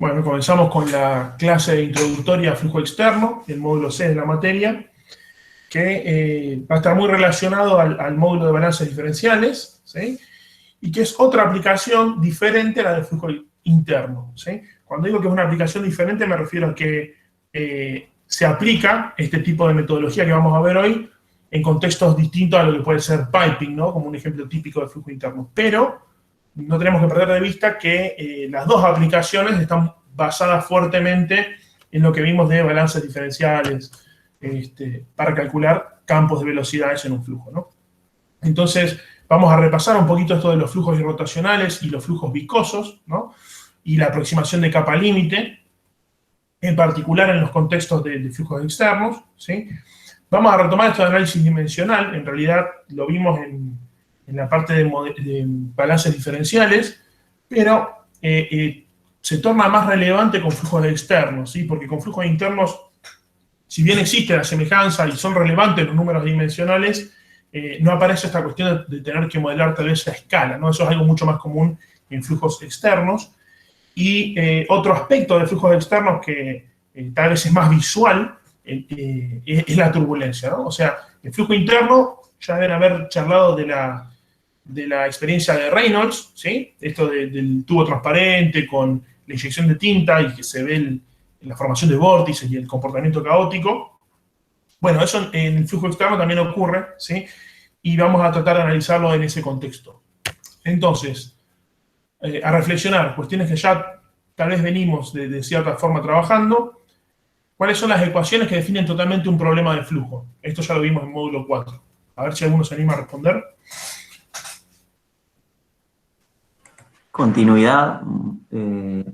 Bueno, comenzamos con la clase introductoria a flujo externo, el módulo C de la materia, que va a estar muy relacionado al módulo de balances diferenciales, ¿sí? Y que es otra aplicación diferente a la del flujo interno, ¿sí? Cuando digo que es una aplicación diferente me refiero a que se aplica este tipo de metodología que vamos a ver hoy en contextos distintos a lo que puede ser piping, ¿no? Como un ejemplo típico de flujo interno. Pero no tenemos que perder de vista que las dos aplicaciones están basadas fuertemente en lo que vimos de balances diferenciales para calcular campos de velocidades en un flujo, ¿no? Entonces, vamos a repasar un poquito esto de los flujos irrotacionales y los flujos viscosos, ¿no? Y la aproximación de capa límite, en particular en los contextos de flujos externos, ¿sí? Vamos a retomar esto de análisis dimensional, en realidad lo vimos en la parte de balances diferenciales, pero se torna más relevante con flujos externos, ¿sí? Porque con flujos internos, si bien existe la semejanza y son relevantes los números dimensionales, no aparece esta cuestión de tener que modelar tal vez a escala, ¿no? Eso es algo mucho más común en flujos externos. Y otro aspecto de flujos externos que tal vez es más visual es la turbulencia, ¿no? O sea, el flujo interno, ya deben haber charlado de la experiencia de Reynolds, ¿sí? Esto del tubo transparente con la inyección de tinta y que se ve la formación de vórtices y el comportamiento caótico. Bueno, eso en el flujo externo también ocurre, ¿sí? Y vamos a tratar de analizarlo en ese contexto. Entonces, a reflexionar, cuestiones que ya tal vez venimos de cierta forma trabajando. ¿Cuáles son las ecuaciones que definen totalmente un problema de flujo? Esto ya lo vimos en módulo 4. A ver si alguno se anima a responder. Continuidad,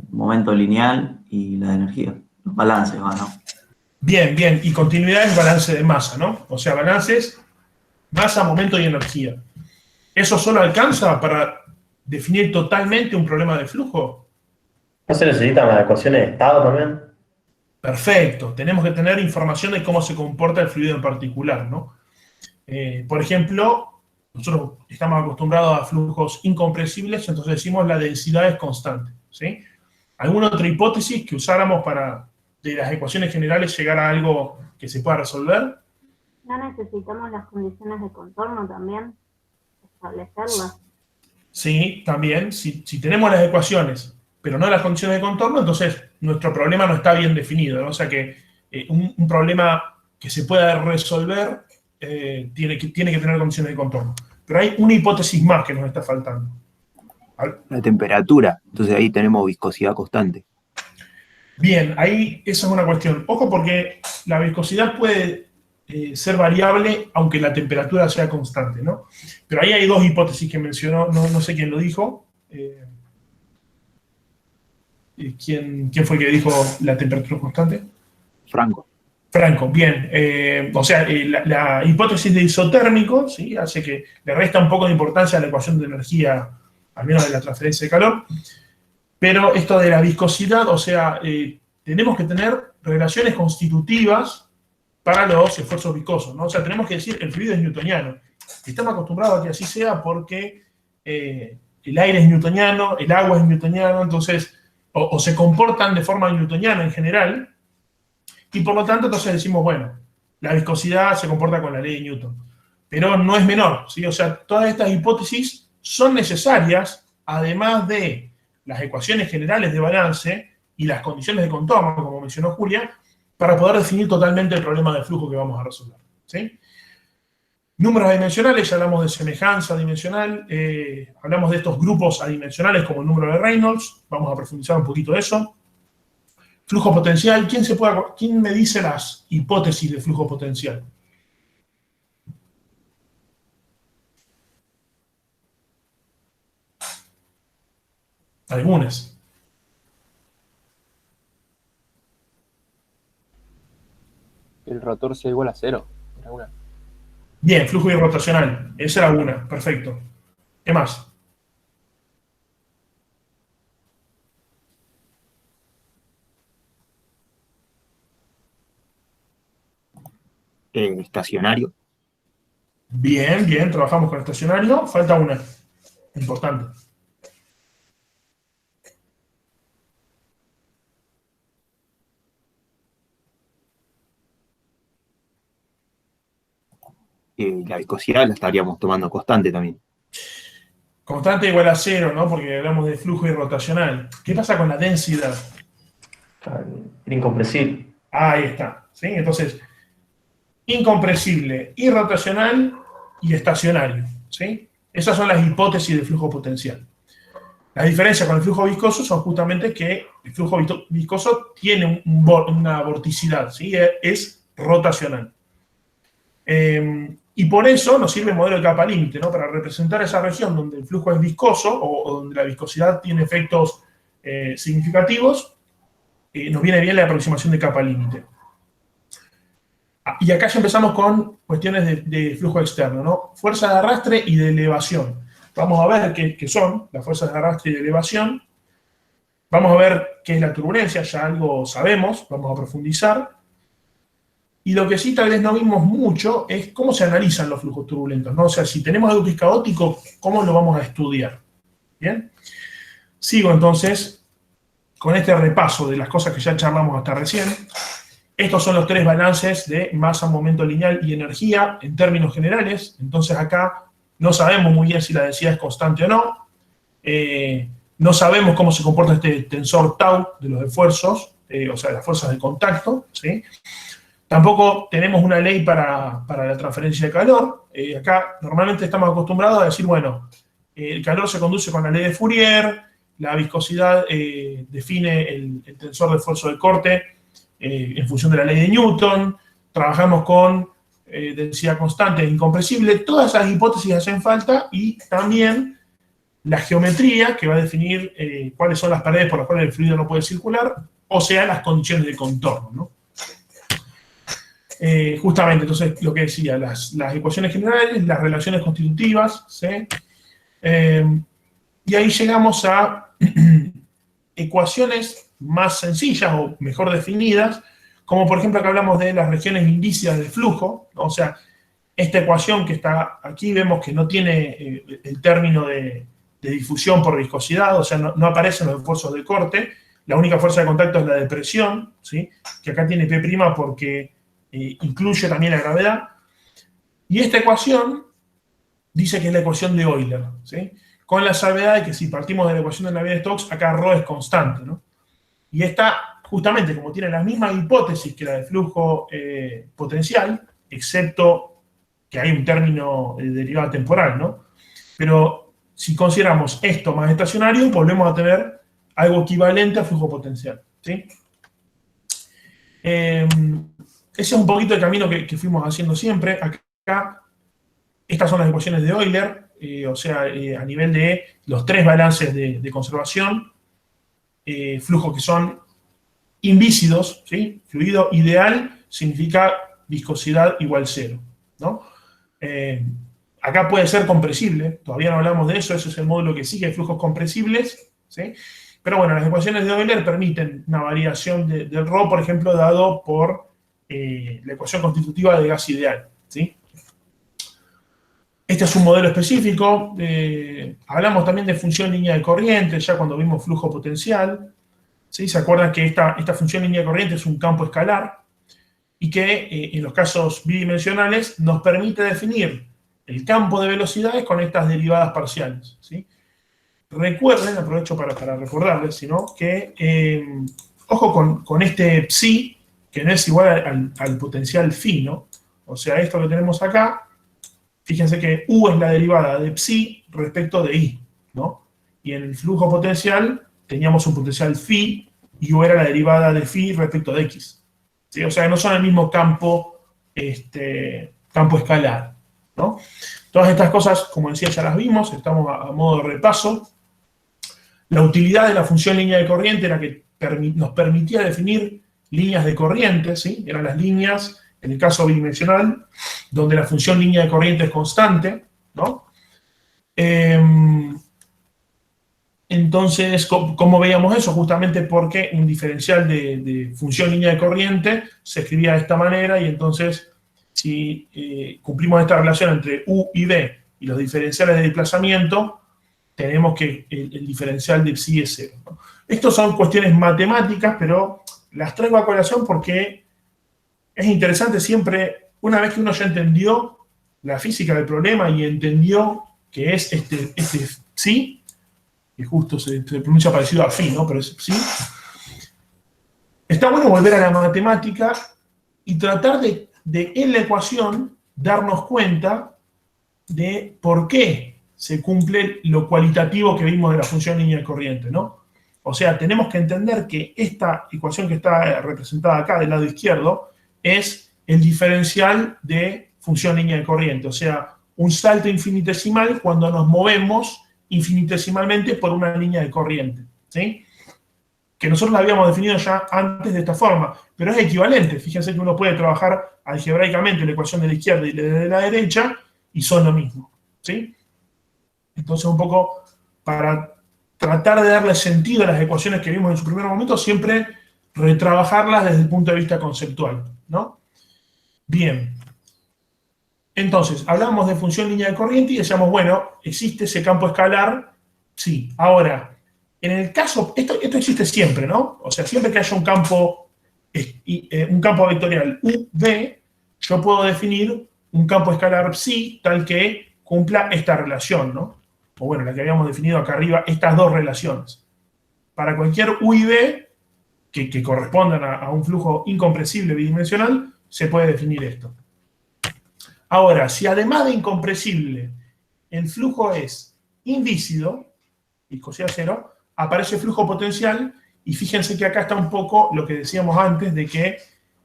momento lineal y la energía. Los balances, ¿no? Bien, bien. Y continuidad es balance de masa, ¿no? O sea, balances, masa, momento y energía. ¿Eso solo alcanza para definir totalmente un problema de flujo? ¿No se necesitan las ecuaciones de estado también? Perfecto. Tenemos que tener información de cómo se comporta el fluido en particular, ¿no? Por ejemplo, nosotros estamos acostumbrados a flujos incompresibles, entonces decimos la densidad es constante, ¿sí? ¿Alguna otra hipótesis que usáramos para de las ecuaciones generales llegar a algo que se pueda resolver? ¿No necesitamos las condiciones de contorno también? Establecerlas. Sí, también. Si tenemos las ecuaciones, pero no las condiciones de contorno, entonces nuestro problema no está bien definido, ¿no? O sea que un problema que se pueda resolver tiene que tener condiciones de contorno. Pero hay una hipótesis más que nos está faltando. La temperatura, entonces ahí tenemos viscosidad constante. Bien, ahí esa es una cuestión. Ojo porque la viscosidad puede ser variable aunque la temperatura sea constante, ¿no? Pero ahí hay dos hipótesis que mencionó, no sé quién lo dijo. ¿Quién fue el que dijo la temperatura constante? Franco, bien. O sea, la hipótesis de isotérmico, ¿sí? Hace que le resta un poco de importancia a la ecuación de energía, al menos de la transferencia de calor. Pero esto de la viscosidad, o sea, tenemos que tener relaciones constitutivas para los esfuerzos viscosos, ¿no? O sea, tenemos que decir el fluido es newtoniano. Estamos acostumbrados a que así sea porque el aire es newtoniano, el agua es newtoniano, entonces, o se comportan de forma newtoniana en general, y por lo tanto, entonces decimos, bueno, la viscosidad se comporta con la ley de Newton. Pero no es menor, ¿sí? O sea, todas estas hipótesis son necesarias, además de las ecuaciones generales de balance y las condiciones de contorno, como mencionó Julia, para poder definir totalmente el problema de flujo que vamos a resolver, ¿sí? Números adimensionales, ya hablamos de semejanza dimensional, hablamos de estos grupos adimensionales como el número de Reynolds, vamos a profundizar un poquito de eso. Flujo potencial, ¿quién me dice las hipótesis de flujo potencial? Algunas. El rotor sea igual a 0. Era una. Bien, flujo irrotacional. Esa era una, perfecto. ¿Qué más? Estacionario. Bien, bien, trabajamos con estacionario. Falta una, importante. la viscosidad la estaríamos tomando constante también. Constante igual a cero, ¿no? Porque hablamos de flujo irrotacional. ¿Qué pasa con la densidad? Incompresible. Ahí está, ¿sí? Entonces, incompresible, irrotacional y estacionario, ¿sí? Esas son las hipótesis de flujo potencial. La diferencia con el flujo viscoso son justamente que el flujo viscoso tiene una vorticidad, ¿sí? Es rotacional. Y por eso nos sirve el modelo de capa límite, ¿no? Para representar esa región donde el flujo es viscoso o donde la viscosidad tiene efectos significativos, nos viene bien la aproximación de capa límite. Y acá ya empezamos con cuestiones de flujo externo, ¿no? Fuerzas de arrastre y de elevación. Vamos a ver qué son las fuerzas de arrastre y de elevación. Vamos a ver qué es la turbulencia, ya algo sabemos, vamos a profundizar. Y lo que sí tal vez no vimos mucho es cómo se analizan los flujos turbulentos, ¿no? O sea, si tenemos algo que es caótico, ¿cómo lo vamos a estudiar? ¿Bien? Sigo entonces con este repaso de las cosas que ya charlamos hasta recién. Estos son los tres balances de masa, momento lineal y energía en términos generales. Entonces acá no sabemos muy bien si la densidad es constante o no. No sabemos cómo se comporta este tensor tau de los esfuerzos, o sea, las fuerzas de contacto, ¿sí? Tampoco tenemos una ley para la transferencia de calor. Acá normalmente estamos acostumbrados a decir, bueno, el calor se conduce con la ley de Fourier, la viscosidad define el tensor de esfuerzo de corte en función de la ley de Newton, trabajamos con densidad constante e incompresible. Todas esas hipótesis hacen falta y también la geometría que va a definir cuáles son las paredes por las cuales el fluido no puede circular, o sea, las condiciones de contorno, ¿no? Justamente, entonces, lo que decía, las ecuaciones generales, las relaciones constitutivas, ¿sí? Y ahí llegamos a ecuaciones más sencillas o mejor definidas, como por ejemplo acá hablamos de las regiones indícidas de flujo, ¿no? O sea, esta ecuación que está aquí vemos que no tiene el término de difusión por viscosidad, o sea, no aparecen los esfuerzos de corte, la única fuerza de contacto es la de presión, ¿sí? Que acá tiene P' porque incluye también la gravedad, y esta ecuación dice que es la ecuación de Euler, ¿sí? Con la salvedad de que si partimos de la ecuación de Navier-Stokes, acá ρ es constante, ¿no? Y esta, justamente, como tiene las mismas hipótesis que la de flujo potencial, excepto que hay un término de derivada temporal, ¿no? Pero si consideramos esto más estacionario, volvemos a tener algo equivalente a flujo potencial, ¿sí? Ese es un poquito el camino que fuimos haciendo siempre. Acá, estas son las ecuaciones de Euler, o sea, a nivel de los tres balances de conservación, flujos que son invícidos, ¿sí? Fluido ideal significa viscosidad igual 0, ¿no? Acá puede ser compresible, todavía no hablamos de eso, ese es el módulo que sigue, flujos compresibles, ¿sí? Pero bueno, las ecuaciones de Euler permiten una variación del ρ, por ejemplo, dado por la ecuación constitutiva de gas ideal, ¿sí? Este es un modelo específico. Hablamos también de función línea de corriente, ya cuando vimos flujo potencial, ¿sí? ¿Se acuerdan que esta función línea de corriente es un campo escalar? Y que en los casos bidimensionales nos permite definir el campo de velocidades con estas derivadas parciales, ¿sí? Recuerden, aprovecho para recordarles, sino que, ojo con este psi, que no es igual al potencial phi, ¿no? O sea, esto que tenemos acá, fíjense que U es la derivada de psi respecto de I, ¿no? Y en el flujo potencial teníamos un potencial phi y U era la derivada de phi respecto de X, ¿sí? O sea, no son el mismo campo escalar, ¿no? Todas estas cosas, como decía, ya las vimos, estamos a modo de repaso. La utilidad de la función línea de corriente era que nos permitía definir líneas de corriente, ¿sí? Eran las líneas, en el caso bidimensional, donde la función línea de corriente es constante, ¿no? Entonces, ¿cómo veíamos eso? Justamente porque un diferencial de función línea de corriente se escribía de esta manera, y entonces, si cumplimos esta relación entre U y V y los diferenciales de desplazamiento, tenemos que el diferencial de psi es 0, ¿no? Estas son cuestiones matemáticas, pero las traigo a colación porque es interesante siempre, una vez que uno ya entendió la física del problema y entendió que es este psi, que justo se pronuncia parecido a phi, ¿no? Pero es psi. Está bueno volver a la matemática y tratar de en la ecuación darnos cuenta de por qué se cumple lo cualitativo que vimos de la función línea de corriente, ¿no? O sea, tenemos que entender que esta ecuación que está representada acá del lado izquierdo es el diferencial de función línea de corriente, o sea, un salto infinitesimal cuando nos movemos infinitesimalmente por una línea de corriente, ¿sí? Que nosotros la habíamos definido ya antes de esta forma, pero es equivalente. Fíjense que uno puede trabajar algebraicamente la ecuación de la izquierda y la de la derecha y son lo mismo, ¿sí? Entonces, un poco para tratar de darle sentido a las ecuaciones que vimos en su primer momento, siempre retrabajarlas desde el punto de vista conceptual, ¿no? Bien. Entonces, hablamos de función línea de corriente y decíamos, bueno, ¿existe ese campo escalar? Sí. Ahora, en el caso, esto existe siempre, ¿no? O sea, siempre que haya un campo vectorial UV, yo puedo definir un campo escalar psi tal que cumpla esta relación, ¿no? O bueno, la que habíamos definido acá arriba, estas dos relaciones. Para cualquier U y V que correspondan a un flujo incompresible bidimensional, se puede definir esto. Ahora, si además de incompresible el flujo es invícido, viscosidad cero, aparece flujo potencial, y fíjense que acá está un poco lo que decíamos antes, de que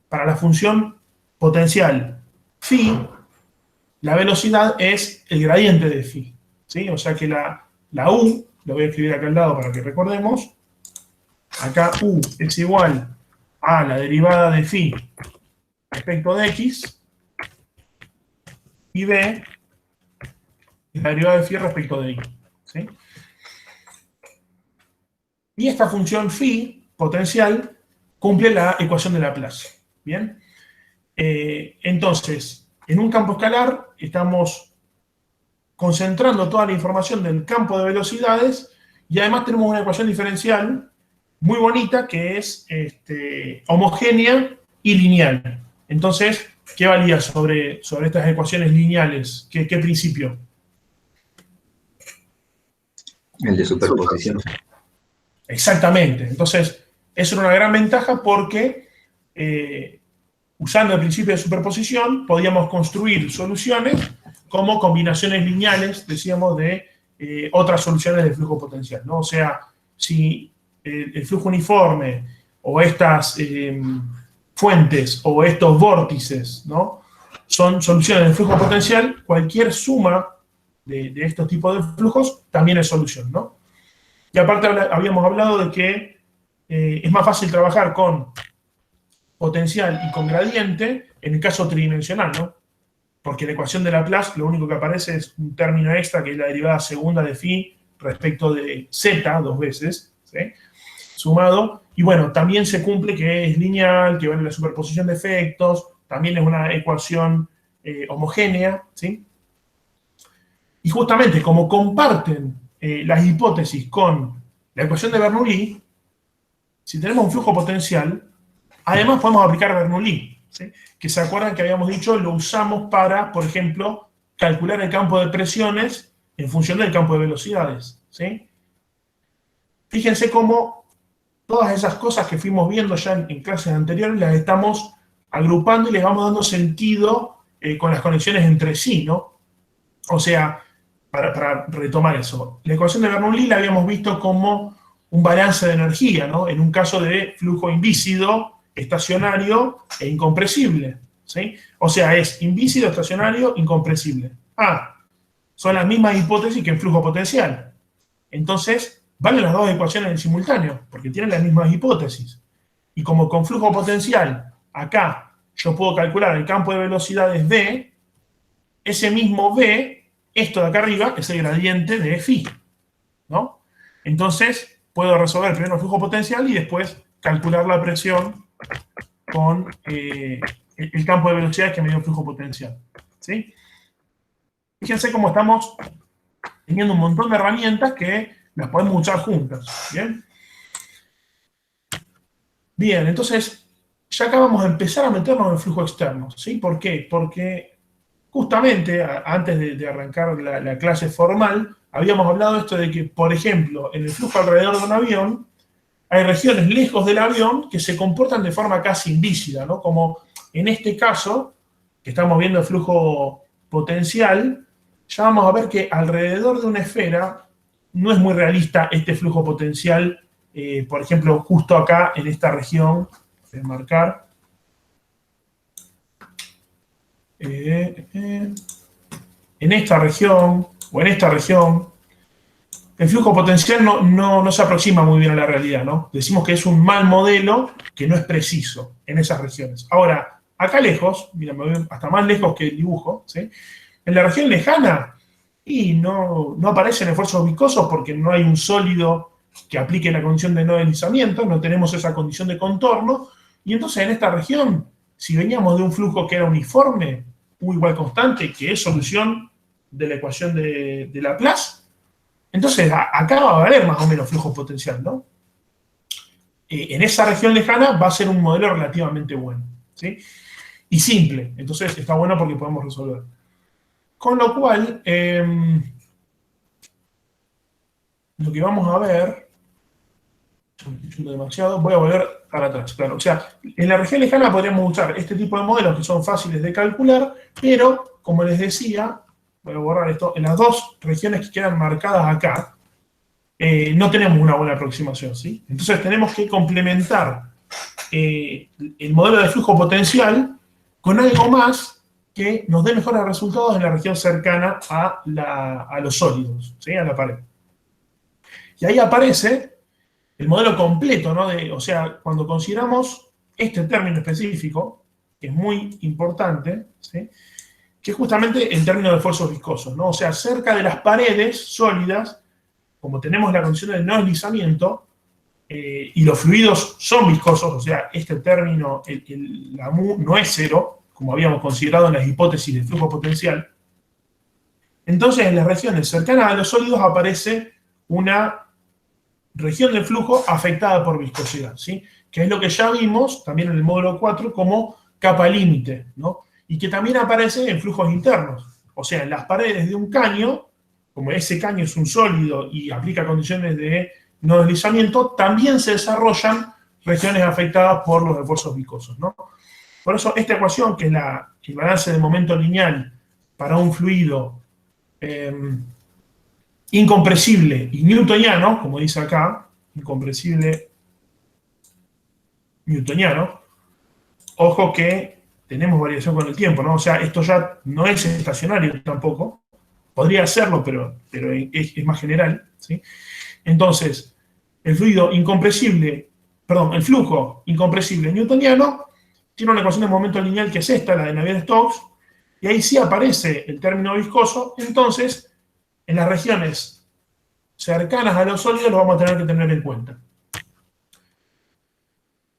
para la función potencial phi, la velocidad es el gradiente de phi, ¿sí? O sea que la U, lo voy a escribir acá al lado para que recordemos, acá U es igual a la derivada de phi respecto de x, y B es la derivada de phi respecto de y, ¿sí? Y esta función phi potencial cumple la ecuación de Laplace. ¿Bien? Entonces, en un campo escalar estamos concentrando toda la información del campo de velocidades y además tenemos una ecuación diferencial muy bonita que es homogénea y lineal. Entonces, ¿qué valía sobre estas ecuaciones lineales? ¿Qué principio? El de superposición. Exactamente. Entonces, eso era una gran ventaja porque usando el principio de superposición podíamos construir soluciones como combinaciones lineales, decíamos, de otras soluciones de flujo potencial, ¿no? O sea, si el flujo uniforme o estas fuentes o estos vórtices, ¿no?, son soluciones de flujo potencial, cualquier suma de estos tipos de flujos también es solución, ¿no? Y aparte habíamos hablado de que es más fácil trabajar con potencial y con gradiente en el caso tridimensional, ¿no? Porque en la ecuación de Laplace lo único que aparece es un término extra que es la derivada segunda de phi respecto de z dos veces, ¿sí?, sumado. Y bueno, también se cumple que es lineal, que vale la superposición de efectos, también es una ecuación homogénea, ¿sí? Y justamente como comparten las hipótesis con la ecuación de Bernoulli, si tenemos un flujo potencial, además podemos aplicar Bernoulli, ¿sí?, que se acuerdan que habíamos dicho, lo usamos para, por ejemplo, calcular el campo de presiones en función del campo de velocidades, ¿sí? Fíjense cómo todas esas cosas que fuimos viendo ya en clases anteriores las estamos agrupando y les vamos dando sentido con las conexiones entre sí, ¿no? O sea, para retomar eso, la ecuación de Bernoulli la habíamos visto como un balance de energía, ¿no?, en un caso de flujo invícido, estacionario e incompresible, ¿sí? O sea, es invícido, estacionario, incompresible. Son las mismas hipótesis que en flujo potencial. Entonces, valen las dos ecuaciones en simultáneo, porque tienen las mismas hipótesis. Y como con flujo potencial, acá yo puedo calcular el campo de velocidades V, ese mismo V, esto de acá arriba, es el gradiente de phi, ¿no? Entonces, puedo resolver primero el flujo potencial y después calcular la presión con el campo de velocidades que me dio el flujo potencial, ¿sí? Fíjense cómo estamos teniendo un montón de herramientas que las podemos usar juntas, ¿bien? Bien, entonces, ya acá vamos a empezar a meternos en el flujo externo, ¿sí? ¿Por qué? Porque justamente antes de arrancar la clase formal, habíamos hablado esto de que, por ejemplo, en el flujo alrededor de un avión, hay regiones lejos del avión que se comportan de forma casi indícita, ¿no? Como en este caso, que estamos viendo el flujo potencial, ya vamos a ver que alrededor de una esfera no es muy realista este flujo potencial, por ejemplo, justo acá en esta región, voy a marcar. En esta región, o en esta región, el flujo potencial no se aproxima muy bien a la realidad, ¿no? Decimos que es un mal modelo que no es preciso en esas regiones. Ahora, acá lejos, mira, me voy hasta más lejos que el dibujo, ¿sí? En la región lejana, y no aparecen esfuerzos viscosos porque no hay un sólido que aplique la condición de no deslizamiento, no tenemos esa condición de contorno, y entonces en esta región, si veníamos de un flujo que era uniforme, U igual constante, que es solución de la ecuación de Laplace, entonces acá va a haber más o menos flujo potencial, ¿no? En esa región lejana va a ser un modelo relativamente bueno, ¿sí? Y simple, entonces está bueno porque podemos resolver. Con lo cual, lo que vamos a ver, demasiado, voy a volver para atrás, claro. O sea, en la región lejana podríamos usar este tipo de modelos que son fáciles de calcular, pero, como les decía, voy a borrar esto, en las dos regiones que quedan marcadas acá, no tenemos una buena aproximación, ¿sí? Entonces tenemos que complementar el modelo de flujo potencial con algo más que nos dé mejores resultados en la región cercana a los sólidos, ¿sí? A la pared. Y ahí aparece el modelo completo, ¿no? O sea, cuando consideramos este término específico, que es muy importante, ¿sí? Que es justamente el término de esfuerzos viscosos, ¿no? O sea, cerca de las paredes sólidas, como tenemos la condición de no deslizamiento, y los fluidos son viscosos, o sea, este término, la mu, no es cero, como habíamos considerado en las hipótesis de flujo potencial. Entonces, en las regiones cercanas a los sólidos aparece una región del flujo afectada por viscosidad, ¿sí? Que es lo que ya vimos también en el módulo 4 como capa límite, ¿no? Y que también aparece en flujos internos. O sea, en las paredes de un caño, como ese caño es un sólido y aplica condiciones de no deslizamiento, también se desarrollan regiones afectadas por los esfuerzos viscosos, ¿no? Por eso esta ecuación, que es el balance de momento lineal para un fluido incompresible y newtoniano, como dice acá, incompresible newtoniano, ojo que tenemos variación con el tiempo, ¿no? O sea, esto ya no es estacionario tampoco, podría serlo, pero es más general, ¿sí? Entonces, el flujo incompresible newtoniano tiene una ecuación de momento lineal que es esta, la de Navier-Stokes, y ahí sí aparece el término viscoso. Entonces, en las regiones cercanas a los sólidos lo vamos a tener que tener en cuenta.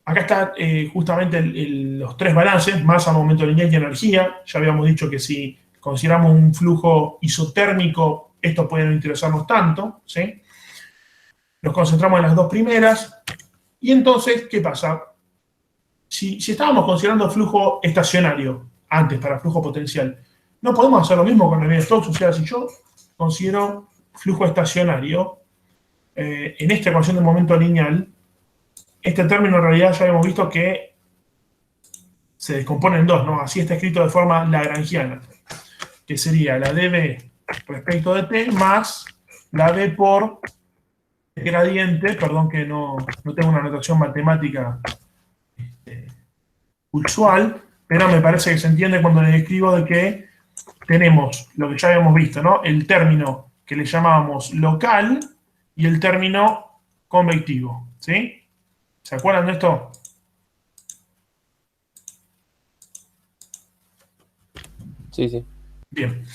Acá está justamente los tres balances, masa, momento lineal y energía. Ya habíamos dicho que si consideramos un flujo isotérmico, esto puede no interesarnos tanto, ¿sí? Nos concentramos en las dos primeras. Y entonces, ¿qué pasa? Si estábamos considerando flujo estacionario antes para flujo potencial, no podemos hacer lo mismo con Navier-Stokes. O sea, si yo considero flujo estacionario en esta ecuación de momento lineal, este término en realidad ya hemos visto que se descompone en dos, ¿no? Así está escrito de forma lagrangiana, que sería la dB respecto de t más la d por gradiente, perdón que no tengo una notación matemática usual, pero me parece que se entiende cuando les escribo de que tenemos lo que ya habíamos visto, ¿no? El término que le llamábamos local y el término convectivo, ¿sí? ¿Se acuerdan de esto? Sí, sí. Bien.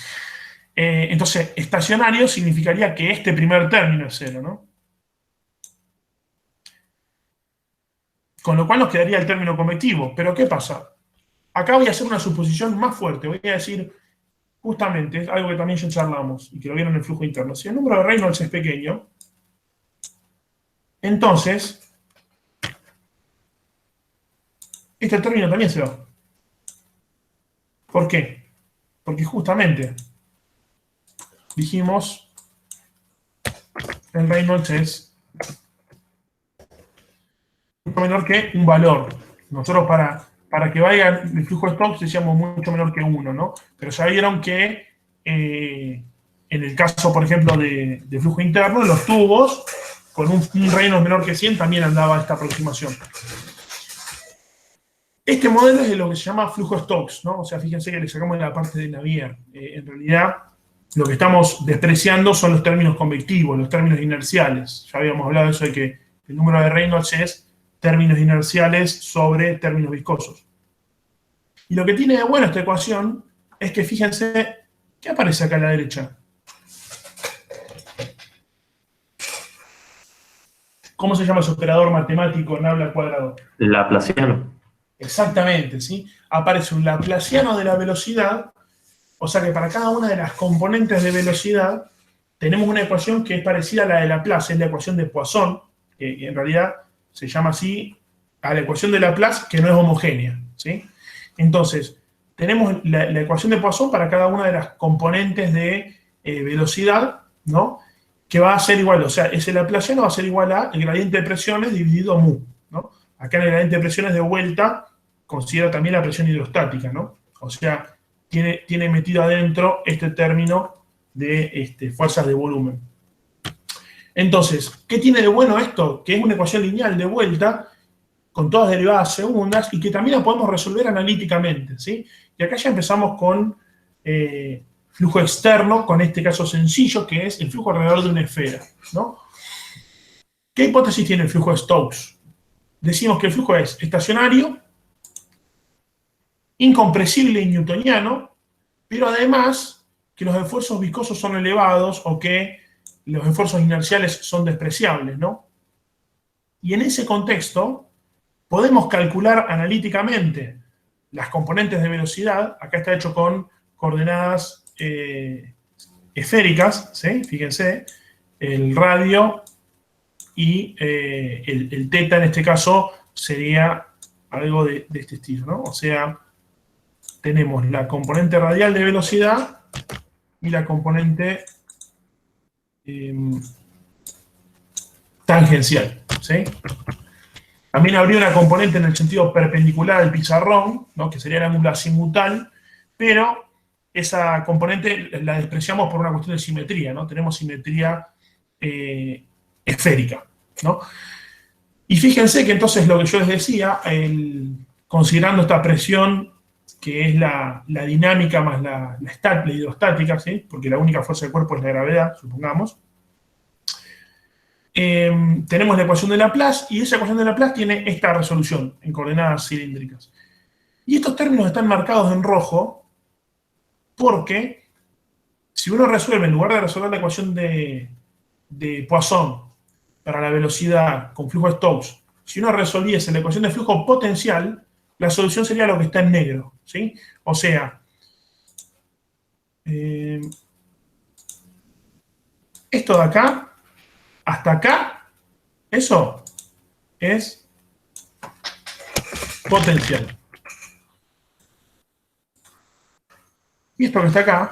Entonces, estacionario significaría que este primer término es cero, ¿no? Con lo cual nos quedaría el término convectivo. Pero ¿qué pasa? Acá voy a hacer una suposición más fuerte. Voy a decir, justamente, es algo que también ya charlamos y que lo vieron en el flujo interno. Si el número de Reynolds es pequeño, entonces, este término también se va. ¿Por qué? Porque justamente dijimos el Reynolds es mucho menor que un valor. Nosotros para que vaya el flujo de Stokes decíamos mucho menor que 1, ¿no? Pero ya vieron que en el caso, por ejemplo, de flujo interno, los tubos, con un Reynolds menor que 100 también andaba esta aproximación. Este modelo es de lo que se llama flujo Stokes, ¿no? O sea, fíjense que le sacamos de la parte de Navier. En realidad, lo que estamos despreciando son los términos convectivos, los términos inerciales. Ya habíamos hablado de eso, de que el número de Reynolds es términos inerciales sobre términos viscosos. Y lo que tiene de bueno esta ecuación es que fíjense, ¿qué aparece acá a la derecha? ¿Cómo se llama ese operador matemático en habla al cuadrado? Laplaciano. Exactamente, ¿sí? Aparece un laplaciano de la velocidad, o sea que para cada una de las componentes de velocidad tenemos una ecuación que es parecida a la de Laplace, es la ecuación de Poisson, que en realidad se llama así a la ecuación de Laplace, que no es homogénea, ¿sí? Entonces, tenemos la ecuación de Poisson para cada una de las componentes de velocidad, ¿no? Que va a ser igual, o sea, ese laplaciano va a ser igual a el gradiente de presiones dividido mu, ¿no? Acá en el gradiente de presiones de vuelta considera también la presión hidrostática, ¿no? O sea, tiene metido adentro este término de fuerzas de volumen. Entonces, ¿qué tiene de bueno esto? Que es una ecuación lineal de vuelta con todas derivadas segundas y que también la podemos resolver analíticamente, ¿sí? Y acá ya empezamos con flujo externo, con este caso sencillo, que es el flujo alrededor de una esfera, ¿no? ¿Qué hipótesis tiene el flujo de Stokes? Decimos que el flujo es estacionario, incompresible y newtoniano, pero además que los esfuerzos viscosos son elevados o que los esfuerzos inerciales son despreciables, ¿no? Y en ese contexto podemos calcular analíticamente las componentes de velocidad. Acá está hecho con coordenadas esféricas, ¿sí? Fíjense, el radio y el teta en este caso sería algo de este estilo, ¿no? O sea, tenemos la componente radial de velocidad y la componente tangencial, ¿sí? También habría una componente en el sentido perpendicular al pizarrón, ¿no? Que sería el ángulo azimutal, pero esa componente la despreciamos por una cuestión de simetría, ¿no? Tenemos simetría esférica, ¿no? Y fíjense que entonces lo que yo les decía, considerando esta presión que es la dinámica más la hidrostática, ¿sí? Porque la única fuerza del cuerpo es la gravedad, supongamos. Tenemos la ecuación de Laplace, y esa ecuación de Laplace tiene esta resolución en coordenadas cilíndricas. Y estos términos están marcados en rojo porque si uno resuelve, en lugar de resolver la ecuación de Poisson para la velocidad con flujo de Stokes, si uno resolviese la ecuación de flujo potencial, la solución sería lo que está en negro, ¿sí? O sea, esto de acá hasta acá, eso es potencial. Y esto que está acá,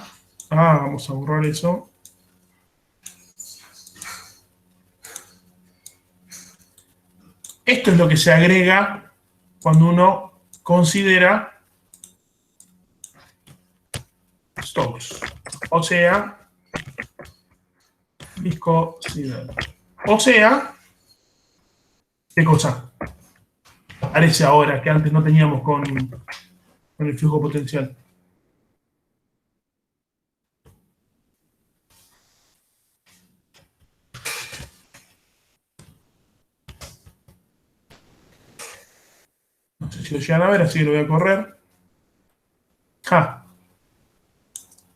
vamos a borrar eso. Esto es lo que se agrega cuando uno considera Stokes, o sea, viscosidad. O sea, ¿qué cosa? Parece ahora que antes no teníamos con el flujo potencial. No sé si lo llegan a ver, así que lo voy a correr.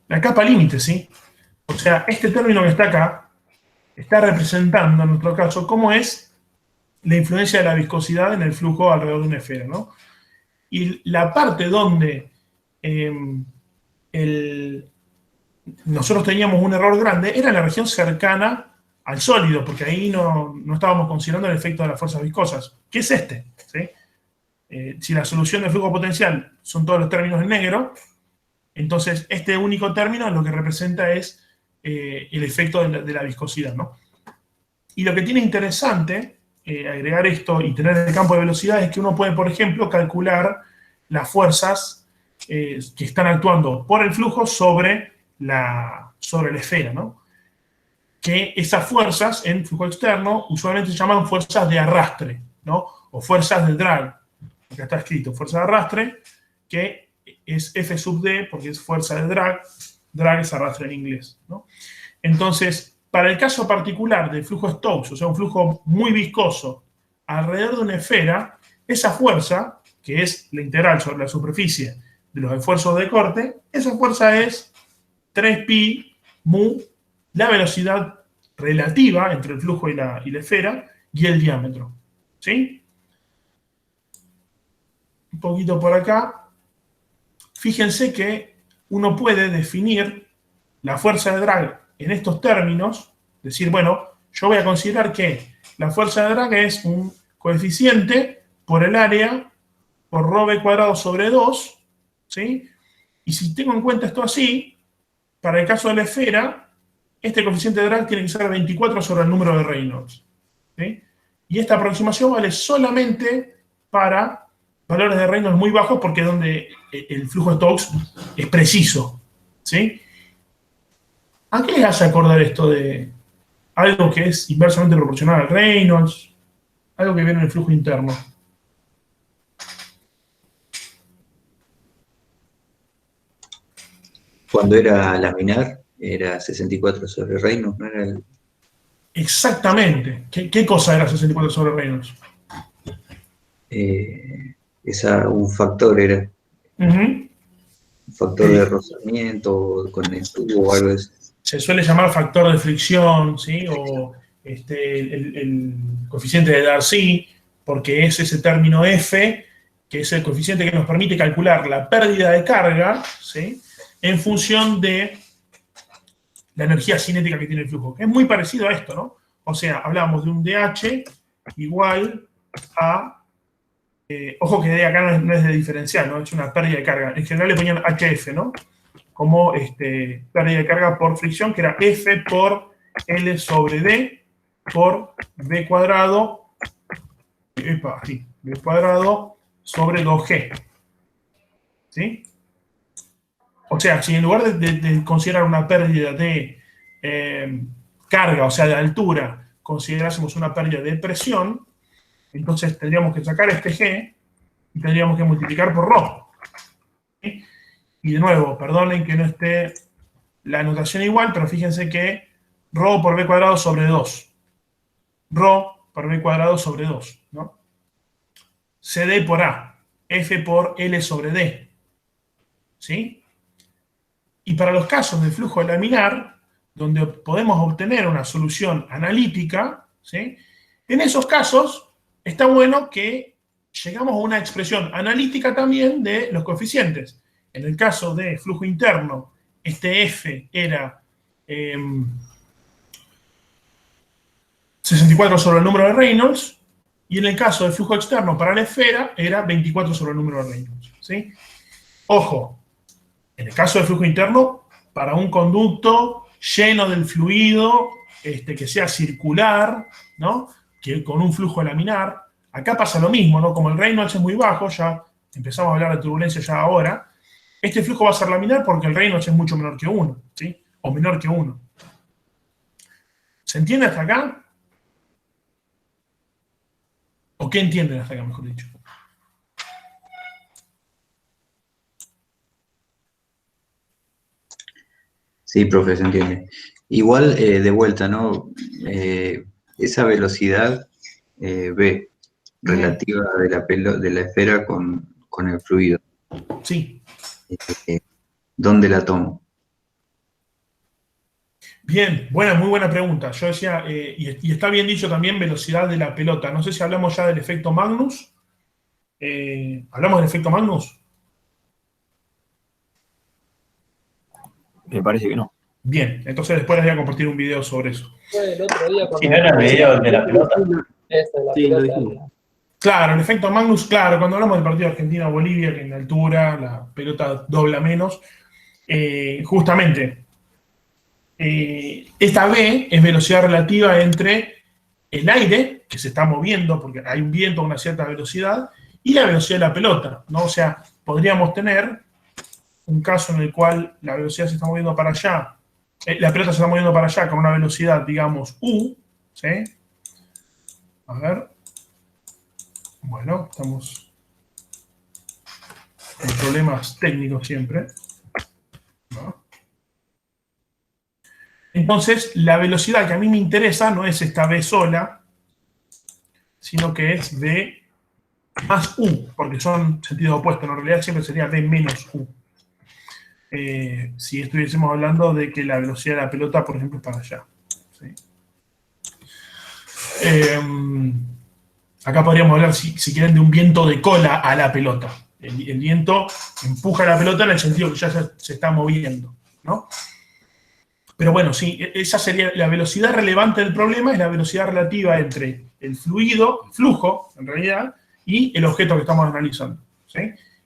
La capa límite, ¿sí? O sea, este término que está acá está representando, en nuestro caso, cómo es la influencia de la viscosidad en el flujo alrededor de una esfera, ¿no? Y la parte donde nosotros teníamos un error grande era la región cercana al sólido, porque ahí no estábamos considerando el efecto de las fuerzas viscosas, que es este, ¿sí? Si la solución del flujo potencial son todos los términos en negro, Entonces, este único término lo que representa es el efecto de la viscosidad, ¿no? Y lo que tiene interesante agregar esto y tener el campo de velocidad es que uno puede, por ejemplo, calcular las fuerzas que están actuando por el flujo sobre la esfera, ¿no? Que esas fuerzas en flujo externo usualmente se llaman fuerzas de arrastre, ¿no? O fuerzas de drag. Acá está escrito, fuerza de arrastre, que es F sub D, porque es fuerza de drag. Drag es arrastre en inglés, ¿no? Entonces, para el caso particular del flujo Stokes, o sea, un flujo muy viscoso alrededor de una esfera, esa fuerza, que es la integral sobre la superficie de los esfuerzos de corte, esa fuerza es 3pi mu, la velocidad relativa entre el flujo y la esfera, y el diámetro. ¿Sí? Un poquito por acá. Fíjense que uno puede definir la fuerza de drag en estos términos, decir, bueno, yo voy a considerar que la fuerza de drag es un coeficiente por el área por ρb cuadrado sobre 2, ¿sí? Y si tengo en cuenta esto así, para el caso de la esfera, este coeficiente de drag tiene que ser 24 sobre el número de Reynolds, ¿sí? Y esta aproximación vale solamente para valores de Reynolds muy bajos porque es donde el flujo de Stokes es preciso, ¿sí? ¿A qué les hace acordar esto de algo que es inversamente proporcional al Reynolds? Algo que viene en el flujo interno. Cuando era laminar, era 64 sobre Reynolds, ¿no era el...? Exactamente. ¿Qué cosa era 64 sobre Reynolds? Un factor era. Uh-huh. Un factor de rozamiento con el tubo o algo de eso. Se suele llamar factor de fricción, ¿sí? O el coeficiente de Darcy, porque es ese término F, que es el coeficiente que nos permite calcular la pérdida de carga, ¿sí? En función de la energía cinética que tiene el flujo. Es muy parecido a esto, ¿no? O sea, hablamos de un DH igual a... ojo que D acá no es de diferencial, ¿no? Es una pérdida de carga. En general le ponían HF, ¿no? Como pérdida de carga por fricción, que era F por L sobre D por B cuadrado, B cuadrado sobre 2G. ¿Sí? O sea, si en lugar de considerar una pérdida de carga, o sea, de altura, considerásemos una pérdida de presión, entonces tendríamos que sacar este G y tendríamos que multiplicar por ρ. ¿Sí? Y de nuevo, perdonen que no esté la notación igual, pero fíjense que ρ por B cuadrado sobre 2. ρ por B cuadrado sobre 2, ¿no? CD por A, F por L sobre D. ¿Sí? Y para los casos de flujo laminar, donde podemos obtener una solución analítica, ¿sí? En esos casos está bueno que llegamos a una expresión analítica también de los coeficientes. En el caso de flujo interno, este F era 64 sobre el número de Reynolds, y en el caso de flujo externo para la esfera era 24 sobre el número de Reynolds, ¿sí? Ojo, en el caso de flujo interno, para un conducto lleno del fluido, que sea circular, ¿no? Que con un flujo laminar, acá pasa lo mismo, ¿no? Como el Reynolds es muy bajo, ya empezamos a hablar de turbulencia ya ahora, este flujo va a ser laminar porque el Reynolds es mucho menor que 1, ¿sí? O menor que 1. ¿Se entiende hasta acá? ¿O qué entienden hasta acá, mejor dicho? Sí, profe, se entiende. Igual, de vuelta, ¿no? Esa velocidad V relativa de la esfera con el fluido. Sí. ¿Dónde la tomo? Bien, muy buena pregunta. Yo decía, y está bien dicho también, velocidad de la pelota. No sé si hablamos ya del efecto Magnus. ¿Hablamos del efecto Magnus? Me parece que no. Bien, entonces después les voy a compartir un video sobre eso. Fue el otro día Si no era el video de la pelota. Esta, la Sí, lo pelota. dijimos. Claro, el efecto Magnus, claro, cuando hablamos del partido Argentina-Bolivia, que en altura la pelota dobla menos, justamente, esta v es velocidad relativa entre el aire, que se está moviendo, porque hay un viento a una cierta velocidad, y la velocidad de la pelota, ¿no? O sea, podríamos tener un caso en el cual la velocidad se está moviendo para allá, la pelota se está moviendo para allá con una velocidad, digamos, u, ¿sí? A ver. Bueno, estamos en problemas técnicos siempre, ¿no? Entonces, la velocidad que a mí me interesa no es esta v sola, sino que es v más u, porque son sentidos opuestos. En realidad siempre sería v menos u. Si estuviésemos hablando de que la velocidad de la pelota, por ejemplo, es para allá. ¿Sí? Acá podríamos hablar, si quieren, de un viento de cola a la pelota. El viento empuja la pelota en el sentido que ya se está moviendo, ¿no? Pero bueno, sí, esa sería la velocidad relevante del problema, es la velocidad relativa entre el flujo, en realidad, y el objeto que estamos analizando, ¿sí?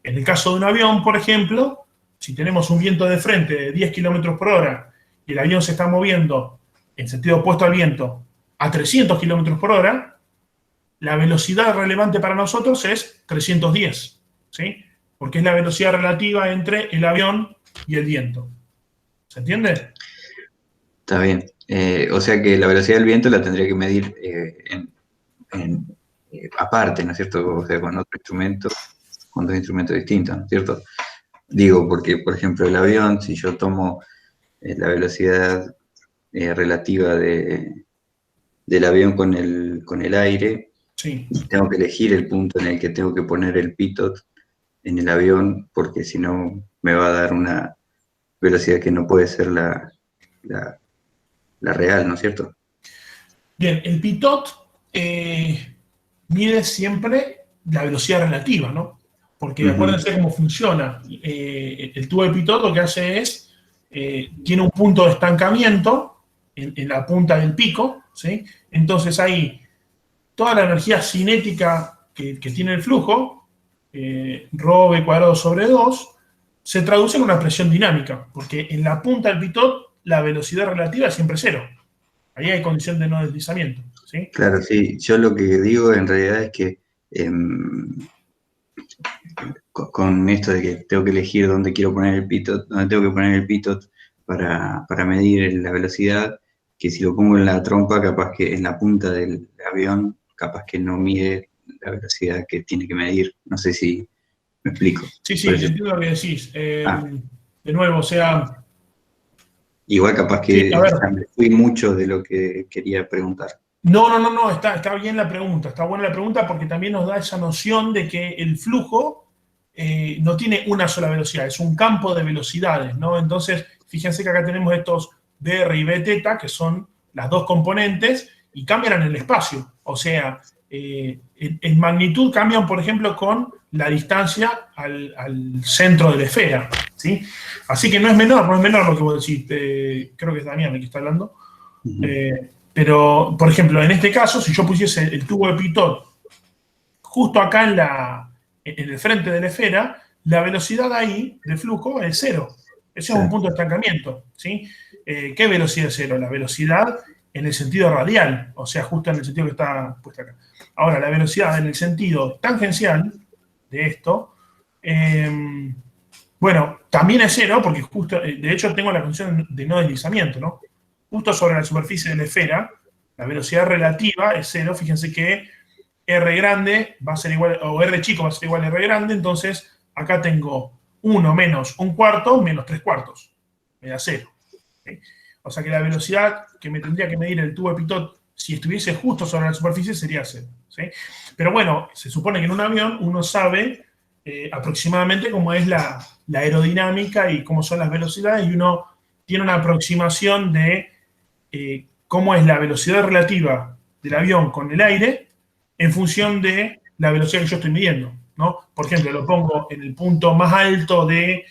En el caso de un avión, por ejemplo, si tenemos un viento de frente de 10 km por hora y el avión se está moviendo en sentido opuesto al viento a 300 km por hora, la velocidad relevante para nosotros es 310, ¿sí? Porque es la velocidad relativa entre el avión y el viento. ¿Se entiende? Está bien. O sea que la velocidad del viento la tendría que medir aparte, ¿no es cierto? O sea, con dos instrumentos distintos, ¿no es cierto? Digo, porque, por ejemplo, el avión, si yo tomo la velocidad relativa del avión con el aire, Sí. tengo que elegir el punto en el que tengo que poner el pitot en el avión, porque si no me va a dar una velocidad que no puede ser la real, ¿no es cierto? Bien, el pitot mide siempre la velocidad relativa, ¿no? Porque acuérdense cómo funciona. El tubo de pitot lo que hace es, tiene un punto de estancamiento en la punta del pico, ¿sí? Entonces ahí, toda la energía cinética que tiene el flujo, ρ cuadrado sobre 2, se traduce en una presión dinámica, porque en la punta del pitot la velocidad relativa es siempre cero. Ahí hay condición de no deslizamiento, ¿sí? Claro, sí. Yo lo que digo en realidad es que con esto de que tengo que elegir dónde quiero poner el pitot, dónde tengo que poner el pitot para medir la velocidad, que si lo pongo en la trompa, capaz que en la punta del avión, capaz que no mide la velocidad que tiene que medir. No sé si me explico. Sí, entiendo lo que decís. De nuevo, o sea... Igual capaz que Sí, a ver. me fui mucho de lo que quería preguntar. No, está bien la pregunta, está buena la pregunta porque también nos da esa noción de que el flujo no tiene una sola velocidad, es un campo de velocidades, ¿no? Entonces, fíjense que acá tenemos estos dr y bθ, que son las dos componentes, y cambian en el espacio. O sea, en magnitud cambian, por ejemplo, con la distancia al centro de la esfera, ¿sí? Así que no es menor lo que vos decís. Creo que es Damián el que está hablando. Pero, por ejemplo, en este caso, si yo pusiese el tubo de pitot justo acá en el frente de la esfera, la velocidad ahí de flujo es cero. Ese es un punto de estancamiento, ¿sí? ¿Qué velocidad es cero? La velocidad en el sentido radial, o sea, justo en el sentido que está puesta acá. Ahora, la velocidad en el sentido tangencial de esto, bueno, también es cero, porque justo, de hecho, tengo la condición de no deslizamiento, ¿no? Justo sobre la superficie de la esfera, la velocidad relativa es cero. Fíjense que R grande va a ser igual, o R chico va a ser igual a R grande, entonces acá tengo 1 menos 1/4 menos 3/4, me da 0. ¿Sí? O sea que la velocidad que me tendría que medir el tubo de pitot si estuviese justo sobre la superficie sería 0. ¿Sí? Pero bueno, se supone que en un avión uno sabe aproximadamente cómo es la aerodinámica y cómo son las velocidades, y uno tiene una aproximación de cómo es la velocidad relativa del avión con el aire en función de la velocidad que yo estoy midiendo, ¿no? Por ejemplo, lo pongo en el punto más alto del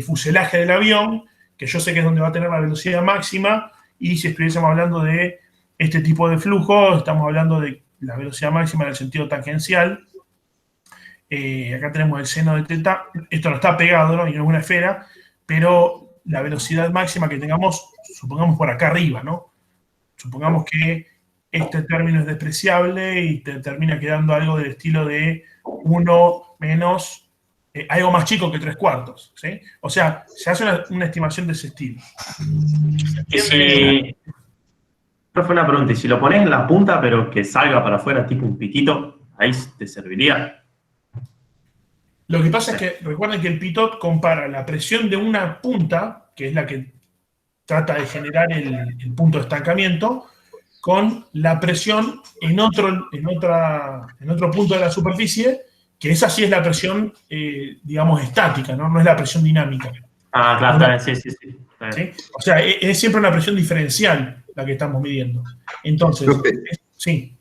fuselaje del avión, que yo sé que es donde va a tener la velocidad máxima, y si estuviésemos hablando de este tipo de flujo, estamos hablando de la velocidad máxima en el sentido tangencial. Acá tenemos el seno de teta, esto no está pegado, ¿no? Y no es una esfera, pero la velocidad máxima que tengamos, supongamos por acá arriba, ¿no? Supongamos que este término es despreciable y te termina quedando algo del estilo de 1 menos algo más chico que 3/4, ¿sí? O sea, se hace una estimación de ese estilo. Sí. Profe, una pregunta, y si lo pones en la punta pero que salga para afuera tipo un pitito, ¿ahí te serviría? Lo que pasa es que recuerden que el pitot compara la presión de una punta, que es la que trata de generar el punto de estancamiento, con la presión en otro punto de la superficie, que esa sí es la presión, digamos, estática, ¿no? No es la presión dinámica. Ah, claro, está bien, sí. Está bien. ¿Sí? O sea, es siempre una presión diferencial la que estamos midiendo. Entonces, Profe. sí.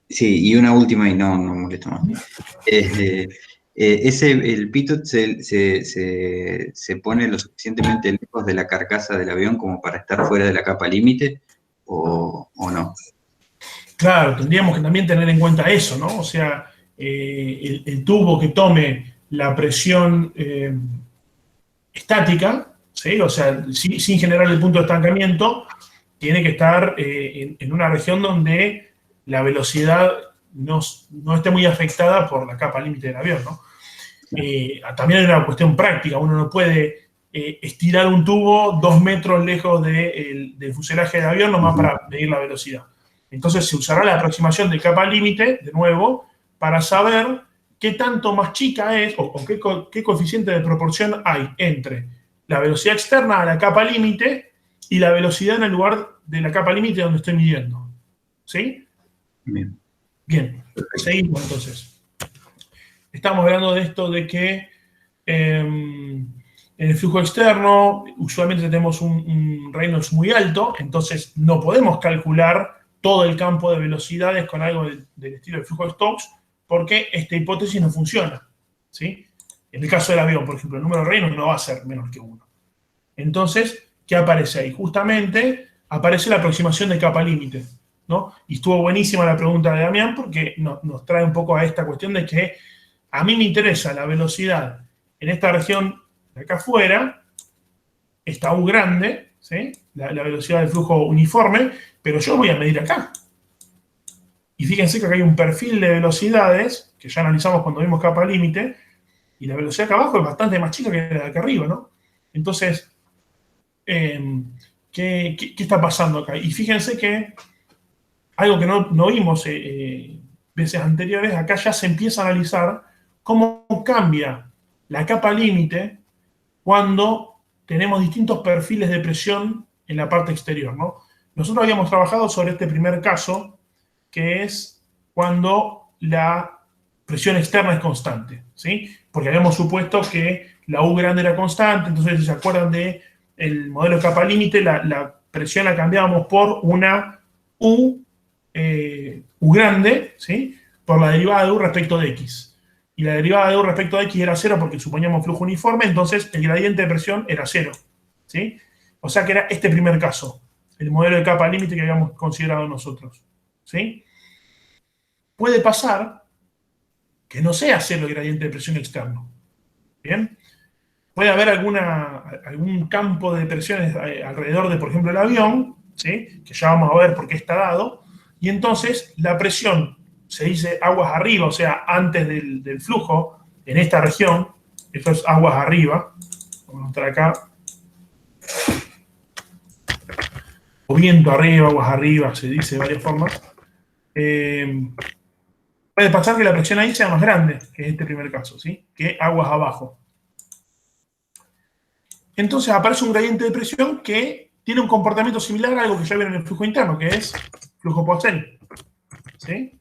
Sí, y una última y no molesto más. El pitot se pone lo suficientemente lejos de la carcasa del avión como para estar fuera de la capa límite o no. Claro, tendríamos que también tener en cuenta eso, ¿no? O sea, el tubo que tome la presión estática, ¿sí? O sea, sin generar el punto de estancamiento, tiene que estar en una región donde la velocidad no esté muy afectada por la capa límite del avión, ¿no? También hay una cuestión práctica, uno no puede estirar un tubo 2 metros lejos del fuselaje del avión nomás para medir la velocidad. Entonces se usará la aproximación de capa límite, de nuevo, para saber qué tanto más chica es, o qué coeficiente de proporción hay entre la velocidad externa a la capa límite y la velocidad en el lugar de la capa límite donde estoy midiendo. ¿Sí? Bien, seguimos entonces. Estamos hablando de esto de que en el flujo externo usualmente tenemos un Reynolds muy alto, entonces no podemos calcular todo el campo de velocidades con algo del estilo del flujo de Stokes, porque esta hipótesis no funciona, ¿sí? En el caso del avión, por ejemplo, el número de Reynolds no va a ser menor que 1. Entonces, ¿qué aparece ahí? Justamente aparece la aproximación de capa límite, ¿no? Y estuvo buenísima la pregunta de Damián porque nos trae un poco a esta cuestión de que a mí me interesa la velocidad en esta región de acá afuera, esta U grande, ¿sí? La velocidad del flujo uniforme, pero yo voy a medir acá. Y fíjense que acá hay un perfil de velocidades, que ya analizamos cuando vimos capa límite, y la velocidad acá abajo es bastante más chica que la de acá arriba, ¿no? Entonces, ¿qué está pasando acá? Y fíjense que algo que no vimos veces anteriores, acá ya se empieza a analizar cómo cambia la capa límite cuando tenemos distintos perfiles de presión en la parte exterior, ¿no? Nosotros habíamos trabajado sobre este primer caso, que es cuando la presión externa es constante, ¿sí? Porque habíamos supuesto que la U grande era constante, entonces si se acuerdan del modelo de capa límite, la presión la cambiábamos por una U grande, ¿sí? Por la derivada de U respecto de X. Y la derivada de U respecto de X era 0 porque suponíamos flujo uniforme, entonces el gradiente de presión era 0, ¿sí? O sea que era este primer caso, el modelo de capa límite que habíamos considerado nosotros, ¿sí? Puede pasar que no sea 0 el gradiente de presión externo, ¿bien? Puede haber algún campo de presiones alrededor de, por ejemplo, el avión, ¿sí? Que ya vamos a ver por qué está dado, y entonces la presión se dice aguas arriba, o sea, antes del flujo, en esta región, esto es aguas arriba, vamos a mostrar acá, o viento arriba, aguas arriba, se dice de varias formas. Puede pasar que la presión ahí sea más grande que en este primer caso, ¿sí? Que aguas abajo. Entonces aparece un gradiente de presión que tiene un comportamiento similar a algo que ya vieron en el flujo interno, que es flujo Poisson, ¿sí?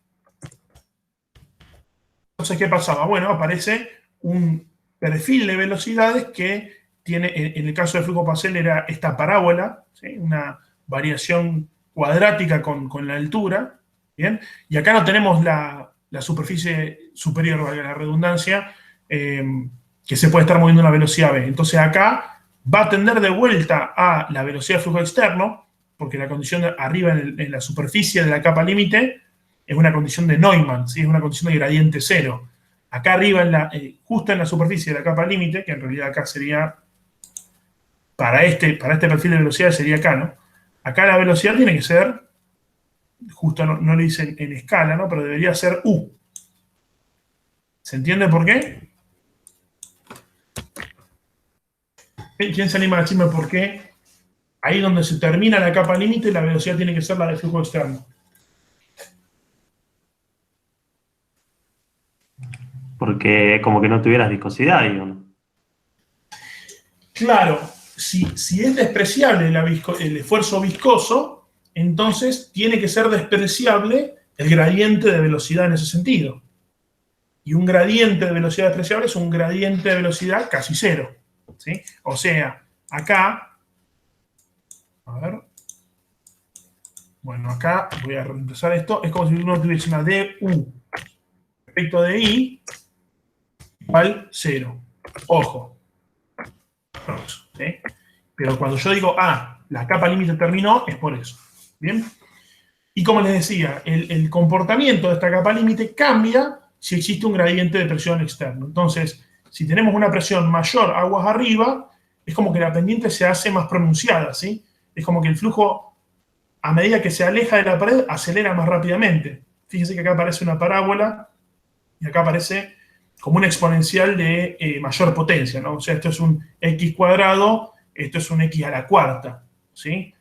Entonces, ¿qué pasaba? Bueno, aparece un perfil de velocidades que tiene, en el caso del flujo Poisson era esta parábola, ¿sí? Una variación cuadrática con la altura, ¿bien? Y acá no tenemos la superficie superior, valga la redundancia, que se puede estar moviendo a una velocidad v. Entonces acá va a tender de vuelta a la velocidad de flujo externo, porque la condición de arriba en la superficie de la capa límite es una condición de Neumann, ¿sí? Es una condición de gradiente cero. Acá arriba, justo en la superficie de la capa límite, que en realidad acá sería para este perfil de velocidad sería acá, ¿no? Acá la velocidad tiene que ser, justo no le dicen en escala, ¿no? Pero debería ser U. ¿Se entiende por qué? ¿Quién se anima a decirme por qué? Ahí donde se termina la capa límite, la velocidad tiene que ser la de flujo externo. Porque como que no tuvieras viscosidad, digo. Claro, si es despreciable el esfuerzo viscoso, entonces tiene que ser despreciable el gradiente de velocidad en ese sentido. Y un gradiente de velocidad despreciable es un gradiente de velocidad casi cero, ¿sí? O sea, acá, a ver, bueno, acá voy a reemplazar esto, es como si uno tuviese una du respecto de I igual 0. Ojo. ¿Sí? Pero cuando yo digo, la capa límite terminó, es por eso. ¿Bien? Y como les decía, el comportamiento de esta capa límite cambia si existe un gradiente de presión externo. Entonces, si tenemos una presión mayor aguas arriba, es como que la pendiente se hace más pronunciada, ¿sí? Es como que el flujo, a medida que se aleja de la pared, acelera más rápidamente. Fíjense que acá aparece una parábola y acá aparece como una exponencial de mayor potencia, ¿no? O sea, esto es un x cuadrado, esto es un x a la cuarta, ¿sí?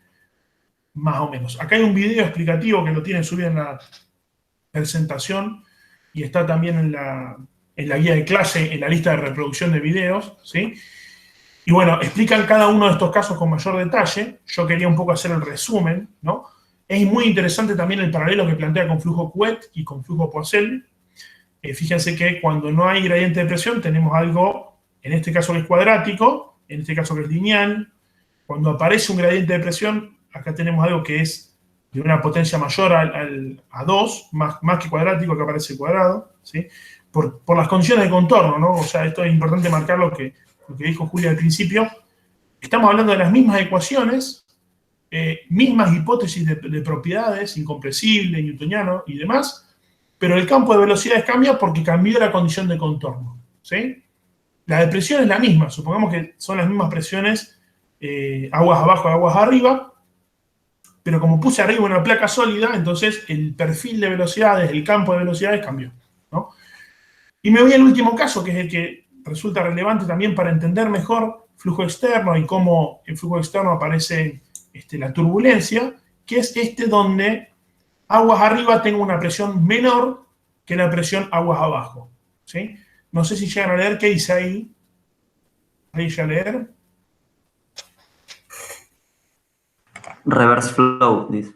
Más o menos. Acá hay un video explicativo que lo tienen subido en la presentación y está también en la guía de clase, en la lista de reproducción de videos, ¿sí? Y bueno, explican cada uno de estos casos con mayor detalle. Yo quería un poco hacer el resumen, ¿no? Es muy interesante también el paralelo que plantea con flujo Couette y con flujo Poiseuille. Fíjense que cuando no hay gradiente de presión tenemos algo, en este caso que es cuadrático, en este caso que es lineal. Cuando aparece un gradiente de presión, acá tenemos algo que es de una potencia mayor a 2, más que cuadrático, que aparece cuadrado, ¿sí? Por las condiciones de contorno, ¿no? O sea, esto es importante marcar lo que dijo Julia al principio. Estamos hablando de las mismas ecuaciones, mismas hipótesis de propiedades, incompresible, newtoniano y demás, pero el campo de velocidades cambia porque cambió la condición de contorno, ¿sí? La de presión es la misma, supongamos que son las mismas presiones aguas abajo y aguas arriba, pero como puse arriba una placa sólida, entonces el perfil de velocidades, el campo de velocidades cambió, ¿no? Y me voy al último caso, que es el que resulta relevante también para entender mejor flujo externo y cómo en flujo externo aparece la turbulencia, que es donde aguas arriba tengo una presión menor que la presión aguas abajo, ¿sí? No sé si llegan a leer qué dice ahí. ¿Ahí ya leer? Reverse flow, dice.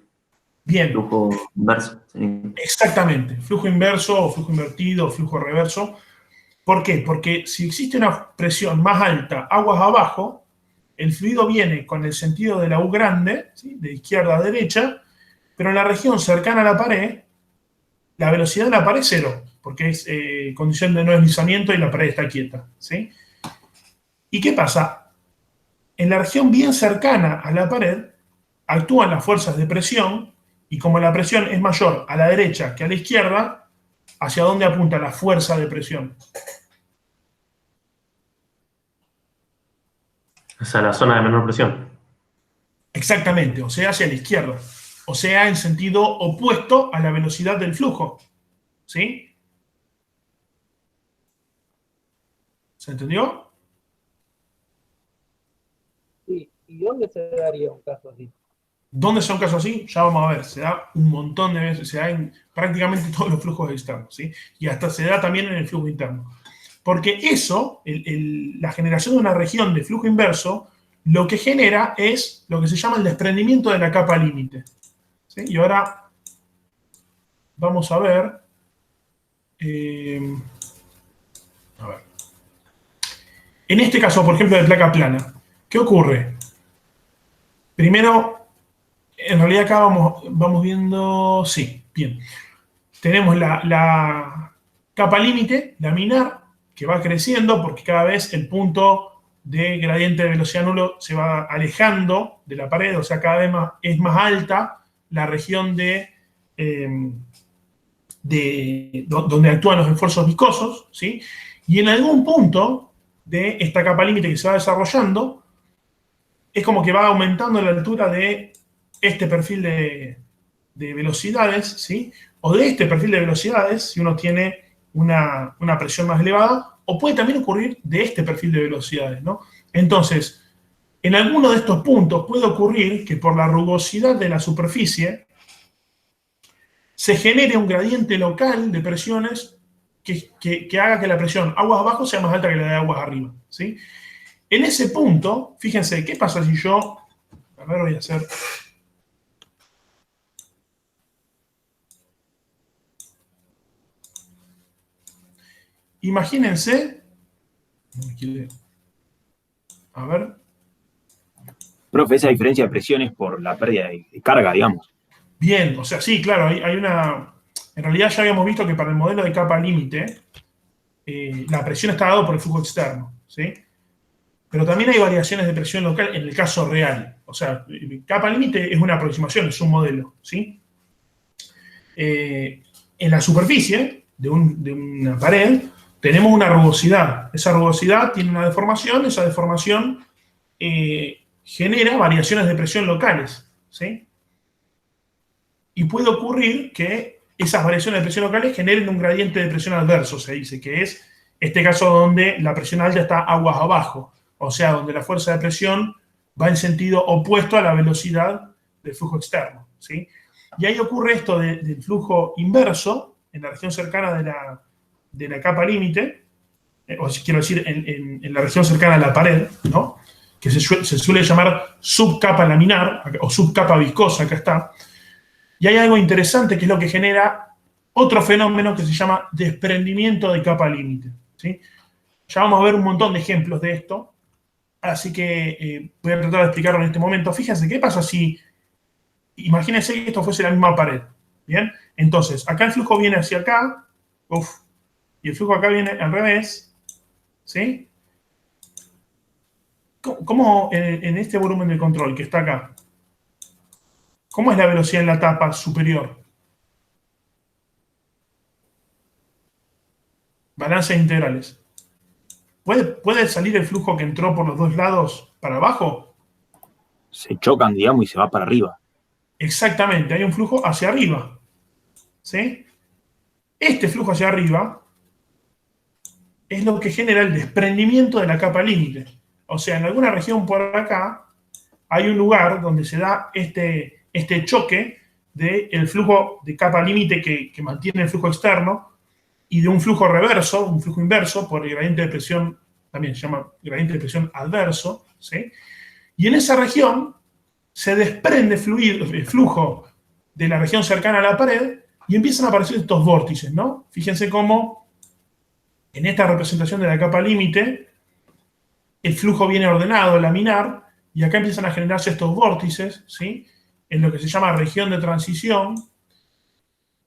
Bien. Flujo inverso. Sí. Exactamente. Flujo inverso o flujo invertido o flujo reverso. ¿Por qué? Porque si existe una presión más alta aguas abajo, el fluido viene con el sentido de la U grande, ¿sí? De izquierda a derecha, pero en la región cercana a la pared, la velocidad de la pared es 0, porque es condición de no deslizamiento y la pared está quieta, ¿sí? ¿Y qué pasa? En la región bien cercana a la pared, actúan las fuerzas de presión, y como la presión es mayor a la derecha que a la izquierda, ¿hacia dónde apunta la fuerza de presión? O sea, la zona de menor presión. Exactamente, o sea, hacia la izquierda. O sea, en sentido opuesto a la velocidad del flujo. ¿Sí? ¿Se entendió? Sí. ¿Y dónde se daría un caso así? ¿Dónde son casos así? Ya vamos a ver. Se da un montón de veces. Se da en prácticamente todos los flujos externos. ¿Sí? Y hasta se da también en el flujo interno. Porque eso, la generación de una región de flujo inverso, lo que genera es lo que se llama el desprendimiento de la capa límite. ¿Sí? Y ahora vamos a ver. A ver. En este caso, por ejemplo, de placa plana, ¿qué ocurre? Primero, en realidad acá vamos viendo. Sí, bien. Tenemos la capa límite laminar, que va creciendo porque cada vez el punto de gradiente de velocidad nulo se va alejando de la pared, o sea, cada vez es más alta la región donde actúan los esfuerzos viscosos, ¿sí? Y en algún punto de esta capa límite que se va desarrollando, es como que va aumentando la altura de este perfil de velocidades, ¿sí? O de este perfil de velocidades, si uno tiene una presión más elevada, o puede también ocurrir de este perfil de velocidades, ¿no? Entonces, en alguno de estos puntos puede ocurrir que por la rugosidad de la superficie se genere un gradiente local de presiones que haga que la presión aguas abajo sea más alta que la de aguas arriba, ¿sí? En ese punto, fíjense, ¿qué pasa si yo... A ver, voy a hacer... Imagínense... A ver... Profe, esa diferencia de presión es por la pérdida de carga, digamos. Bien, o sea, sí, claro, hay una... En realidad ya habíamos visto que para el modelo de capa límite, la presión está dada por el flujo externo, ¿sí? Pero también hay variaciones de presión local en el caso real. O sea, capa límite es una aproximación, es un modelo, ¿sí? En la superficie de una pared tenemos una rugosidad. Esa rugosidad tiene una deformación, esa deformación genera variaciones de presión locales, ¿sí? Y puede ocurrir que esas variaciones de presión locales generen un gradiente de presión adverso, se dice, que es este caso donde la presión alta está aguas abajo, o sea, donde la fuerza de presión va en sentido opuesto a la velocidad del flujo externo, ¿sí? Y ahí ocurre esto del flujo inverso en la región cercana de la capa límite, o quiero decir, en la región cercana a la pared, ¿no? Que se suele llamar subcapa laminar o subcapa viscosa, acá está. Y hay algo interesante que es lo que genera otro fenómeno que se llama desprendimiento de capa límite, ¿sí? Ya vamos a ver un montón de ejemplos de esto, así que voy a tratar de explicarlo en este momento. Fíjense, ¿qué pasa si, imagínense que esto fuese la misma pared, ¿bien? Entonces, acá el flujo viene hacia acá, y el flujo acá viene al revés, ¿sí? ¿Cómo en este volumen de control que está acá, cómo es la velocidad en la tapa superior? Balances integrales. ¿Puede salir el flujo que entró por los dos lados para abajo? Se chocan, digamos, y se va para arriba. Exactamente, hay un flujo hacia arriba, ¿sí? Este flujo hacia arriba es lo que genera el desprendimiento de la capa límite. O sea, en alguna región por acá hay un lugar donde se da este choque del flujo de capa límite que mantiene el flujo externo y de un flujo reverso, un flujo inverso, por el gradiente de presión, también se llama gradiente de presión adverso, ¿sí? Y en esa región se desprende el flujo de la región cercana a la pared y empiezan a aparecer estos vórtices, ¿no? Fíjense cómo en esta representación de la capa límite el flujo viene ordenado, laminar, y acá empiezan a generarse estos vórtices, ¿sí? En lo que se llama región de transición.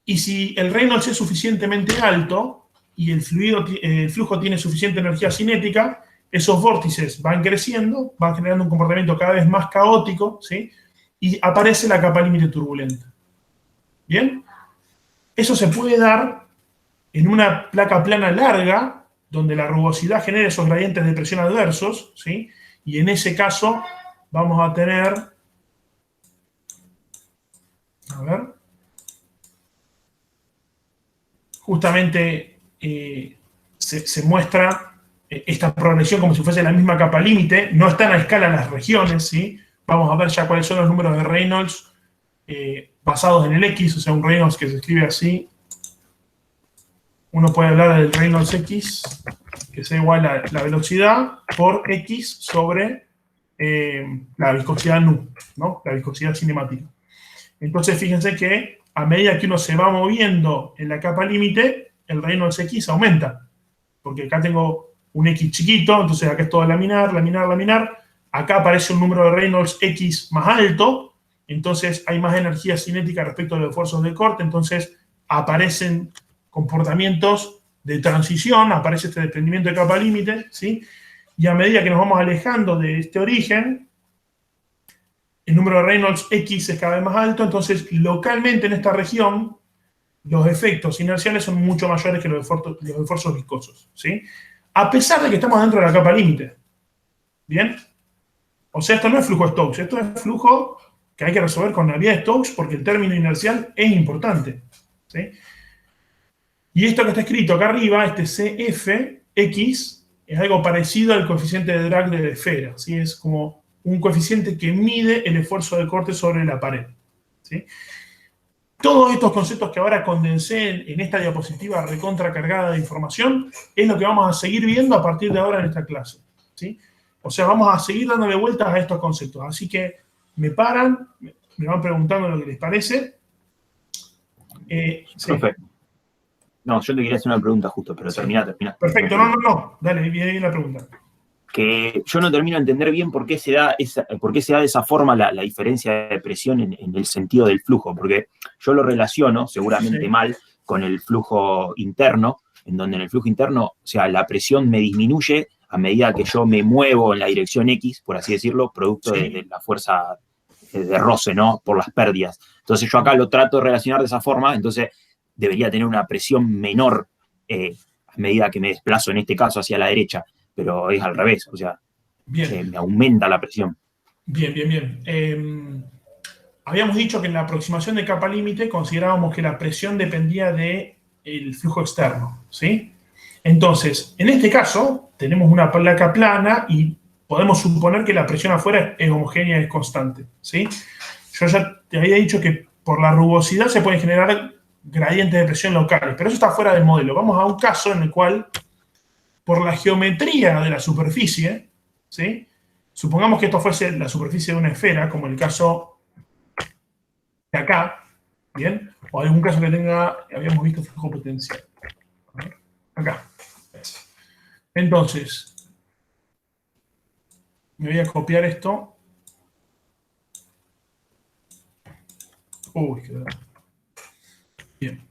Y si el Reynolds es suficientemente alto y el flujo tiene suficiente energía cinética, esos vórtices van creciendo, van generando un comportamiento cada vez más caótico, ¿sí? Y aparece la capa límite turbulenta. ¿Bien? Eso se puede dar en una placa plana larga, donde la rugosidad genera esos gradientes de presión adversos, ¿sí? Y en ese caso vamos a tener... A ver... Justamente se muestra esta progresión como si fuese la misma capa límite. No están a escala las regiones, ¿sí? Vamos a ver ya cuáles son los números de Reynolds basados en el X, o sea, un Reynolds que se escribe así. Uno puede hablar del Reynolds X, que sea igual a la velocidad por X sobre la viscosidad nu, ¿no? La viscosidad cinemática. Entonces, fíjense que a medida que uno se va moviendo en la capa límite, el Reynolds X aumenta. Porque acá tengo un X chiquito, entonces acá es todo laminar, laminar, laminar. Acá aparece un número de Reynolds X más alto, entonces hay más energía cinética respecto a los esfuerzos de corte, entonces aparecen comportamientos de transición, aparece este desprendimiento de capa límite, ¿sí? Y a medida que nos vamos alejando de este origen, el número de Reynolds X es cada vez más alto, entonces localmente en esta región los efectos inerciales son mucho mayores que los esfuerzos viscosos, ¿sí? A pesar de que estamos dentro de la capa límite. ¿Bien? O sea, esto no es flujo Stokes, esto es flujo que hay que resolver con la vía de Stokes porque el término inercial es importante, ¿sí? Y esto que está escrito acá arriba, este CFX, es algo parecido al coeficiente de drag de la esfera, ¿sí? Es como un coeficiente que mide el esfuerzo de corte sobre la pared, ¿sí? Todos estos conceptos que ahora condensé en esta diapositiva recontra cargada de información es lo que vamos a seguir viendo a partir de ahora en esta clase, ¿sí? O sea, vamos a seguir dándole vueltas a estos conceptos. Así que me paran, me van preguntando lo que les parece. Sí. Profe. No, yo te quería hacer una pregunta justo, pero Sí. termina. Perfecto, no. Dale, viene la pregunta. Que yo no termino de entender bien por qué se da de esa forma la diferencia de presión en el sentido del flujo, porque yo lo relaciono, seguramente Sí. mal, con el flujo interno, en donde en el flujo interno, o sea, la presión me disminuye a medida que yo me muevo en la dirección X, por así decirlo, producto Sí. de la fuerza de roce, ¿no? Por las pérdidas. Entonces yo acá lo trato de relacionar de esa forma, entonces debería tener una presión menor a medida que me desplazo, en este caso, hacia la derecha, pero es al revés, o sea, Bien, me aumenta la presión. bien. Habíamos dicho que en la aproximación de capa límite considerábamos que la presión dependía del flujo externo, ¿sí? Entonces, en este caso, tenemos una placa plana y podemos suponer que la presión afuera es homogénea y es constante, ¿sí? Yo ya te había dicho que por la rugosidad se pueden generar gradientes de presión locales, pero eso está fuera del modelo. Vamos a un caso en el cual, por la geometría de la superficie, ¿sí? Supongamos que esto fuese la superficie de una esfera, como el caso de acá, ¿bien? O algún caso que habíamos visto flujo potencial. A ver, acá. Entonces, me voy a copiar esto. Uy, qué bien.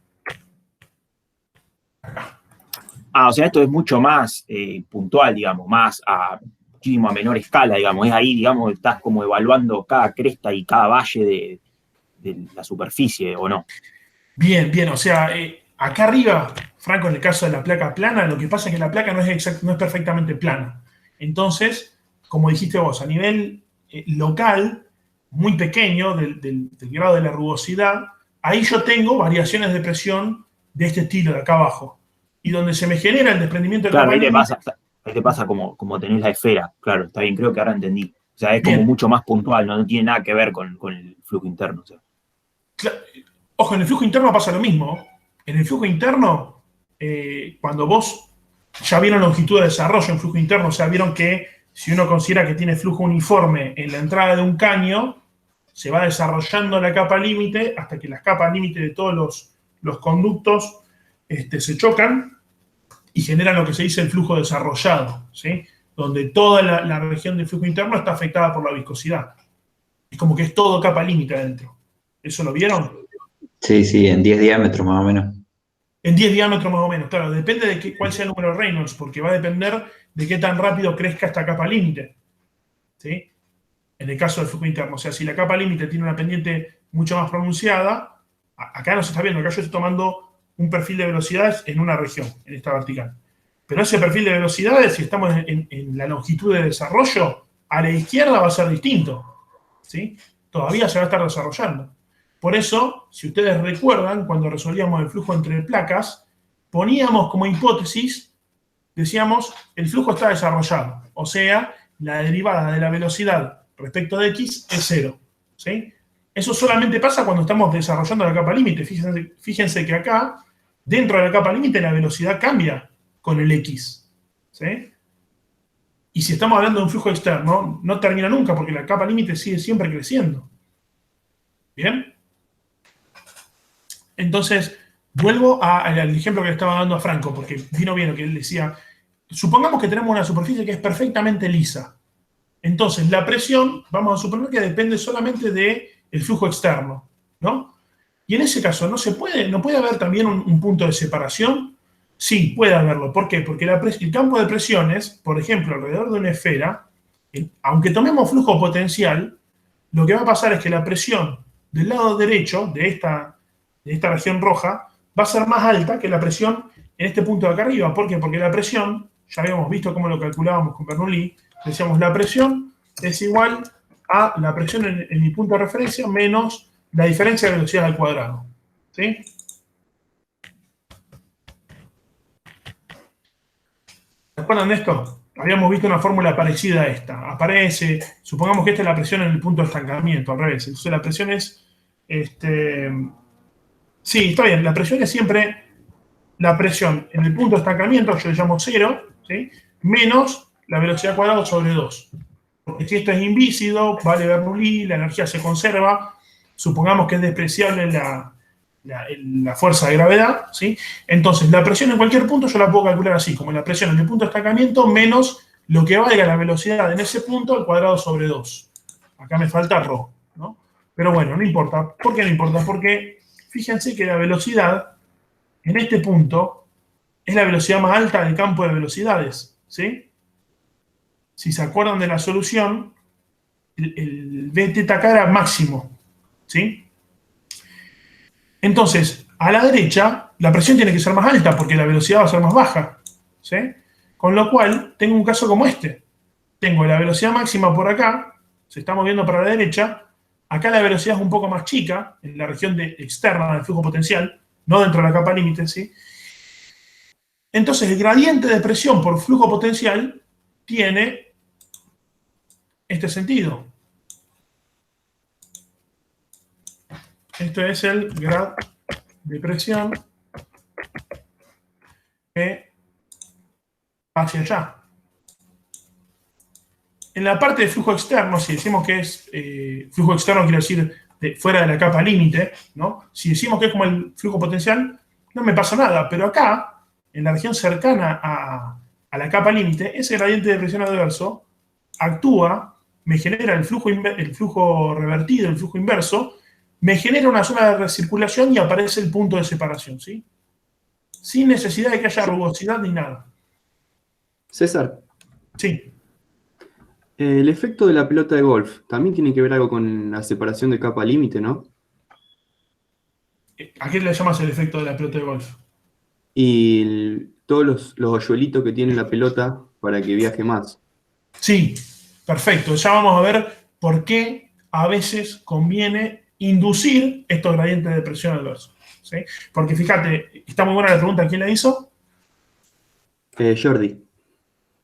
Acá. O sea, esto es mucho más puntual, digamos, más muchísimo a menor escala, digamos. Es ahí, digamos, estás como evaluando cada cresta y cada valle de la superficie, ¿o no? Bien. O sea, acá arriba, Franco, en el caso de la placa plana, lo que pasa es que la placa no es perfectamente plana. Entonces, como dijiste vos, a nivel local, muy pequeño del grado de la rugosidad, ahí yo tengo variaciones de presión de este estilo de acá abajo. Y donde se me genera el desprendimiento de Claro, capa límite. ahí te pasa como tenés la esfera, claro, está bien, creo que ahora entendí. O sea, es como Bien. mucho más puntual, no tiene nada que ver con el flujo interno. O sea. Ojo, en el flujo interno pasa lo mismo. En el flujo interno, cuando vos ya vieron longitud de desarrollo en flujo interno, o sea, vieron que si uno considera que tiene flujo uniforme en la entrada de un caño, se va desarrollando la capa límite hasta que las capas límite de todos los conductos se chocan y generan lo que se dice el flujo desarrollado, ¿sí? Donde toda la región del flujo interno está afectada por la viscosidad. Es como que es todo capa límite adentro. ¿Eso lo vieron? Sí, en 10 diámetros más o menos. En 10 diámetros más o menos, claro. Depende de cuál sea el número de Reynolds, porque va a depender de qué tan rápido crezca esta capa límite, ¿sí? En el caso del flujo interno. O sea, si la capa límite tiene una pendiente mucho más pronunciada, acá no se está viendo, acá yo estoy tomando un perfil de velocidades en una región, en esta vertical. Pero ese perfil de velocidades, si estamos en la longitud de desarrollo, a la izquierda va a ser distinto, ¿sí? Todavía se va a estar desarrollando. Por eso, si ustedes recuerdan, cuando resolvíamos el flujo entre placas, poníamos como hipótesis, decíamos, el flujo está desarrollado. O sea, la derivada de la velocidad respecto de X es 0, ¿sí? Eso solamente pasa cuando estamos desarrollando la capa límite. Fíjense que acá, dentro de la capa límite, la velocidad cambia con el X, ¿sí? Y si estamos hablando de un flujo externo, no termina nunca porque la capa límite sigue siempre creciendo. ¿Bien? Entonces, vuelvo al ejemplo que le estaba dando a Franco, porque vino bien lo que él decía. Supongamos que tenemos una superficie que es perfectamente lisa. Entonces, la presión, vamos a suponer que depende solamente del flujo externo, ¿no? Y en ese caso, ¿no puede haber también un punto de separación? Sí, puede haberlo. ¿Por qué? Porque el campo de presiones, por ejemplo, alrededor de una esfera, aunque tomemos flujo potencial, lo que va a pasar es que la presión del lado derecho de esta región roja va a ser más alta que la presión en este punto de acá arriba. ¿Por qué? Porque la presión, ya habíamos visto cómo lo calculábamos con Bernoulli, decíamos la presión es igual a la presión en mi punto de referencia menos la diferencia de velocidad al cuadrado. ¿Sí? ¿Se acuerdan de esto? Habíamos visto una fórmula parecida a esta. Aparece, supongamos que esta es la presión en el punto de estancamiento, al revés. Entonces la presión es, sí, está bien, la presión es siempre la presión en el punto de estancamiento, yo le llamo 0, ¿sí? Menos la velocidad al cuadrado sobre 2. Porque si esto es invícido, vale Bernoulli, la energía se conserva, supongamos que es despreciable la fuerza de gravedad, ¿sí? Entonces, la presión en cualquier punto yo la puedo calcular así, como la presión en el punto de estancamiento menos lo que valga la velocidad en ese punto al cuadrado sobre 2. Acá me falta ρ, ¿no? Pero bueno, no importa. ¿Por qué no importa? Porque fíjense que la velocidad en este punto es la velocidad más alta del campo de velocidades, ¿sí? Si se acuerdan de la solución, el Bθk era máximo, ¿sí? Entonces, a la derecha, la presión tiene que ser más alta porque la velocidad va a ser más baja, ¿sí? Con lo cual, tengo un caso como este. Tengo la velocidad máxima por acá, se está moviendo para la derecha. Acá la velocidad es un poco más chica, en la región externa del flujo potencial, no dentro de la capa límite, ¿sí? Entonces, el gradiente de presión por flujo potencial tiene este sentido. Esto es el grado de presión hacia allá. En la parte de flujo externo, si decimos que es flujo externo, quiere decir fuera de la capa límite, ¿no? Si decimos que es como el flujo potencial, no me pasa nada. Pero acá, en la región cercana a la capa límite, ese gradiente de presión adverso actúa, me genera el flujo revertido, el flujo inverso, me genera una zona de recirculación y aparece el punto de separación, ¿sí? Sin necesidad de que haya rugosidad ni nada. César. Sí. El efecto de la pelota de golf también tiene que ver algo con la separación de capa límite, ¿no? ¿A qué le llamas el efecto de la pelota de golf? Y todos los hoyuelitos que tiene la pelota para que viaje más. Sí, perfecto. Ya vamos a ver por qué a veces conviene inducir estos gradientes de presión adversos, ¿sí? Porque fíjate, está muy buena la pregunta. ¿Quién la hizo? Jordi.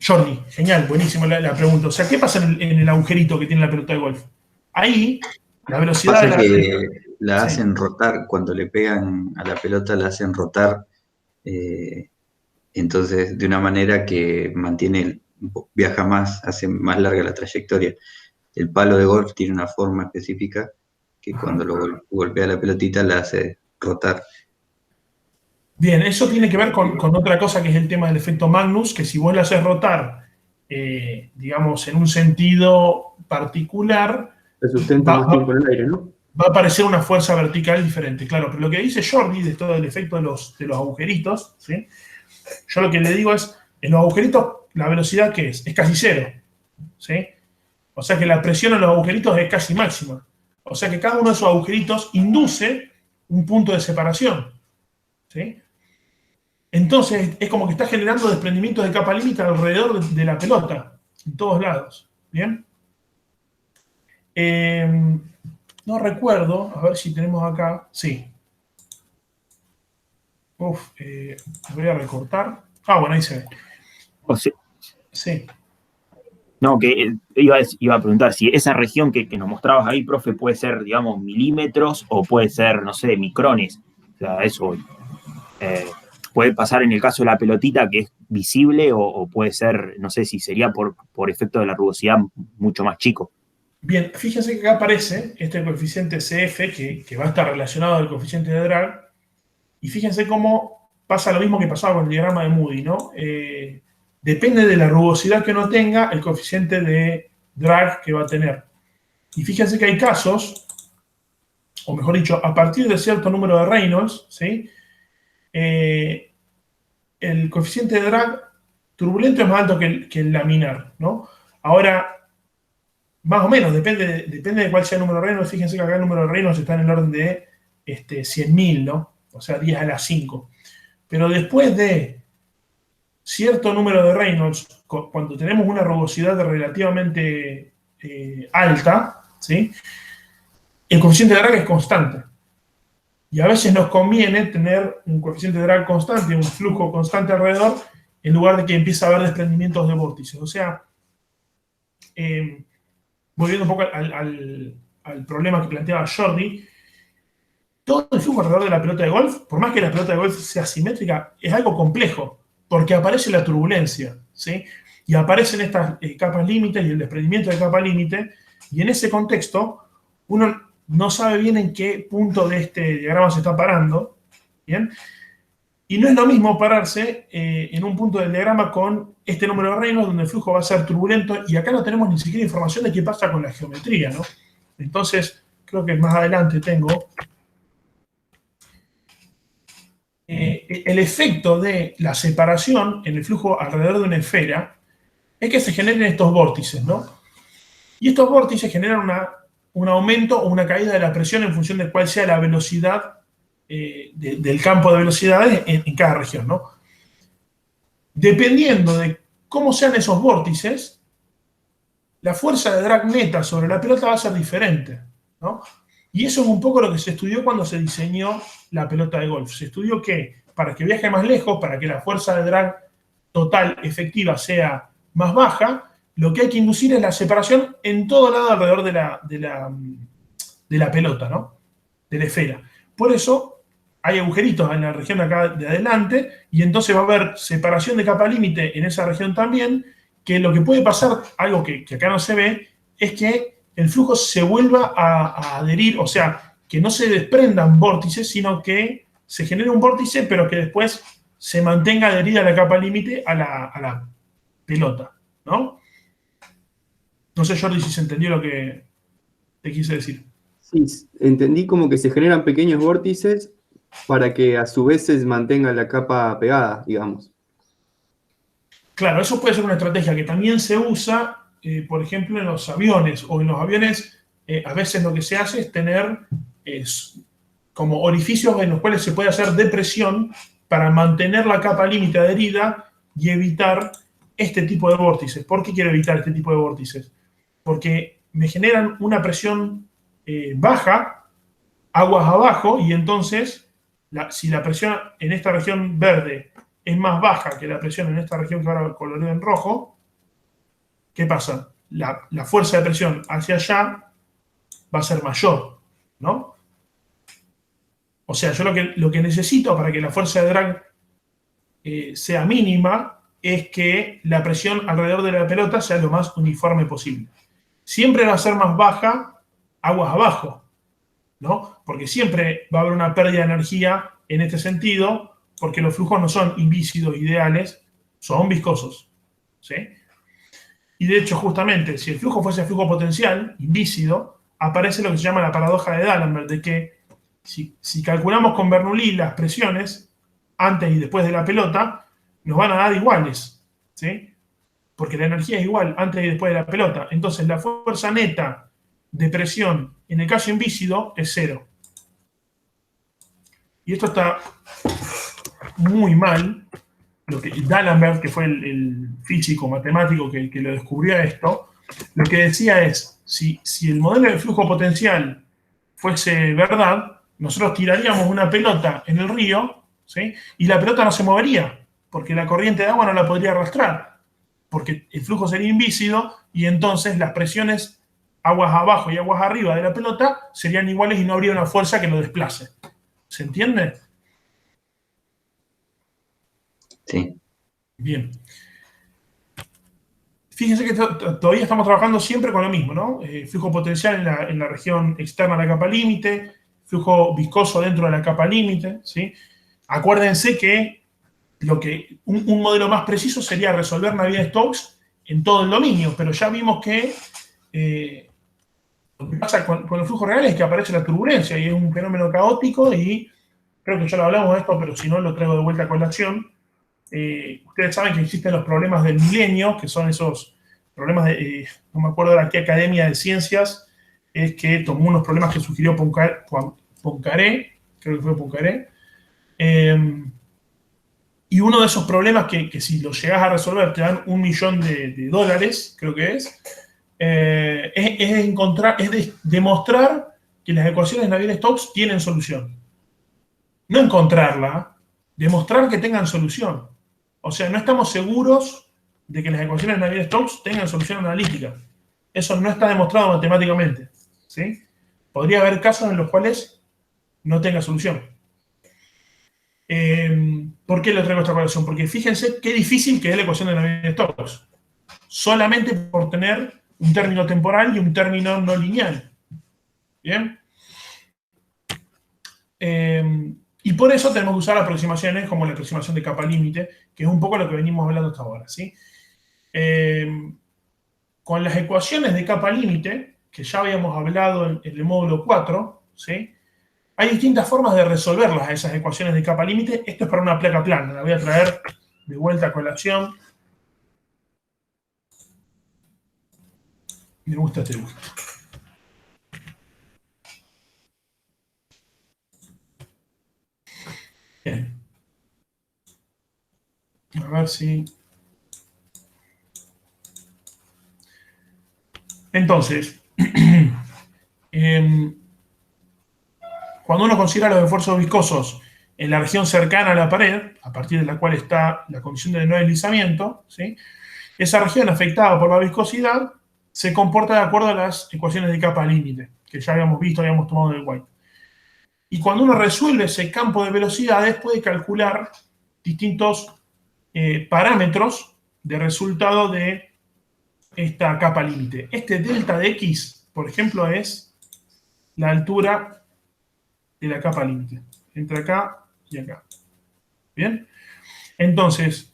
Jordi, genial, buenísimo la pregunta. O sea, ¿qué pasa en el agujerito que tiene la pelota de golf? Ahí, la velocidad Pasa de la... que la Sí. hacen rotar, cuando le pegan a la pelota la hacen rotar, entonces de una manera que viaja más, hace más larga la trayectoria. El palo de golf tiene una forma específica que cuando lo golpea la pelotita la hace rotar. Bien, eso tiene que ver con otra cosa que es el tema del efecto Magnus, que si vos lo haces rotar, digamos, en un sentido particular, Se sustenta más tiempo en el aire, ¿no? va a aparecer una fuerza vertical diferente, claro. Pero lo que dice Jordi de todo el efecto de los agujeritos, ¿sí? Yo lo que le digo es, en los agujeritos, la velocidad, ¿qué es? Es casi cero, ¿sí? O sea que la presión en los agujeritos es casi máxima. O sea que cada uno de esos agujeritos induce un punto de separación, ¿sí? Entonces, es como que está generando desprendimientos de capa límite alrededor de la pelota, en todos lados. ¿Bien? No recuerdo, a ver si tenemos acá. Sí. Voy a recortar. Ah, bueno, ahí se ve. O sea, Sí. no, que iba a preguntar si esa región que nos mostrabas ahí, profe, puede ser, digamos, milímetros o puede ser, no sé, micrones. O sea, eso puede pasar en el caso de la pelotita que es visible o puede ser, no sé si sería por efecto de la rugosidad mucho más chico. Bien, fíjense que acá aparece este coeficiente CF que va a estar relacionado al coeficiente de drag. Y fíjense cómo pasa lo mismo que pasaba con el diagrama de Moody, ¿no? Depende de la rugosidad que uno tenga, el coeficiente de drag que va a tener. Y fíjense que hay casos, o mejor dicho, a partir de cierto número de Reynolds, ¿sí? El coeficiente de drag turbulento es más alto que el laminar, ¿no? Ahora, más o menos, depende de cuál sea el número de Reynolds. Fíjense que acá el número de Reynolds está en el orden de 100.000, ¿no? O sea, 10 a la 5. Pero después de cierto número de Reynolds, cuando tenemos una rugosidad relativamente alta, ¿sí? El coeficiente de drag es constante. Y a veces nos conviene tener un coeficiente de drag constante, un flujo constante alrededor, en lugar de que empiece a haber desprendimientos de vórtices. O sea, volviendo un poco al problema que planteaba Jordi, todo el flujo alrededor de la pelota de golf, por más que la pelota de golf sea simétrica, es algo complejo, porque aparece la turbulencia, ¿sí? Y aparecen estas capas límites y el desprendimiento de capa límite, y en ese contexto, uno no sabe bien en qué punto de este diagrama se está parando, ¿bien? Y no es lo mismo pararse en un punto del diagrama con este número de Reynolds, donde el flujo va a ser turbulento, y acá no tenemos ni siquiera información de qué pasa con la geometría, ¿no? Entonces, creo que más adelante tengo el efecto de la separación en el flujo alrededor de una esfera es que se generen estos vórtices, ¿no? Y estos vórtices generan un aumento o una caída de la presión en función de cuál sea la velocidad del campo de velocidades en cada región, ¿no? Dependiendo de cómo sean esos vórtices, la fuerza de drag neta sobre la pelota va a ser diferente, ¿no? Y eso es un poco lo que se estudió cuando se diseñó la pelota de golf. Se estudió que para que viaje más lejos, para que la fuerza de drag total efectiva sea más baja, lo que hay que inducir es la separación en todo lado alrededor de la pelota, ¿no? De la esfera. Por eso hay agujeritos en la región acá de adelante y entonces va a haber separación de capa límite en esa región también, que lo que puede pasar, algo que acá no se ve, es que el flujo se vuelva a adherir, o sea, que no se desprendan vórtices, sino que se genere un vórtice, pero que después se mantenga adherida a la capa límite a la pelota, ¿no? No sé, Jordi, si se entendió lo que te quise decir. Sí, entendí como que se generan pequeños vórtices para que a su vez se mantenga la capa pegada, digamos. Claro, eso puede ser una estrategia que también se usa, por ejemplo, en los aviones. O en los aviones, a veces lo que se hace es tener como orificios en los cuales se puede hacer depresión para mantener la capa límite adherida y evitar este tipo de vórtices. ¿Por qué quiero evitar este tipo de vórtices? Porque me generan una presión baja, aguas abajo, y entonces, si la presión en esta región verde es más baja que la presión en esta región que ahora coloreé en rojo, ¿qué pasa? La fuerza de presión hacia allá va a ser mayor, ¿no? O sea, yo lo que necesito para que la fuerza de drag sea mínima es que la presión alrededor de la pelota sea lo más uniforme posible. Siempre va a ser más baja aguas abajo, ¿no? Porque siempre va a haber una pérdida de energía en este sentido, porque los flujos no son invícidos ideales, son viscosos, ¿sí? Y de hecho, justamente, si el flujo fuese flujo potencial, invícido, aparece lo que se llama la paradoja de D'Alembert, de que si calculamos con Bernoulli las presiones antes y después de la pelota, nos van a dar iguales, ¿sí? Porque la energía es igual antes y después de la pelota. Entonces, la fuerza neta de presión en el caso invícido es cero. Y esto está muy mal. Lo que D'Alembert, que fue el físico matemático que lo descubrió esto, lo que decía es, si el modelo de flujo potencial fuese verdad, nosotros tiraríamos una pelota en el río, ¿sí? Y la pelota no se movería, porque la corriente de agua no la podría arrastrar, porque el flujo sería invícido y entonces las presiones aguas abajo y aguas arriba de la pelota serían iguales y no habría una fuerza que lo desplace. ¿Se entiende? Sí. Bien. Fíjense que todavía estamos trabajando siempre con lo mismo, ¿no? Flujo potencial en la región externa de la capa límite, flujo viscoso dentro de la capa límite, ¿sí? Acuérdense que un modelo más preciso sería resolver Navier-Stokes en todo el dominio, pero ya vimos que lo que pasa con los flujos reales es que aparece la turbulencia y es un fenómeno caótico y creo que ya lo hablamos de esto, pero si no lo traigo de vuelta a colación. Ustedes saben que existen los problemas del milenio, que son esos problemas de, no me acuerdo ahora qué academia de ciencias, es que tomó unos problemas que sugirió Poincaré, creo que fue Poincaré, y uno de esos problemas que si los llegás a resolver te dan $1 millón, creo que es, es demostrar que las ecuaciones de Navier-Stokes tienen solución. No encontrarla, demostrar que tengan solución. O sea, no estamos seguros de que las ecuaciones de Navier-Stokes tengan solución analítica. Eso no está demostrado matemáticamente, ¿sí? Podría haber casos en los cuales no tenga solución. ¿Por qué les traigo esta relación? Porque fíjense qué difícil que es la ecuación de Navier-Stokes. Solamente por tener un término temporal y un término no lineal. ¿Bien? Y por eso tenemos que usar aproximaciones como la aproximación de capa límite, que es un poco lo que venimos hablando hasta ahora, ¿sí? Con las ecuaciones de capa límite, que ya habíamos hablado en el módulo 4, ¿sí? Hay distintas formas de resolverlas, esas ecuaciones de capa límite. Esto es para una placa plana, la voy a traer de vuelta a colación. Me gusta este dibujo. Bien. A ver si... Entonces, cuando uno considera los esfuerzos viscosos en la región cercana a la pared, a partir de la cual está la condición de no deslizamiento, ¿sí? Esa región afectada por la viscosidad se comporta de acuerdo a las ecuaciones de capa límite, que ya habíamos visto, habíamos tomado del White. Y cuando uno resuelve ese campo de velocidades, puede calcular distintos parámetros de resultado de esta capa límite. Este delta de X, por ejemplo, es la altura de la capa límite. Entre acá y acá. ¿Bien? Entonces,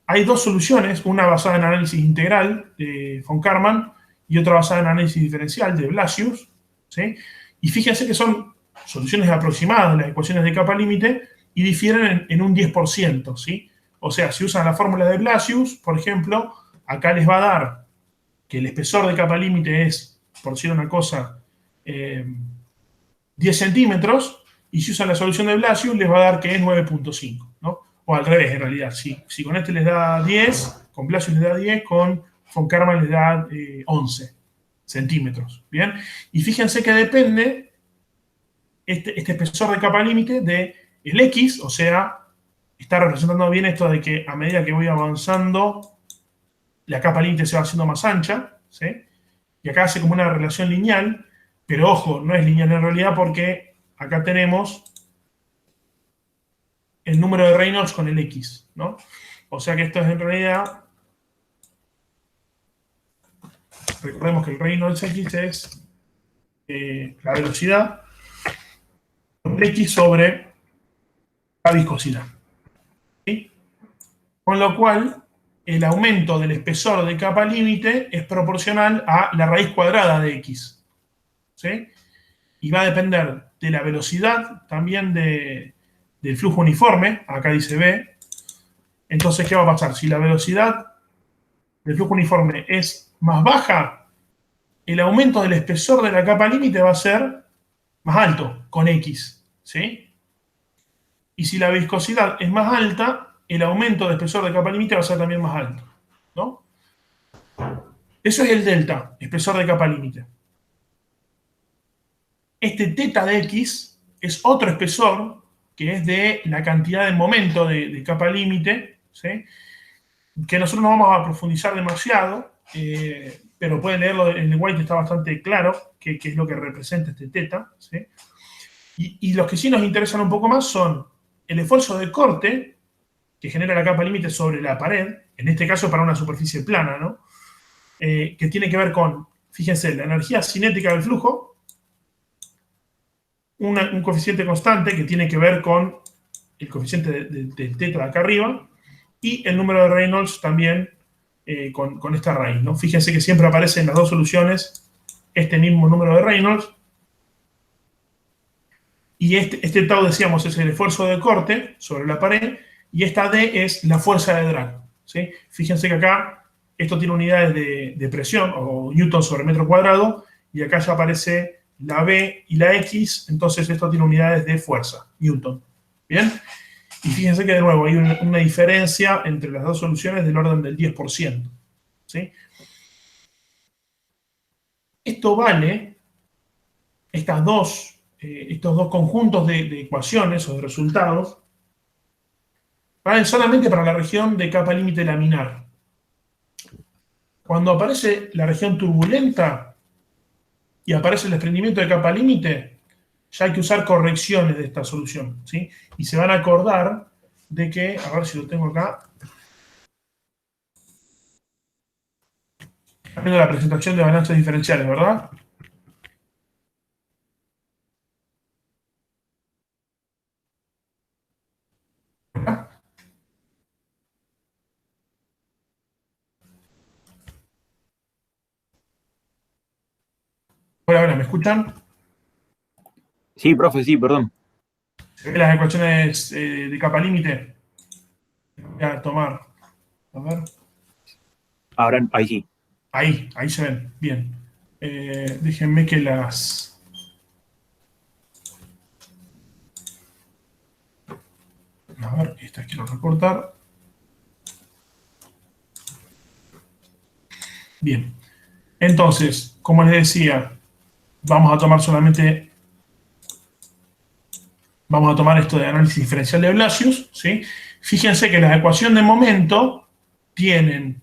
hay dos soluciones, una basada en análisis integral de von Karman y otra basada en análisis diferencial de Blasius, ¿sí? Y fíjense que son soluciones aproximadas de las ecuaciones de capa límite y difieren en un 10%, ¿sí? O sea, si usan la fórmula de Blasius, por ejemplo, acá les va a dar que el espesor de capa límite es, por decir una cosa, 10 centímetros, y si usan la solución de Blasius les va a dar que es 9.5, ¿no? O al revés, en realidad. Si con este les da 10, con Blasius les da 10, con von Karman les da 11 centímetros. ¿Bien? Y fíjense que depende este espesor de capa límite del X, o sea, está representando bien esto de que a medida que voy avanzando, la capa límite se va haciendo más ancha, ¿sí? Y acá hace como una relación lineal, pero ojo, no es lineal en realidad porque acá tenemos el número de Reynolds con el X, ¿no? O sea que esto es en realidad, recordemos que el Reynolds X es la velocidad X sobre la viscosidad, ¿sí? Con lo cual, el aumento del espesor de capa límite es proporcional a la raíz cuadrada de X, ¿sí? Y va a depender de la velocidad también del flujo uniforme, acá dice V. Entonces, ¿qué va a pasar? Si la velocidad del flujo uniforme es más baja, el aumento del espesor de la capa límite va a ser más alto, con X, ¿sí? Y si la viscosidad es más alta, el aumento de espesor de capa límite va a ser también más alto, ¿no? Eso es el delta, espesor de capa límite. Este teta de X es otro espesor que es de la cantidad de momento de capa límite, ¿sí? Que nosotros no vamos a profundizar demasiado, pero pueden leerlo en el White, está bastante claro qué es lo que representa este teta, ¿sí? Y los que sí nos interesan un poco más son el esfuerzo de corte que genera la capa límite sobre la pared, en este caso para una superficie plana, ¿no? Que tiene que ver con, fíjense, la energía cinética del flujo, un coeficiente constante que tiene que ver con el coeficiente del teta de acá arriba, y el número de Reynolds también con esta raíz, ¿no? Fíjense que siempre aparece en las dos soluciones este mismo número de Reynolds, y este tau, decíamos, es el esfuerzo de corte sobre la pared, y esta D es la fuerza de drag, ¿sí? Fíjense que acá esto tiene unidades de presión, o newton sobre metro cuadrado, y acá ya aparece la B y la X, entonces esto tiene unidades de fuerza, newton. ¿Bien? Y fíjense que de nuevo hay una diferencia entre las dos soluciones del orden del 10%. ¿Sí? Esto vale, estos dos conjuntos de ecuaciones o de resultados, valen solamente para la región de capa límite laminar. Cuando aparece la región turbulenta y aparece el desprendimiento de capa límite, ya hay que usar correcciones de esta solución, ¿sí? Y se van a acordar de que, a ver si lo tengo acá, están viendo la presentación de balances diferenciales, ¿verdad? Hola, ¿me escuchan? Sí, profe, sí, perdón. ¿Se ven las ecuaciones de capa límite? Voy a tomar. A ver. Ahora, ahí sí. Ahí se ven. Bien. Déjenme que las... A ver, estas quiero recortar. Bien. Entonces, como les decía, vamos a tomar esto de análisis diferencial de Blasius, ¿sí? Fíjense que la ecuación de momento tienen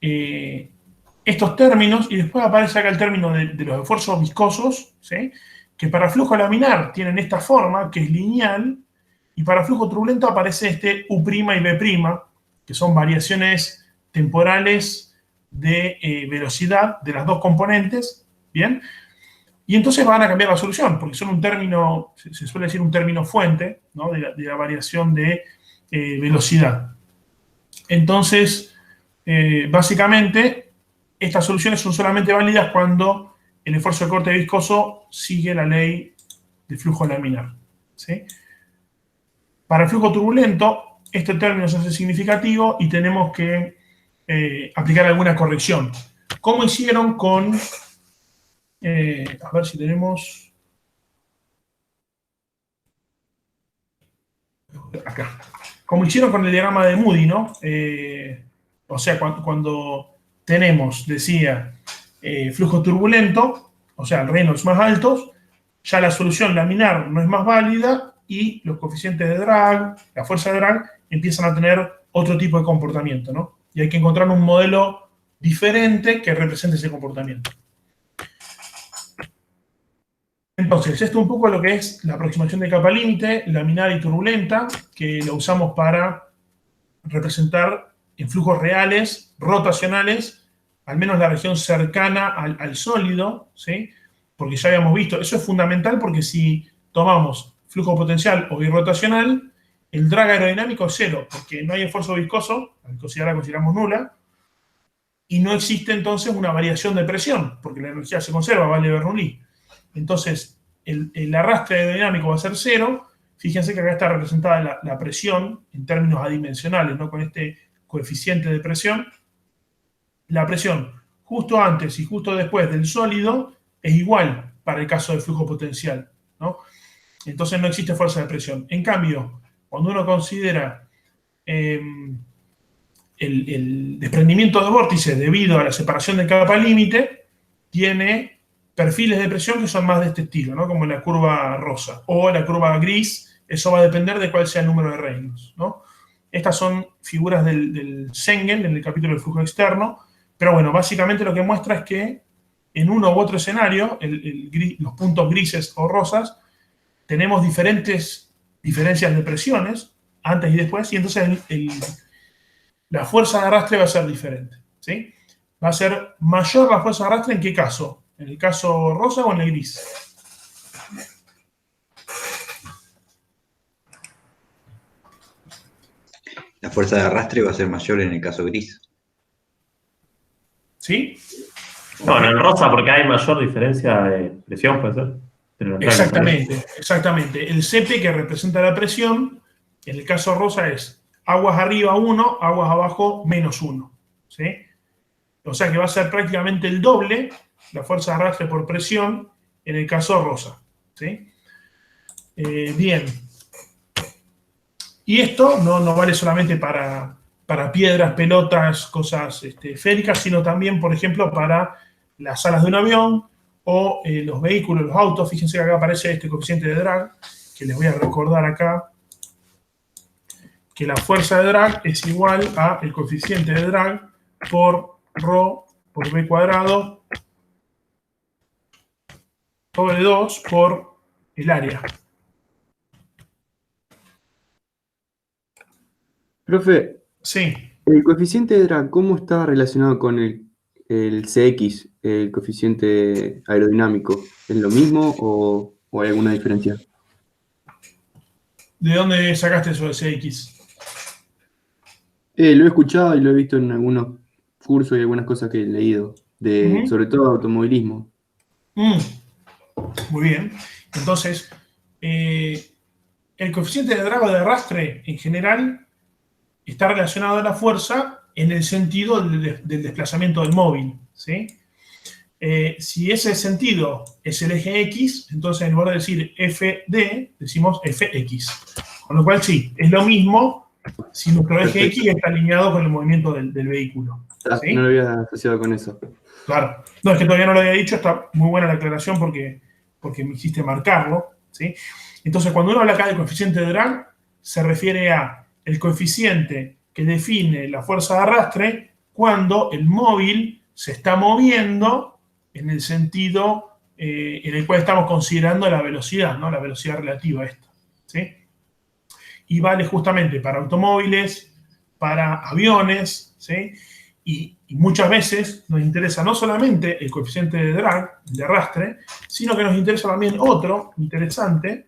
estos términos y después aparece acá el término de los esfuerzos viscosos, ¿sí? Que para flujo laminar tienen esta forma, que es lineal, y para flujo turbulento aparece este U' y B', que son variaciones temporales de velocidad de las dos componentes, ¿bien? Y entonces van a cambiar la solución, porque son un término, se suele decir un término fuente, ¿no? de la variación de velocidad. Entonces, básicamente, estas soluciones son solamente válidas cuando el esfuerzo de corte viscoso sigue la ley de flujo laminar, ¿sí? Para el flujo turbulento, este término se hace significativo y tenemos que aplicar alguna corrección. ¿Cómo hicieron con... a ver si tenemos... Acá. Como hicieron con el diagrama de Moody, ¿no? O sea, cuando tenemos, decía, flujo turbulento, o sea, Reynolds más altos, ya la solución laminar no es más válida y los coeficientes de drag, la fuerza de drag, empiezan a tener otro tipo de comportamiento, ¿no? Y hay que encontrar un modelo diferente que represente ese comportamiento. Entonces, esto es un poco lo que es la aproximación de capa límite, laminar y turbulenta, que lo usamos para representar en flujos reales, rotacionales, al menos la región cercana al sólido, ¿sí? Porque ya habíamos visto, eso es fundamental porque si tomamos flujo potencial o birrotacional, el drag aerodinámico es cero, porque no hay esfuerzo viscoso, la viscosidad la consideramos nula, y no existe entonces una variación de presión, porque la energía se conserva, vale Bernoulli. Entonces, el arrastre aerodinámico va a ser cero. Fíjense que acá está representada la presión en términos adimensionales, ¿no? Con este coeficiente de presión. La presión justo antes y justo después del sólido es igual para el caso del flujo potencial, ¿no? Entonces no existe fuerza de presión. En cambio, cuando uno considera el desprendimiento de vórtices debido a la separación de capa límite, tiene perfiles de presión que son más de este estilo, ¿no? Como la curva rosa o la curva gris. Eso va a depender de cuál sea el número de Reynolds, ¿no? Estas son figuras del Sengen, en el capítulo del flujo externo, pero bueno, básicamente lo que muestra es que en uno u otro escenario, los puntos grises o rosas, tenemos diferencias de presiones antes y después, y entonces la fuerza de arrastre va a ser diferente, ¿sí? Va a ser mayor la fuerza de arrastre, ¿en qué caso? ¿En el caso rosa o en el gris? La fuerza de arrastre va a ser mayor en el caso gris. ¿Sí? No, en el rosa porque hay mayor diferencia de presión, puede ser. Exactamente. El CP que representa la presión, en el caso rosa es aguas arriba 1, aguas abajo menos 1, ¿sí? O sea que va a ser prácticamente el doble la fuerza de arrastre por presión en el caso rosa, ¿sí? Bien. Y esto no vale solamente para piedras, pelotas, cosas esféricas, sino también, por ejemplo, para las alas de un avión o los vehículos, los autos. Fíjense que acá aparece este coeficiente de drag, que les voy a recordar acá, que la fuerza de drag es igual a el coeficiente de drag por ρ por v cuadrado sobre 2 por el área. Profe, Sí. el coeficiente de drag, ¿cómo está relacionado con el CX, el coeficiente aerodinámico? ¿Es lo mismo o hay alguna diferencia? ¿De dónde sacaste eso de CX? Lo he escuchado y lo he visto en algunos cursos y algunas cosas que he leído, sobre todo automovilismo. Muy bien. Entonces, el coeficiente de drag o de arrastre en general está relacionado a la fuerza en el sentido del desplazamiento del móvil, ¿sí? Si ese sentido es el eje X, entonces en lugar de decir FD, decimos FX. Con lo cual sí, es lo mismo si nuestro eje X está alineado con el movimiento del vehículo. ¿Sí? No lo había asociado con eso. Claro. No, es que todavía no lo había dicho, está muy buena la aclaración porque me hiciste marcarlo, ¿sí? Entonces, cuando uno habla acá del coeficiente de drag, se refiere a el coeficiente que define la fuerza de arrastre cuando el móvil se está moviendo en el sentido en el cual estamos considerando la velocidad, ¿no? La velocidad relativa a esta, ¿sí? Y vale justamente para automóviles, para aviones, ¿sí? Y muchas veces nos interesa no solamente el coeficiente de drag, de arrastre, sino que nos interesa también otro interesante,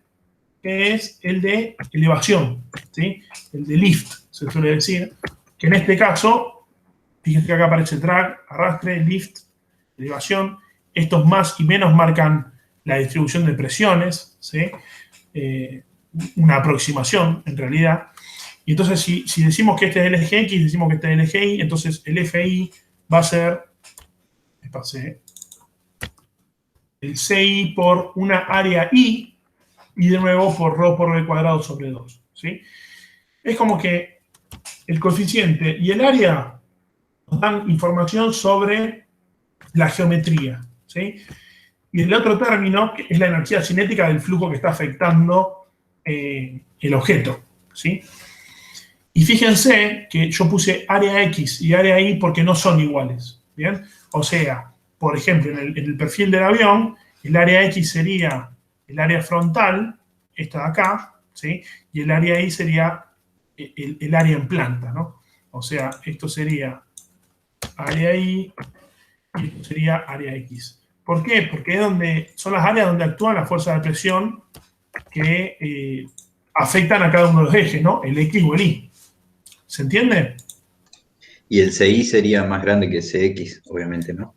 que es el de elevación, ¿sí? El de lift, se suele decir, que en este caso, fíjense que acá aparece drag, arrastre, lift, elevación. Estos más y menos marcan la distribución de presiones, ¿sí? Una aproximación, en realidad. Y entonces, si decimos que este es el eje X, decimos que este es el eje Y, entonces el FI va a ser, el CI por una área I, y de nuevo por ρ por v cuadrado sobre 2, ¿sí? Es como que el coeficiente y el área nos dan información sobre la geometría, ¿sí? Y el otro término es la energía cinética del flujo que está afectando el objeto, ¿sí? Y fíjense que yo puse área X y área Y porque no son iguales, ¿bien? O sea, por ejemplo, en el perfil del avión, el área X sería el área frontal, esta de acá, ¿sí? Y el área Y sería el área en planta, ¿no? O sea, esto sería área Y y esto sería área X. ¿Por qué? Porque son las áreas donde actúan las fuerzas de presión que afectan a cada uno de los ejes, ¿no? El X o el Y. ¿Se entiende? Y el CI sería más grande que el CX, obviamente, ¿no?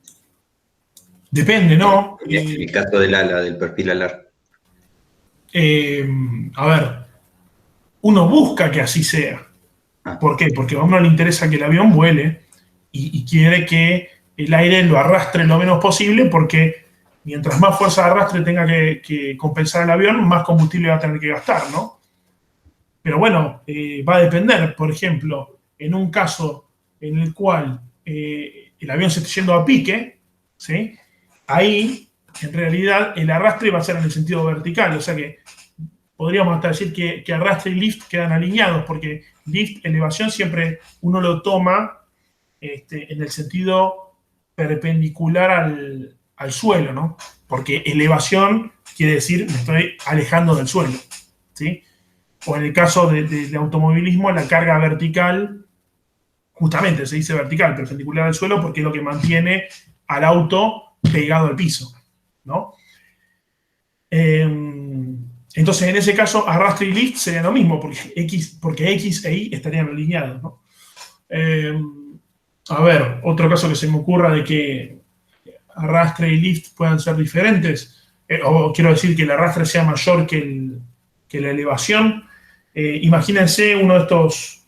Depende, ¿no? En el caso del ala, del perfil alar. A ver, uno busca que así sea. ¿Por qué? Porque a uno le interesa que el avión vuele y quiere que el aire lo arrastre lo menos posible porque mientras más fuerza de arrastre tenga que compensar el avión, más combustible va a tener que gastar, ¿no? Pero bueno, va a depender. Por ejemplo, en un caso en el cual el avión se esté yendo a pique, ¿sí? Ahí, en realidad, el arrastre va a ser en el sentido vertical. O sea que podríamos hasta decir que arrastre y lift quedan alineados, porque lift, elevación, siempre uno lo toma en el sentido perpendicular al suelo, ¿no? Porque elevación quiere decir me estoy alejando del suelo, ¿sí? O en el caso de automovilismo, la carga vertical, justamente se dice vertical, perpendicular al suelo, porque es lo que mantiene al auto pegado al piso, ¿no? Entonces, en ese caso, arrastre y lift sería lo mismo, porque X e Y estarían alineados, ¿no? A ver, otro caso que se me ocurra de que arrastre y lift puedan ser diferentes, o quiero decir que el arrastre sea mayor que la elevación. Imagínense uno de estos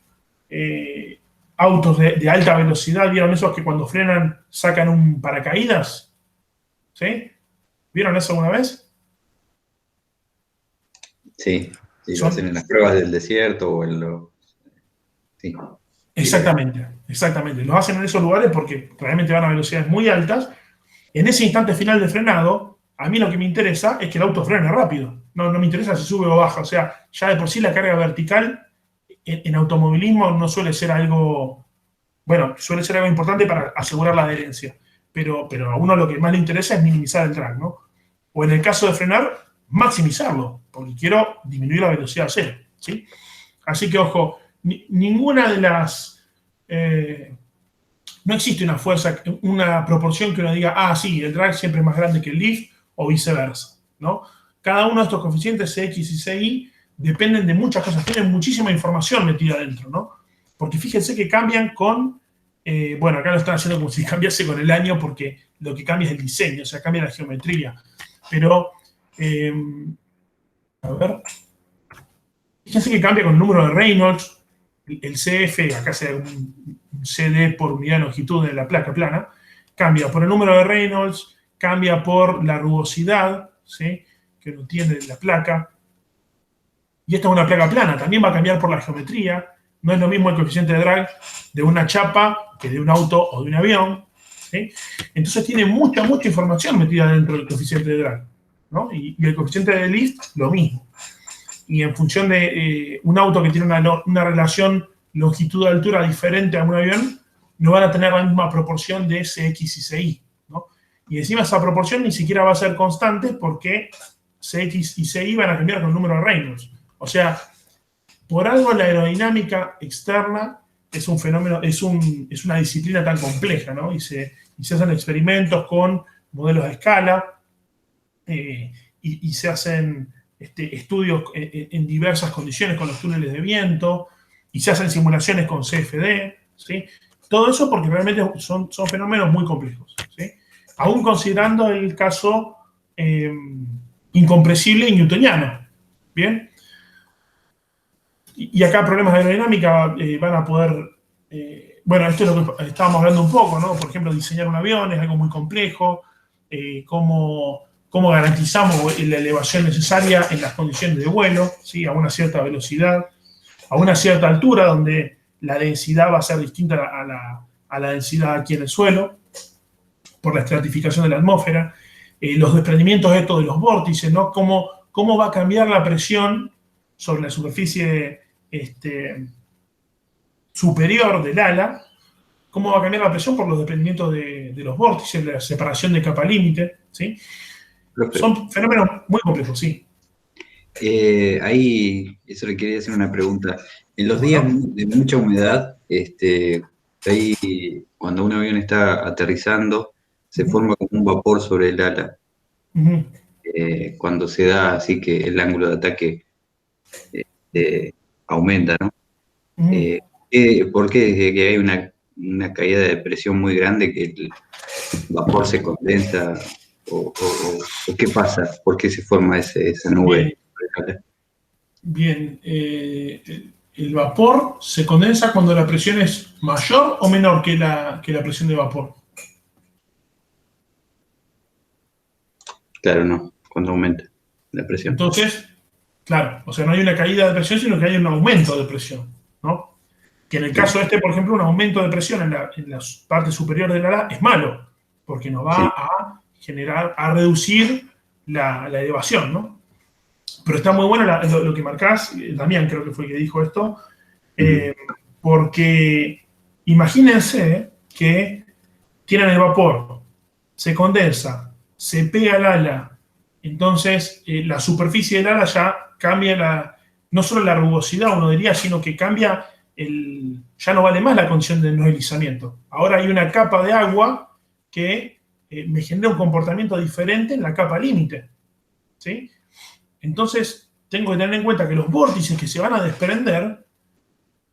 autos de alta velocidad, ¿vieron esos que cuando frenan sacan un paracaídas? ¿Sí? ¿Vieron eso alguna vez? Sí, lo hacen en las pruebas del desierto o en los... Sí. Exactamente. Los hacen en esos lugares porque realmente van a velocidades muy altas En ese instante final de frenado, a mí lo que me interesa es que el auto frene rápido. No me interesa si sube o baja. O sea, ya de por sí la carga vertical en automovilismo no suele ser algo, bueno, suele ser algo importante para asegurar la adherencia. Pero a uno lo que más le interesa es minimizar el drag, ¿no? O en el caso de frenar, maximizarlo, porque quiero disminuir la velocidad a cero, ¿sí? Así que, ojo, ninguna de las... no existe una fuerza, una proporción que uno diga, sí, el drag siempre es más grande que el lift, o viceversa, ¿no? Cada uno de estos coeficientes CX y CI dependen de muchas cosas, tienen muchísima información metida dentro, ¿no? Porque fíjense que cambian con, bueno, acá lo están haciendo como si cambiase con el año, porque lo que cambia es el diseño, o sea, cambia la geometría. Pero, a ver, fíjense que cambia con el número de Reynolds, el CF, acá se da un CD por unidad de longitud de la placa plana, cambia por el número de Reynolds, cambia por la rugosidad, ¿sí?, que uno tiene de la placa. Y esta es una placa plana, también va a cambiar por la geometría. No es lo mismo el coeficiente de drag de una chapa que de un auto o de un avión, ¿sí? Entonces tiene mucha información metida dentro del coeficiente de drag, ¿no? Y el coeficiente de lift, lo mismo. Y en función de un auto que tiene una relación longitud-altura diferente a un avión, no van a tener la misma proporción de CX y CI, ¿no? Y encima esa proporción ni siquiera va a ser constante porque CX y CI van a cambiar con el número de Reynolds. O sea, por algo la aerodinámica externa es un fenómeno, es una disciplina tan compleja, ¿no? Y se hacen experimentos con modelos a escala y se hacen estudios en diversas condiciones con los túneles de viento y se hacen simulaciones con CFD, ¿sí? Todo eso porque realmente son fenómenos muy complejos, ¿sí? Aún considerando el caso incompresible y newtoniano, ¿bien? Y acá problemas de aerodinámica van a poder... bueno, esto es lo que estábamos hablando un poco, ¿no? Por ejemplo, diseñar un avión es algo muy complejo. Cómo garantizamos la elevación necesaria en las condiciones de vuelo, ¿sí?, a una cierta velocidad, a una cierta altura, donde la densidad va a ser distinta a la densidad aquí en el suelo, por la estratificación de la atmósfera. Los desprendimientos estos de los vórtices, ¿no? Cómo va a cambiar la presión sobre la superficie superior del ala, cómo va a cambiar la presión por los desprendimientos de los vórtices, la separación de capa límite, ¿sí? Son fenómenos muy complejos, sí. Ahí, eso le quería hacer una pregunta. En los días de mucha humedad, ahí cuando un avión está aterrizando, se forma como un vapor sobre el ala. Cuando se da así que el ángulo de ataque aumenta, ¿no? ¿Por qué? Que hay una caída de presión muy grande que el vapor se condensa, o qué pasa, ¿por qué se forma esa nube? Bien, el vapor se condensa cuando la presión es mayor o menor que la presión de vapor. Claro, no, cuando aumenta la presión. Entonces, claro, o sea, no hay una caída de presión, sino que hay un aumento de presión, ¿no? Que en el caso por ejemplo, un aumento de presión en la parte superior del ala es malo, porque nos va a reducir la elevación, ¿no? Pero está muy bueno lo que marcás, Damián creo que fue el que dijo esto, porque imagínense que tienen el vapor, se condensa, se pega al ala, entonces la superficie del ala ya cambia no solo la rugosidad, uno diría, sino que cambia ya no vale más la condición de no deslizamiento. Ahora hay una capa de agua que me genera un comportamiento diferente en la capa límite, ¿sí? Entonces, tengo que tener en cuenta que los vórtices que se van a desprender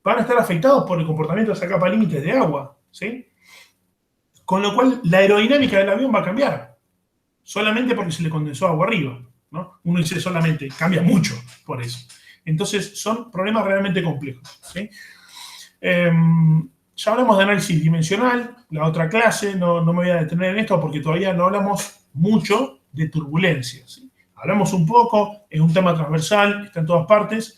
van a estar afectados por el comportamiento de esa capa límite de agua, ¿sí? Con lo cual, la aerodinámica del avión va a cambiar, solamente porque se le condensó agua arriba, ¿no? Uno dice solamente, cambia mucho por eso. Entonces, son problemas realmente complejos, ¿sí? Ya hablamos de análisis dimensional, la otra clase, no me voy a detener en esto porque todavía no hablamos mucho de turbulencia, ¿sí? Hablamos un poco, es un tema transversal, está en todas partes.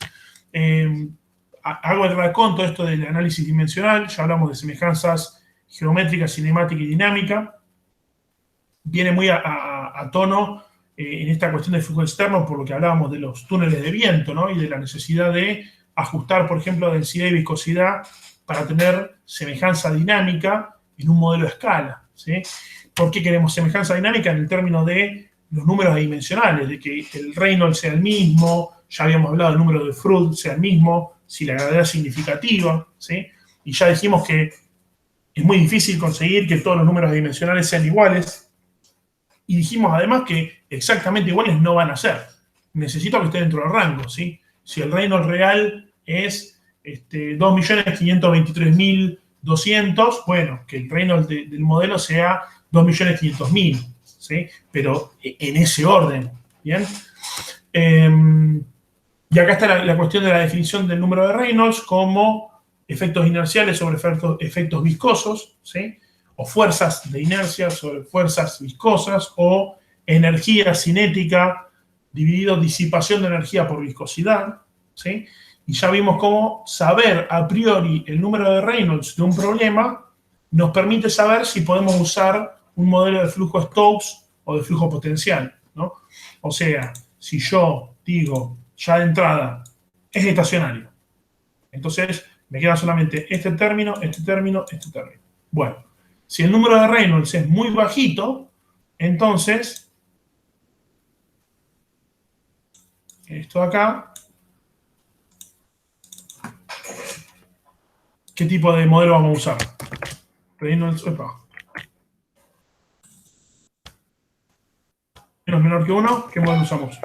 Hago el raconto esto del análisis dimensional, ya hablamos de semejanzas geométrica, cinemática y dinámica. viene muy a tono en esta cuestión del flujo externo por lo que hablábamos de los túneles de viento, ¿no? Y de la necesidad de ajustar, por ejemplo, densidad y viscosidad para tener semejanza dinámica en un modelo a escala, ¿sí? ¿Por qué queremos semejanza dinámica? En el término de los números adimensionales, de que el Reynolds sea el mismo, ya habíamos hablado del número de Freud sea el mismo, si la gravedad es significativa, ¿sí? Y ya dijimos que es muy difícil conseguir que todos los números adimensionales sean iguales, y dijimos además que exactamente iguales no van a ser. Necesito que esté dentro del rango, ¿sí? Si el Reynolds real es 2.523.200, bueno, que el Reynolds del modelo sea 2.500.000, ¿sí? Pero en ese orden, ¿bien? Y acá está la cuestión de la definición del número de Reynolds como efectos inerciales sobre efectos viscosos, ¿sí? O fuerzas de inercia sobre fuerzas viscosas, o energía cinética dividido disipación de energía por viscosidad, ¿sí? Y ya vimos cómo saber a priori el número de Reynolds de un problema nos permite saber si podemos usar un modelo de flujo Stokes o de flujo potencial, ¿no? O sea, si yo digo ya de entrada es estacionario, entonces me queda solamente este término, este término, este término. Bueno, si el número de Reynolds es muy bajito, entonces esto de acá, ¿qué tipo de modelo vamos a usar? Reynolds, menos menor que 1, ¿qué modelo usamos?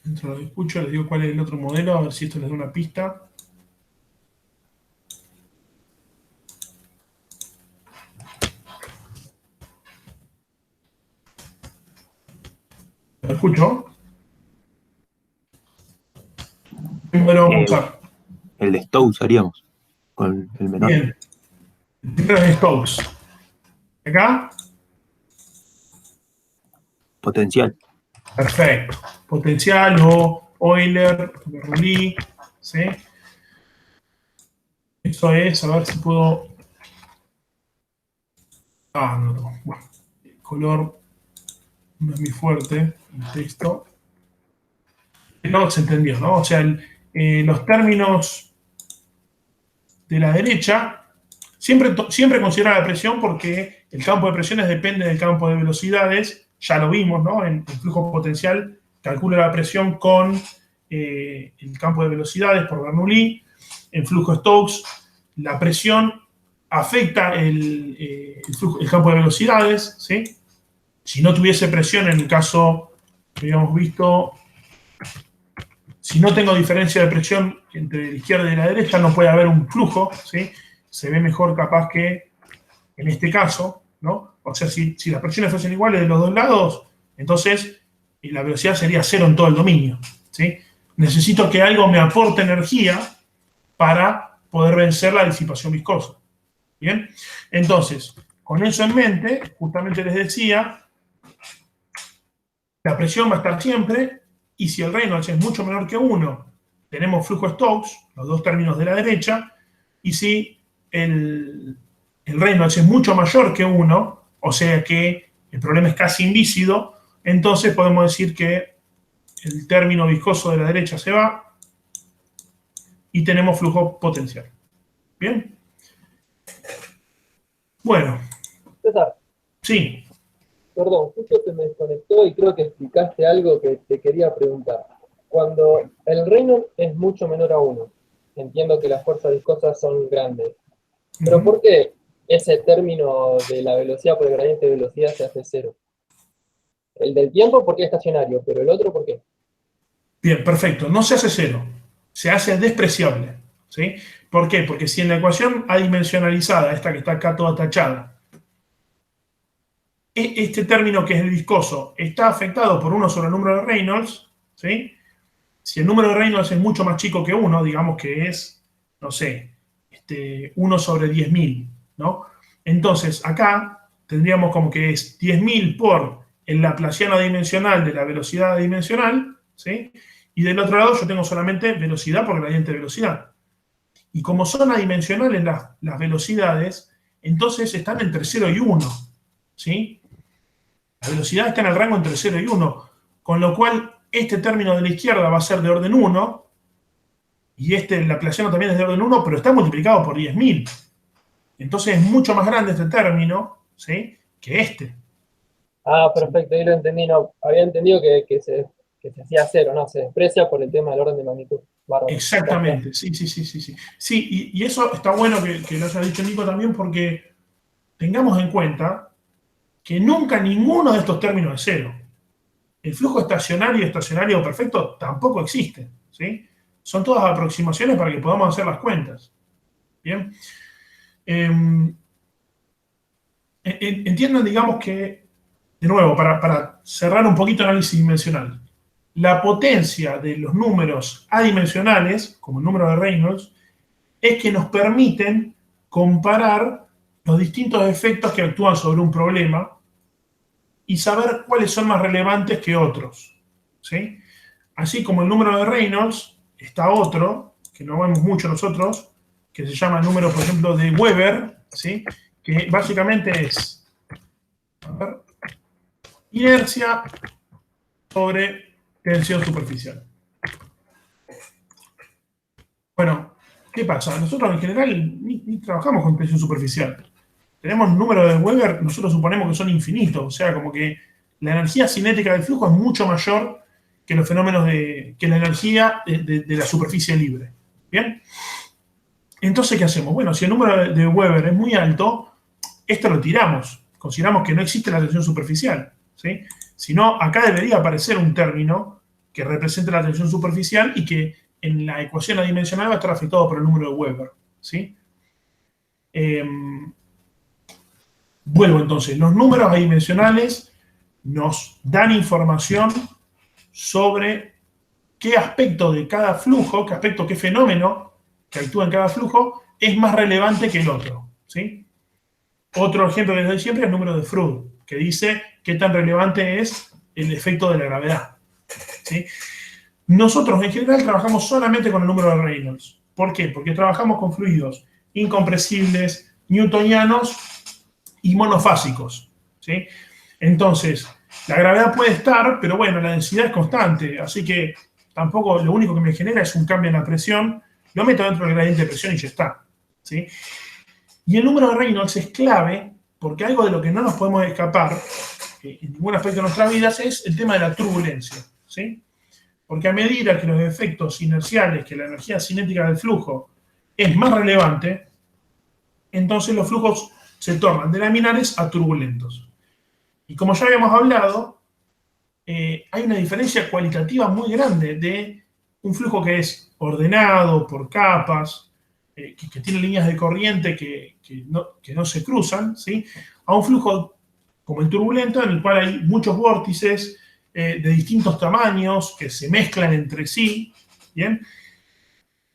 Dentro lo escucho, les digo cuál es el otro modelo, a ver si esto les da una pista. ¿Lo escucho? ¿Qué modelo vamos a usar? El de Stokes haríamos, con el menor. Bien. El primero es Stokes. ¿Acá? Potencial. Perfecto. Potencial o Euler, Bernoulli, ¿sí? Eso es, a ver si puedo... no. Bueno, el color no es muy fuerte, el texto. No se entendió, ¿no? O sea, los términos de la derecha siempre considera la presión porque el campo de presiones depende del campo de velocidades. Ya lo vimos, ¿no? En flujo potencial calcula la presión con el campo de velocidades por Bernoulli. En flujo Stokes, la presión afecta el campo de velocidades, ¿sí? Si no tuviese presión, en el caso que habíamos visto, si no tengo diferencia de presión entre la izquierda y la derecha, no puede haber un flujo, ¿sí? Se ve mejor capaz que en este caso, ¿no? O sea, si las presiones fuesen iguales de los dos lados, entonces la velocidad sería cero en todo el dominio, ¿sí? Necesito que algo me aporte energía para poder vencer la disipación viscosa. ¿Bien? Entonces, con eso en mente, justamente les decía, la presión va a estar siempre, y si el Reynolds es mucho menor que 1, tenemos flujo Stokes, los dos términos de la derecha, y si el Reynolds es mucho mayor que 1, o sea que el problema es casi invícido, entonces podemos decir que el término viscoso de la derecha se va y tenemos flujo potencial. ¿Bien? Bueno. César. Sí. Perdón, justo se me desconectó y creo que explicaste algo que te quería preguntar. Cuando el Reynolds es mucho menor a 1, entiendo que las fuerzas viscosas son grandes, pero ¿por qué ese término de la velocidad por el gradiente de velocidad se hace 0? El del tiempo porque es estacionario, pero el otro ¿por qué? Bien, perfecto. No se hace 0, se hace despreciable, ¿sí? ¿Por qué? Porque si en la ecuación adimensionalizada, esta que está acá toda tachada, este término que es el viscoso está afectado por 1 sobre el número de Reynolds, ¿sí? Si el número de Reynolds es mucho más chico que 1, digamos que es, no sé, 1 sobre 10.000, ¿no? Entonces, acá tendríamos como que es 10.000 por el laplaciano adimensional de la velocidad adimensional, ¿sí? Y del otro lado yo tengo solamente velocidad por gradiente de velocidad. Y como son adimensionales las velocidades, entonces están entre 0 y 1, ¿sí? La velocidad está en el rango entre 0 y 1, con lo cual este término de la izquierda va a ser de orden 1, y el laplaciano también es de orden 1, pero está multiplicado por 10.000. Entonces es mucho más grande este término, ¿sí?, que este. Ah, perfecto, ahí lo entendí. No, había entendido que se hacía 0, ¿no? Se desprecia por el tema del orden de magnitud. Bárbaro. Exactamente, sí. Sí, y eso está bueno que lo haya dicho Nico también, porque tengamos en cuenta que nunca ninguno de estos términos es 0. El flujo estacionario y estacionario perfecto tampoco existe, ¿sí? Son todas aproximaciones para que podamos hacer las cuentas. Bien. Entiendan, digamos que, de nuevo, para cerrar un poquito el análisis dimensional, la potencia de los números adimensionales, como el número de Reynolds, es que nos permiten comparar los distintos efectos que actúan sobre un problema y saber cuáles son más relevantes que otros, ¿sí? Así como el número de Reynolds, está otro, que no vemos mucho nosotros, que se llama el número, por ejemplo, de Weber, ¿sí?, que básicamente es inercia sobre tensión superficial. Bueno, ¿qué pasa? Nosotros en general ni trabajamos con tensión superficial. Tenemos un número de Weber, nosotros suponemos que son infinitos, o sea, como que la energía cinética del flujo es mucho mayor que los fenómenos que la energía de la superficie libre. ¿Bien? Entonces, ¿qué hacemos? Bueno, si el número de Weber es muy alto, esto lo tiramos. Consideramos que no existe la tensión superficial, ¿sí? Sino, acá debería aparecer un término que represente la tensión superficial y que en la ecuación adimensional va a estar afectado por el número de Weber, ¿sí? Vuelvo entonces, los números adimensionales nos dan información sobre qué aspecto de cada flujo, qué fenómeno que actúa en cada flujo es más relevante que el otro, ¿sí? Otro ejemplo que les doy siempre es el número de Froude, que dice qué tan relevante es el efecto de la gravedad, ¿sí? Nosotros en general trabajamos solamente con el número de Reynolds. ¿Por qué? Porque trabajamos con fluidos incompresibles, newtonianos y monofásicos, ¿sí? Entonces, la gravedad puede estar, pero bueno, la densidad es constante, así que tampoco lo único que me genera es un cambio en la presión, lo meto dentro del gradiente de presión y ya está, ¿sí? Y el número de Reynolds es clave porque algo de lo que no nos podemos escapar en ningún aspecto de nuestras vidas es el tema de la turbulencia, ¿sí? Porque a medida que los efectos inerciales, que la energía cinética del flujo es más relevante, entonces los flujos se tornan de laminares a turbulentos. Y como ya habíamos hablado, hay una diferencia cualitativa muy grande de un flujo que es ordenado por capas, que tiene líneas de corriente que no se cruzan, ¿sí?, a un flujo como el turbulento, en el cual hay muchos vórtices de distintos tamaños que se mezclan entre sí, ¿bien?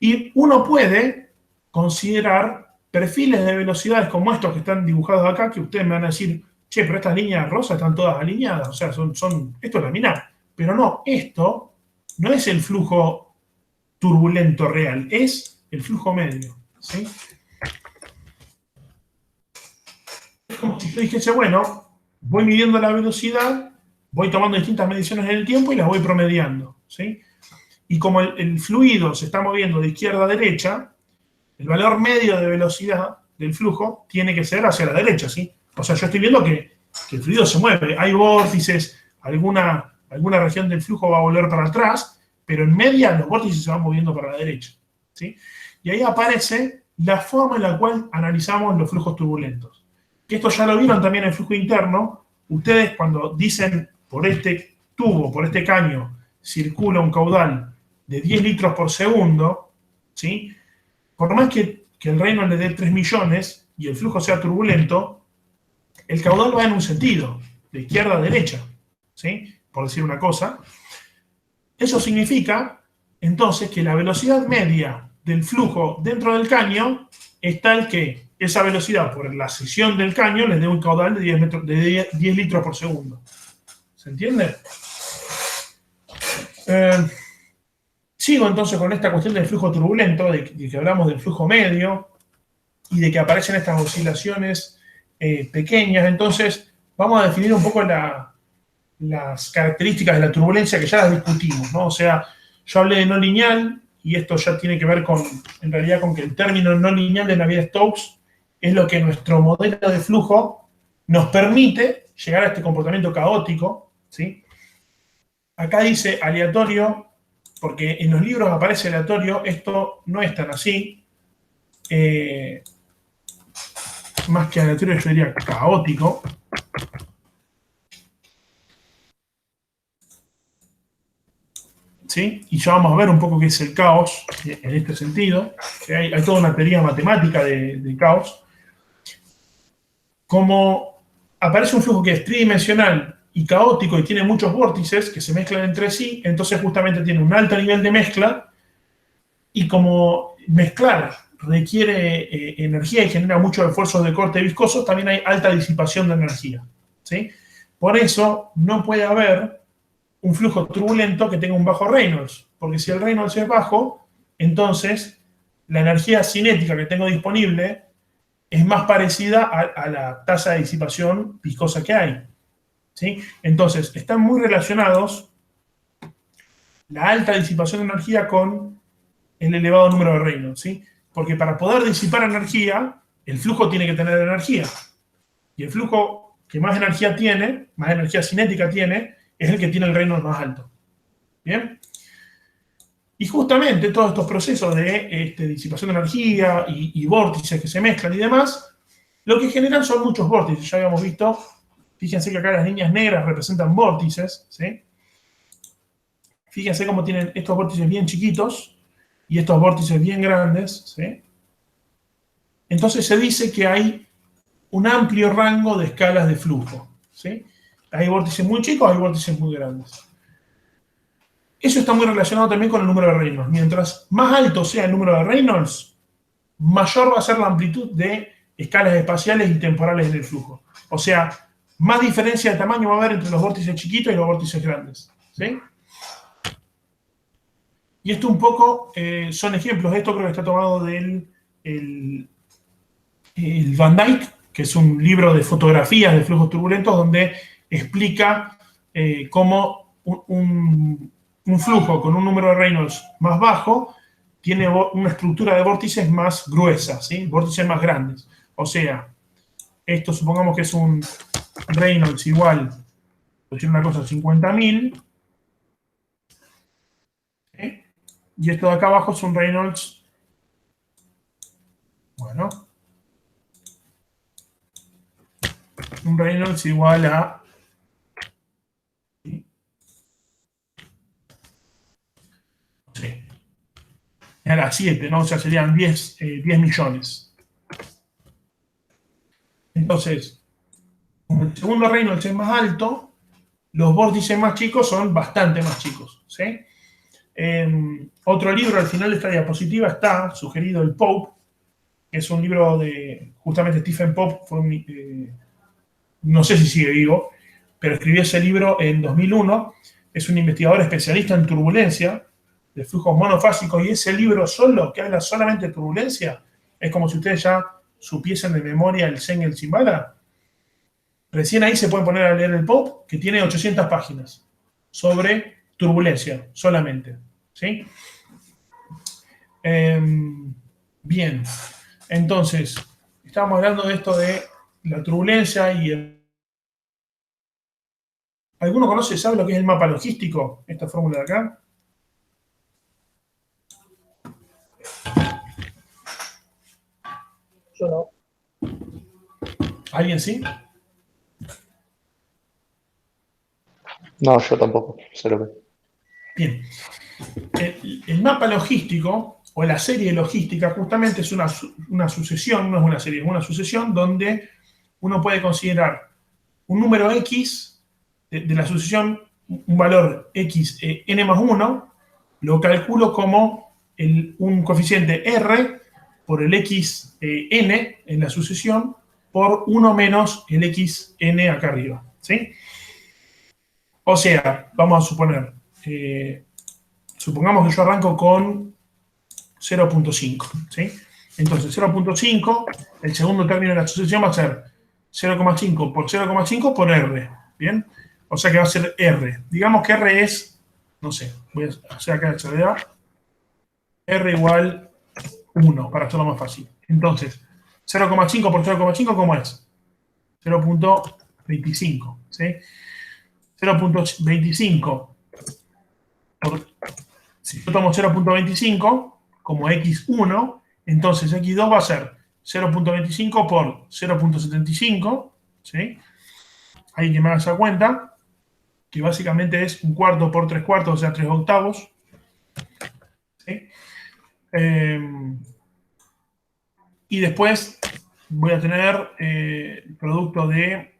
Y uno puede considerar perfiles de velocidades como estos que están dibujados acá, que ustedes me van a decir, che, pero estas líneas rosas están todas alineadas, o sea, esto es laminar. Pero no, esto no es el flujo turbulento real, es el flujo medio, ¿sí? Es como si yo dijese, bueno, voy midiendo la velocidad, voy tomando distintas mediciones en el tiempo y las voy promediando, ¿sí? Y como el fluido se está moviendo de izquierda a derecha, el valor medio de velocidad del flujo tiene que ser hacia la derecha, ¿sí? O sea, yo estoy viendo que el fluido se mueve, hay vórtices, alguna región del flujo va a volver para atrás, pero en media los vórtices se van moviendo para la derecha, ¿sí? Y ahí aparece la forma en la cual analizamos los flujos turbulentos. Que esto ya lo vieron también en el flujo interno. Ustedes cuando dicen por este tubo, por este caño, circula un caudal de 10 litros por segundo, ¿sí? Por más que el Reynolds le dé 3 millones y el flujo sea turbulento, el caudal va en un sentido, de izquierda a derecha, ¿sí?, por decir una cosa. Eso significa, entonces, que la velocidad media del flujo dentro del caño es tal que esa velocidad por la sección del caño les dé un caudal de 10 litros por segundo, ¿Se entiende? Sigo entonces con esta cuestión del flujo turbulento, de que hablamos del flujo medio y de que aparecen estas oscilaciones pequeñas. Entonces, vamos a definir un poco las características de la turbulencia que ya las discutimos, ¿no? O sea, yo hablé de no lineal y esto ya tiene que ver en realidad con que el término no lineal de Navier-Stokes es lo que nuestro modelo de flujo nos permite llegar a este comportamiento caótico, ¿sí? Acá dice aleatorio, porque en los libros aparece aleatorio, esto no es tan así. Más que aleatorio yo diría caótico. ¿Sí? Y ya vamos a ver un poco qué es el caos en este sentido. Que hay toda una teoría matemática de caos. Como aparece un flujo que es tridimensional y caótico y tiene muchos vórtices que se mezclan entre sí, entonces justamente tiene un alto nivel de mezcla y como mezclar requiere energía y genera muchos esfuerzos de corte viscoso, también hay alta disipación de energía, ¿sí? Por eso no puede haber un flujo turbulento que tenga un bajo Reynolds, porque si el Reynolds es bajo, entonces la energía cinética que tengo disponible es más parecida a la tasa de disipación viscosa que hay, ¿sí? Entonces, están muy relacionados la alta disipación de energía con el elevado número de Reynolds, ¿sí? Porque para poder disipar energía, el flujo tiene que tener energía. Y el flujo que más energía tiene, más energía cinética tiene, es el que tiene el Reynolds más alto. ¿Bien? Y justamente todos estos procesos de disipación de energía y vórtices que se mezclan y demás, lo que generan son muchos vórtices. Ya habíamos visto, fíjense que acá las líneas negras representan vórtices, ¿sí? Fíjense cómo tienen estos vórtices bien chiquitos y estos vórtices bien grandes, ¿sí? Entonces se dice que hay un amplio rango de escalas de flujo, ¿sí? Hay vórtices muy chicos, hay vórtices muy grandes. Eso está muy relacionado también con el número de Reynolds. Mientras más alto sea el número de Reynolds, mayor va a ser la amplitud de escalas espaciales y temporales en el flujo. O sea, más diferencia de tamaño va a haber entre los vórtices chiquitos y los vórtices grandes, ¿sí? Y esto un poco son ejemplos. Esto creo que está tomado del el Van Dyke, que es un libro de fotografías de flujos turbulentos, donde explica cómo un flujo con un número de Reynolds más bajo tiene una estructura de vórtices más gruesa, ¿sí? Vórtices más grandes. O sea, esto supongamos que es un Reynolds igual, por decir una cosa, 50.000. ¿Sí? Y esto de acá abajo es un Reynolds, bueno, un Reynolds igual a... Sí. Era 7, ¿no? O sea, serían 10 millones. Entonces, como el segundo Reynolds es más alto, los vórtices más chicos son bastante más chicos, ¿sí? Otro libro, al final de esta diapositiva, está sugerido el Pope, que es un libro de, justamente Stephen Pope, no sé si sigue vivo, pero escribió ese libro en 2001, es un investigador especialista en turbulencia, de flujos monofásicos, y ese libro solo, que habla solamente de turbulencia, es como si ustedes ya supiesen de memoria el Zen y el Shambhala. Recién ahí se pueden poner a leer el Pope, que tiene 800 páginas sobre turbulencia solamente, ¿sí? Bien, entonces, estábamos hablando de esto de la turbulencia y ¿alguno conoce, sabe lo que es el mapa logístico? Esta fórmula de acá. Yo no. ¿Alguien sí? No, yo tampoco. Sé lo que. Bien. El mapa logístico, o la serie logística, justamente es una sucesión, no es una serie, es una sucesión donde uno puede considerar un número X de la sucesión, un valor X, n más 1, lo calculo como un coeficiente R por el X n en la sucesión por 1 menos el X n acá arriba, ¿sí? O sea, vamos a suponer, supongamos que yo arranco con 0.5, ¿sí? Entonces 0.5, el segundo término de la sucesión va a ser 0,5 por 0,5 por R, ¿bien? O sea que va a ser R. Digamos que R es, no sé, voy a hacer acá la salvedad, R igual 1, para hacerlo más fácil. Entonces, 0,5 por 0,5, ¿cómo es? 0.25, ¿sí? 0.25 si yo tomo 0.25 como x1, entonces x2 va a ser 0.25 por 0.75, ¿sí? Ahí que me haga esa cuenta, que básicamente es un cuarto por 3/4, o sea, 3/8, ¿sí? Y después voy a tener el producto de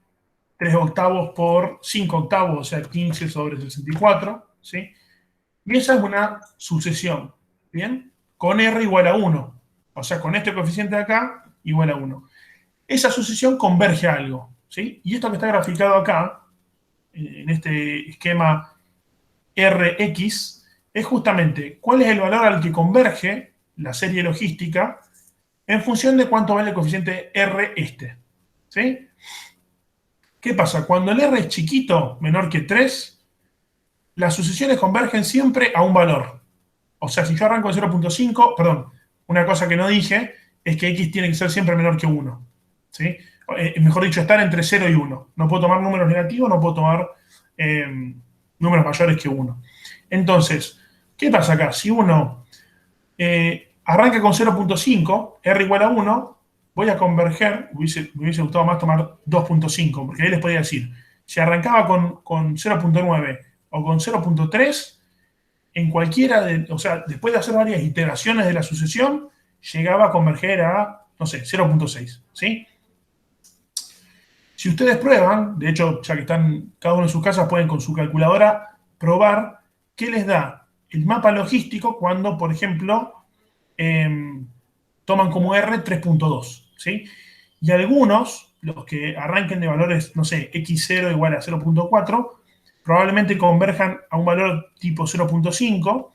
3/8 por 5/8, o sea, 15 sobre 64, ¿sí? Y esa es una sucesión, ¿bien? Con R igual a 1. O sea, con este coeficiente de acá igual a 1. Esa sucesión converge a algo, ¿sí? Y esto que está graficado acá, en este esquema Rx, es justamente cuál es el valor al que converge la serie logística en función de cuánto vale el coeficiente R este, ¿sí? ¿Qué pasa? Cuando el R es chiquito, menor que 3, las sucesiones convergen siempre a un valor. O sea, si yo arranco en 0.5, perdón, una cosa que no dije es que x tiene que ser siempre menor que 1, ¿sí? Mejor dicho, estar entre 0 y 1. No puedo tomar números negativos, no puedo tomar números mayores que 1. Entonces, ¿qué pasa acá? Si uno arranca con 0.5, R igual a 1, voy a converger, me hubiese gustado más tomar 2.5, porque ahí les podía decir, si arrancaba con 0.9 o con 0.3, en cualquiera de, o sea, después de hacer varias iteraciones de la sucesión, llegaba a converger a, no sé, 0.6, ¿sí? Si ustedes prueban, de hecho, ya que están cada uno en sus casas, pueden con su calculadora probar qué les da el mapa logístico cuando, por ejemplo, toman como R 3.2, ¿sí? Y algunos, los que arranquen de valores, no sé, x0 igual a 0.4, probablemente converjan a un valor tipo 0.5,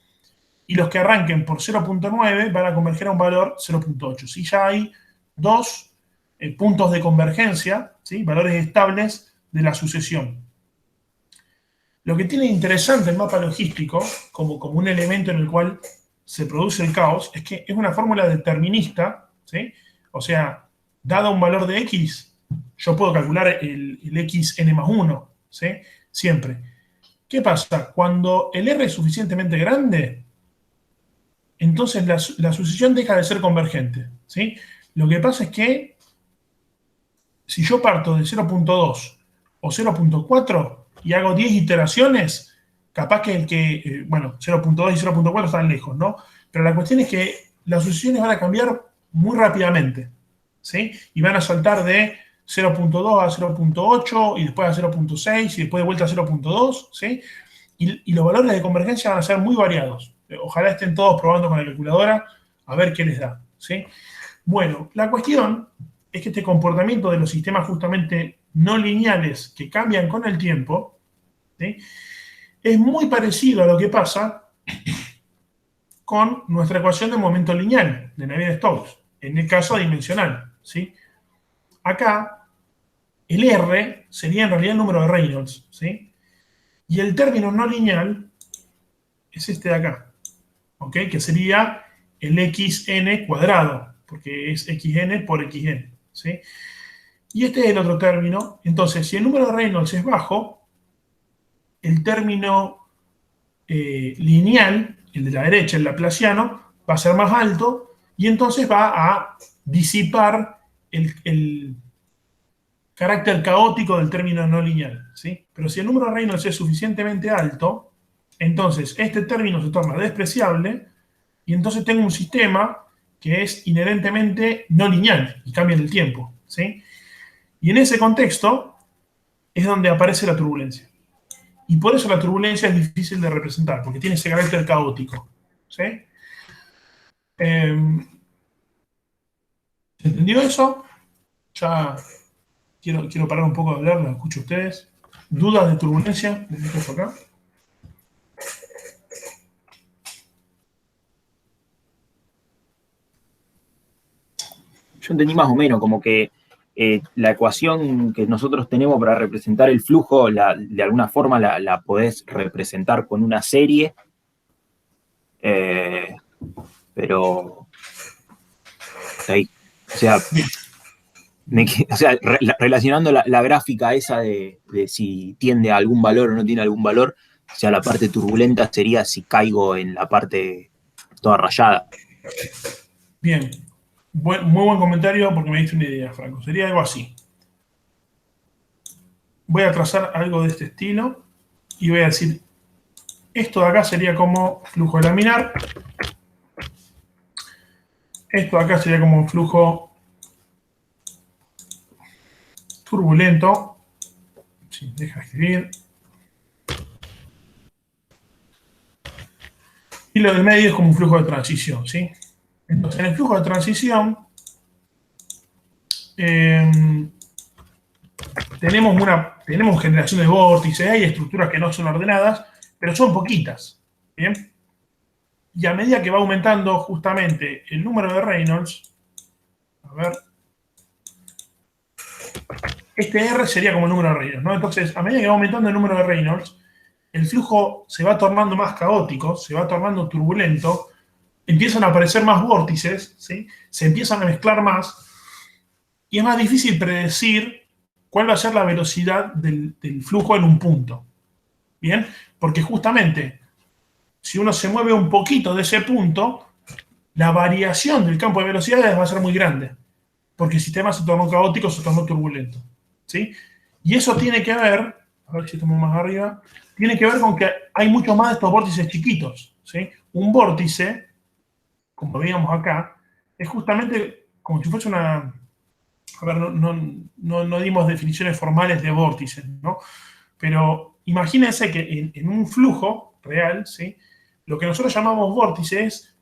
y los que arranquen por 0.9 van a converger a un valor 0.8. ¿Sí? Ya hay dos puntos de convergencia, ¿sí? Valores estables de la sucesión. Lo que tiene interesante el mapa logístico, como un elemento en el cual se produce el caos, es que es una fórmula determinista, ¿sí? O sea, dado un valor de x, yo puedo calcular el xn más 1, ¿sí? Siempre. ¿Qué pasa? Cuando el R es suficientemente grande, entonces la sucesión deja de ser convergente, ¿sí? Lo que pasa es que si yo parto de 0.2 o 0.4 y hago 10 iteraciones, capaz que bueno, 0.2 y 0.4 están lejos, ¿no? Pero la cuestión es que las sucesiones van a cambiar muy rápidamente, ¿sí? Y van a saltar de 0.2 a 0.8 y después a 0.6 y después de vuelta a 0.2, ¿sí? Y los valores de convergencia van a ser muy variados. Ojalá estén todos probando con la calculadora a ver qué les da, ¿sí? Bueno, la cuestión es que este comportamiento de los sistemas justamente no lineales que cambian con el tiempo, ¿sí? Es muy parecido a lo que pasa con nuestra ecuación de momento lineal de Navier-Stokes, en el caso dimensional, ¿sí? Acá, el R sería en realidad el número de Reynolds, ¿sí? Y el término no lineal es este de acá, ¿ok? Que sería el xn cuadrado, porque es xn por xn, ¿sí? Y este es el otro término. Entonces, si el número de Reynolds es bajo, el término lineal, el de la derecha, el laplaciano, va a ser más alto y entonces va a disipar el carácter caótico del término no lineal, ¿sí? Pero si el número de Reynolds es suficientemente alto, entonces este término se torna despreciable y entonces tengo un sistema que es inherentemente no lineal y cambia en el tiempo, ¿sí? Y en ese contexto es donde aparece la turbulencia. Y por eso la turbulencia es difícil de representar, porque tiene ese carácter caótico, ¿sí? ¿Entendió eso? Ya quiero parar un poco de hablar, lo escucho a ustedes. ¿Dudas de turbulencia? Acá. Yo entendí más o menos como que la ecuación que nosotros tenemos para representar el flujo, de alguna forma la podés representar con una serie, pero ahí, o sea, relacionando la gráfica esa de si tiende a algún valor o no tiene algún valor, o sea, la parte turbulenta sería si caigo en la parte toda rayada. Bien. Muy buen comentario porque me diste una idea, Franco. Sería algo así. Voy a trazar algo de este estilo y voy a decir, esto de acá sería como flujo laminar. Esto de acá sería como un flujo turbulento. Sí, deja de escribir. Y lo del medio es como un flujo de transición, ¿sí? Entonces, en el flujo de transición tenemos generación de vórtices, hay estructuras que no son ordenadas, pero son poquitas, ¿bien? Y a medida que va aumentando justamente el número de Reynolds, a ver, este R sería como el número de Reynolds, ¿no? Entonces, a medida que va aumentando el número de Reynolds, el flujo se va tornando más caótico, se va tornando turbulento, empiezan a aparecer más vórtices, ¿sí? Se empiezan a mezclar más, y es más difícil predecir cuál va a ser la velocidad del flujo en un punto. ¿Bien? Porque justamente, si uno se mueve un poquito de ese punto, la variación del campo de velocidades va a ser muy grande, porque el sistema se tornó caótico, se tornó turbulento. ¿Sí? Y eso tiene que ver, a ver si estamos más arriba, tiene que ver con que hay muchos más de estos vórtices chiquitos. ¿Sí? Un vórtice, como veíamos acá, es justamente como si fuese una... A ver, no dimos definiciones formales de vórtices, ¿no? Pero imagínense que en un flujo real, ¿sí? Lo que nosotros llamamos vórtice es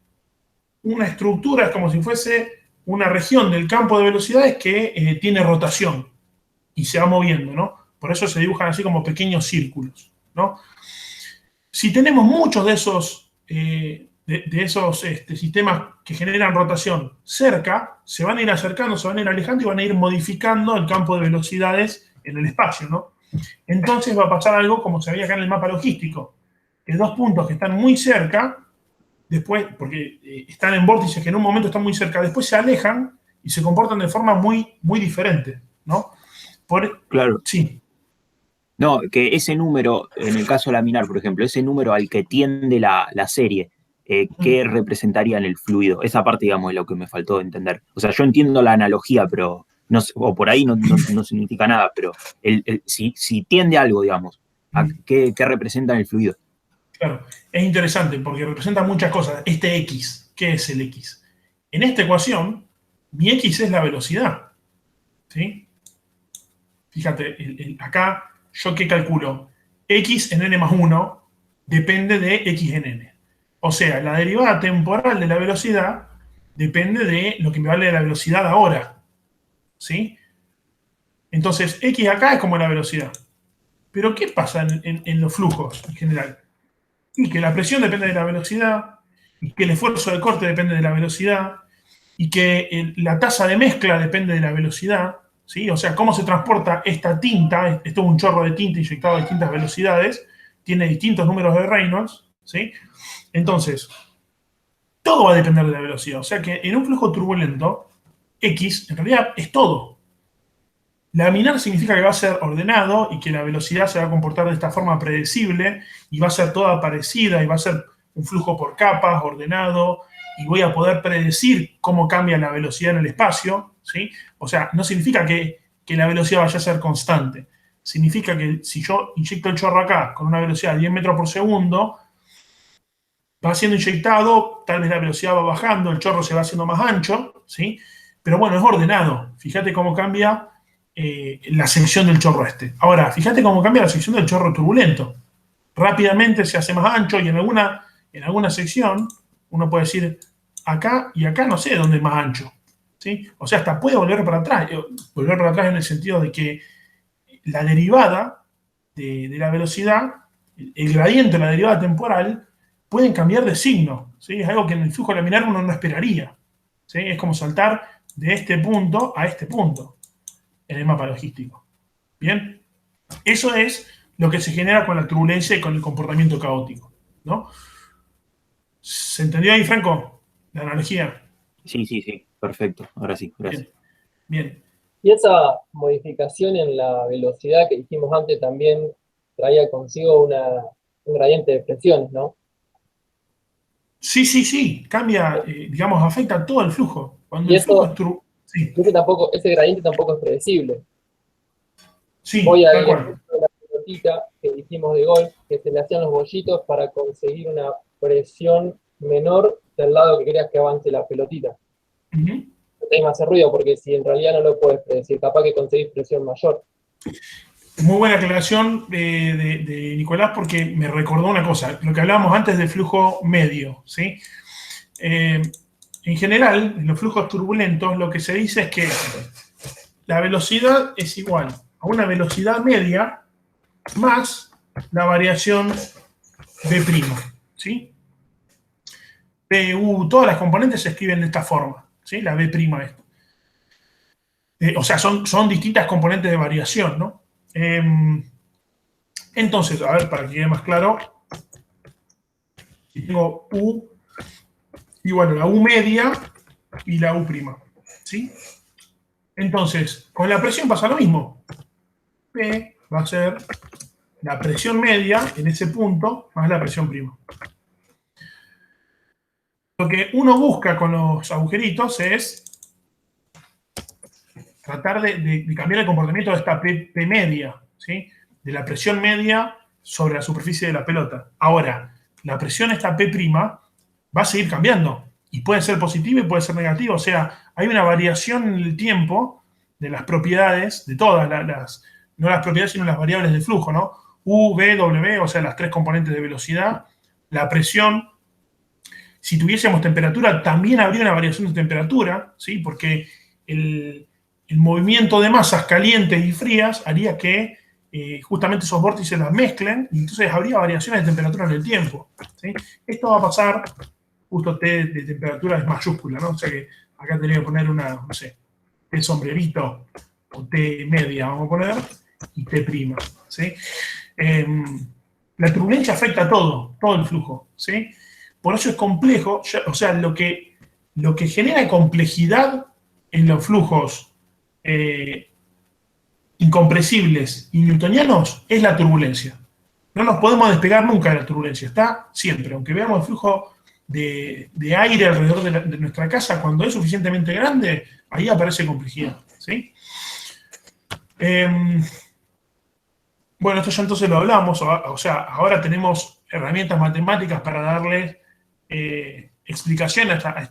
una estructura, es como si fuese una región del campo de velocidades que tiene rotación y se va moviendo, ¿no? Por eso se dibujan así como pequeños círculos, ¿no? Si tenemos muchos de esos sistemas que generan rotación cerca, se van a ir acercando, se van a ir alejando y van a ir modificando el campo de velocidades en el espacio, ¿no? Entonces va a pasar algo como se veía acá en el mapa logístico, que dos puntos que están muy cerca, después, porque están en vórtices que en un momento están muy cerca, después se alejan y se comportan de forma muy, muy diferente, ¿no? Claro. Sí. No, que ese número, en el caso laminar, por ejemplo, ese número al que tiende la serie, ¿qué representaría en el fluido? Esa parte, digamos, es lo que me faltó entender. O sea, yo entiendo la analogía, pero no, o por ahí no significa nada, pero si tiende a algo, digamos, ¿qué representa en el fluido? Claro, es interesante porque representa muchas cosas. Este X, ¿qué es el X? En esta ecuación, mi X es la velocidad, ¿sí? Fíjate, acá, ¿yo qué calculo? X en n más 1 depende de X en n. O sea, la derivada temporal de la velocidad depende de lo que me vale la velocidad ahora, ¿sí? Entonces, X acá es como la velocidad. Pero, ¿qué pasa en los flujos en general? Y que la presión depende de la velocidad, y que el esfuerzo de corte depende de la velocidad, y que la tasa de mezcla depende de la velocidad, ¿sí? O sea, cómo se transporta esta tinta, esto es un chorro de tinta inyectado a distintas velocidades, tiene distintos números de Reynolds, ¿sí? Entonces, todo va a depender de la velocidad. O sea que en un flujo turbulento, X en realidad es todo. Laminar significa que va a ser ordenado y que la velocidad se va a comportar de esta forma predecible y va a ser toda parecida y va a ser un flujo por capas, ordenado, y voy a poder predecir cómo cambia la velocidad en el espacio, ¿sí? O sea, no significa que la velocidad vaya a ser constante. Significa que si yo inyecto el chorro acá con una velocidad de 10 metros por segundo, va siendo inyectado, tal vez la velocidad va bajando, el chorro se va haciendo más ancho, ¿sí? Pero bueno, es ordenado. Fíjate cómo cambia la sección del chorro este. Ahora, fíjate cómo cambia la sección del chorro turbulento. Rápidamente se hace más ancho y en alguna sección uno puede decir acá y acá no sé dónde es más ancho, ¿sí? O sea, hasta puede volver para atrás en el sentido de que la derivada de la velocidad, el gradiente o la derivada temporal, pueden cambiar de signo, ¿sí? Es algo que en el flujo laminar uno no esperaría, ¿sí? Es como saltar de este punto a este punto en el mapa logístico. ¿Bien? Eso es lo que se genera con la turbulencia y con el comportamiento caótico, ¿no? ¿Se entendió ahí, Franco? La analogía. Sí, perfecto. Ahora sí, gracias. Bien. Y esa modificación en la velocidad que dijimos antes también traía consigo un gradiente de presiones, ¿no? Sí. Cambia, digamos, afecta todo el flujo. Cuando Y el flujo eso, es sí, ese gradiente tampoco es predecible. sí, Voy tal al cual. ejemplo de la pelotita que dijimos de golf, que se le hacían los bollitos para conseguir una presión menor del lado que querías que avance la pelotita. Ujú. No te hace ruido, porque si en realidad no lo puedes predecir, capaz que conseguís presión mayor. Muy buena aclaración de Nicolás, porque me recordó una cosa, lo que hablábamos antes del flujo medio, ¿sí? En general, en los flujos turbulentos, lo que se dice es que la velocidad es igual a una velocidad media más la variación B', ¿sí? P, U, todas las componentes se escriben de esta forma, ¿sí? La B' esta. O sea, son distintas componentes de variación, ¿no? Entonces, a ver, para que quede más claro, tengo U igual a la U media y la U', ¿sí? Entonces, con la presión pasa lo mismo. P va a ser la presión media en ese punto más la presión prima. Lo que uno busca con los agujeritos es tratar de cambiar el comportamiento de esta P media, ¿sí? De la presión media sobre la superficie de la pelota. Ahora, la presión esta P' va a seguir cambiando. Y puede ser positiva y puede ser negativa. O sea, hay una variación en el tiempo de las propiedades, de todas no las propiedades, sino las variables de flujo, ¿no? U, V, W, o sea, las tres componentes de velocidad, la presión. Si tuviésemos temperatura, también habría una variación de temperatura, ¿sí? Porque el movimiento de masas calientes y frías haría que justamente esos vórtices las mezclen y entonces habría variaciones de temperatura en el tiempo, ¿sí? Esto va a pasar, justo T de temperatura es mayúscula, ¿no? O sea que acá tendría que poner una, no sé, T sombrerito o T media, vamos a poner, y T', ¿sí? La turbulencia afecta a todo el flujo, ¿sí? Por eso es complejo, o sea, lo que genera complejidad en los flujos incompresibles y newtonianos es la turbulencia. No nos podemos despegar nunca de la turbulencia, está siempre. Aunque veamos el flujo de aire alrededor de nuestra casa, cuando es suficientemente grande, ahí aparece complejidad, ¿sí? Bueno, esto ya entonces lo hablamos, o sea, ahora tenemos herramientas matemáticas para darle explicación a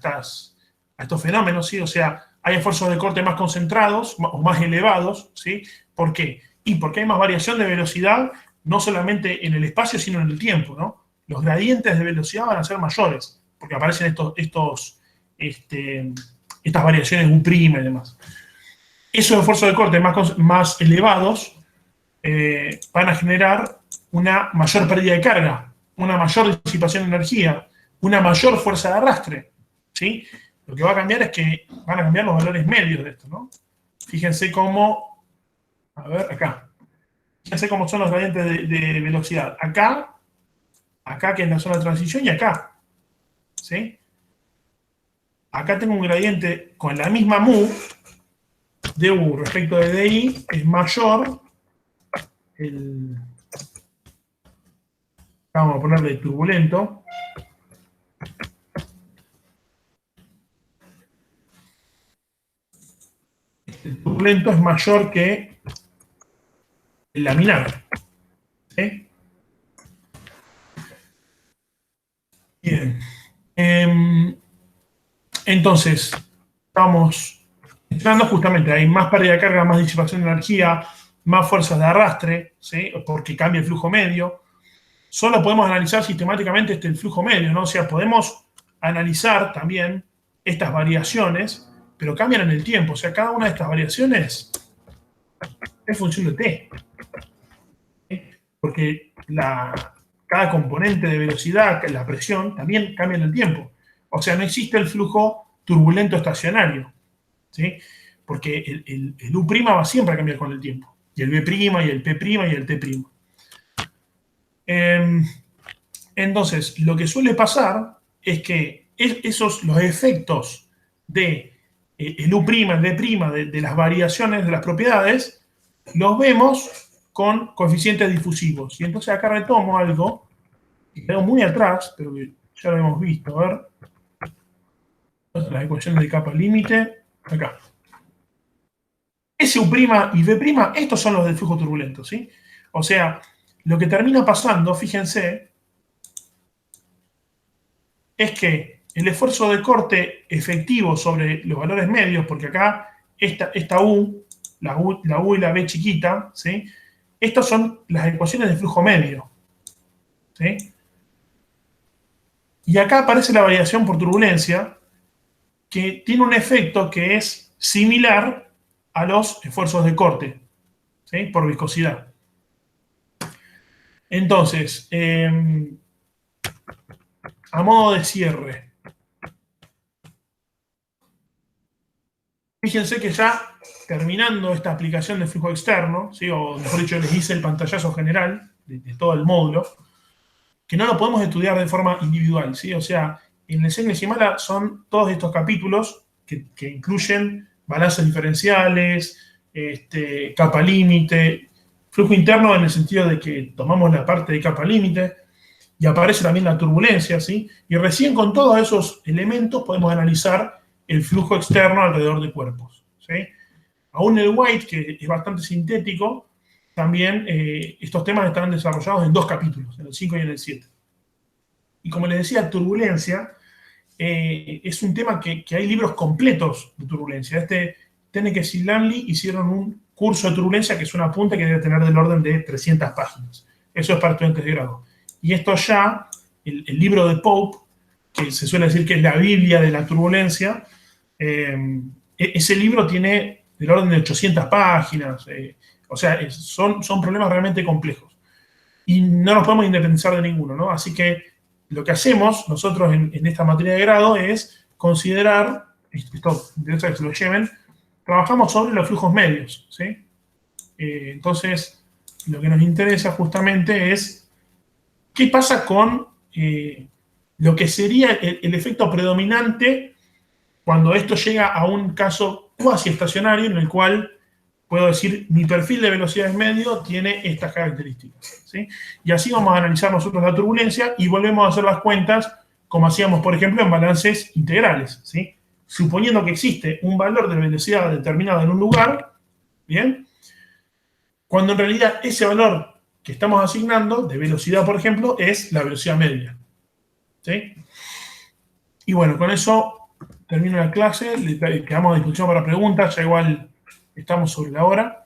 estos fenómenos, ¿sí? O sea, hay esfuerzos de corte más concentrados o más elevados, ¿sí? ¿Por qué? Y porque hay más variación de velocidad, no solamente en el espacio, sino en el tiempo, ¿no? Los gradientes de velocidad van a ser mayores, porque aparecen estas variaciones U' y demás. Esos esfuerzos de corte más elevados van a generar una mayor pérdida de carga, una mayor disipación de energía, una mayor fuerza de arrastre, ¿sí? Lo que va a cambiar es que van a cambiar los valores medios de esto, ¿no? Fíjense cómo, a ver, acá. Fíjense cómo son los gradientes de velocidad. Acá, que es la zona de transición, y acá, ¿sí? Acá tengo un gradiente con la misma mu de U respecto de DI, es mayor vamos a ponerle turbulento. El turbulento es mayor que el laminar, ¿sí? Bien. Entonces, estamos entrando justamente, hay más pérdida de carga, más disipación de energía, más fuerzas de arrastre, ¿sí? Porque cambia el flujo medio. Solo podemos analizar sistemáticamente el flujo medio, ¿no? O sea, podemos analizar también estas variaciones, pero cambian en el tiempo. O sea, cada una de estas variaciones es función de t. porque cada componente de velocidad, la presión, también cambia en el tiempo. O sea, no existe el flujo turbulento estacionario, ¿sí? Porque el U' va siempre a cambiar con el tiempo. Y el B', y el P' y el T'. Entonces, lo que suele pasar es que los efectos de el U', el B', de las variaciones de las propiedades, los vemos con coeficientes difusivos. Y entonces acá retomo algo que quedó muy atrás, pero que ya lo hemos visto. A ver. Las ecuaciones de capa límite. Acá. S' y B', estos son los del flujo turbulento, ¿sí? O sea, lo que termina pasando, fíjense, es que el esfuerzo de corte efectivo sobre los valores medios, porque acá esta U, la U y la B chiquita, ¿sí? Estas son las ecuaciones de flujo medio, ¿sí? Y acá aparece la variación por turbulencia, que tiene un efecto que es similar a los esfuerzos de corte, ¿sí? Por viscosidad. Entonces, a modo de cierre, fíjense que ya terminando esta aplicación de flujo externo, ¿sí? O mejor dicho, les hice el pantallazo general de todo el módulo, que no lo podemos estudiar de forma individual, ¿sí? O sea, en el CEN Shimala son todos estos capítulos que incluyen balances diferenciales, capa límite, flujo interno en el sentido de que tomamos la parte de capa límite y aparece también la turbulencia, ¿sí? Y recién con todos esos elementos podemos analizar el flujo externo alrededor de cuerpos, ¿sí? Aún el White, que es bastante sintético, también estos temas estarán desarrollados en 2 capítulos, en el 5 y en el 7. Y como les decía, turbulencia es un tema que hay libros completos de turbulencia. Tenekes y Langley hicieron un curso de turbulencia que es un apunte que debe tener del orden de 300 páginas. Eso es para estudiantes de grado. Y esto ya, el libro de Pope, que se suele decir que es la Biblia de la turbulencia, ese libro tiene del orden de 800 páginas. O sea, son problemas realmente complejos. Y no nos podemos independizar de ninguno, ¿no? Así que lo que hacemos nosotros en esta materia de grado es considerar, esto interesa que se lo lleven, trabajamos sobre los flujos medios, ¿sí? Entonces, lo que nos interesa justamente es qué pasa con lo que sería el efecto predominante cuando esto llega a un caso cuasi estacionario en el cual puedo decir mi perfil de velocidades medio tiene estas características, ¿sí? Y así vamos a analizar nosotros la turbulencia y volvemos a hacer las cuentas como hacíamos, por ejemplo, en balances integrales, ¿sí? Suponiendo que existe un valor de velocidad determinado en un lugar, ¿bien? Cuando en realidad ese valor que estamos asignando, de velocidad, por ejemplo, es la velocidad media, ¿sí? Y bueno, con eso termino la clase, le quedamos a disposición para preguntas, ya igual estamos sobre la hora.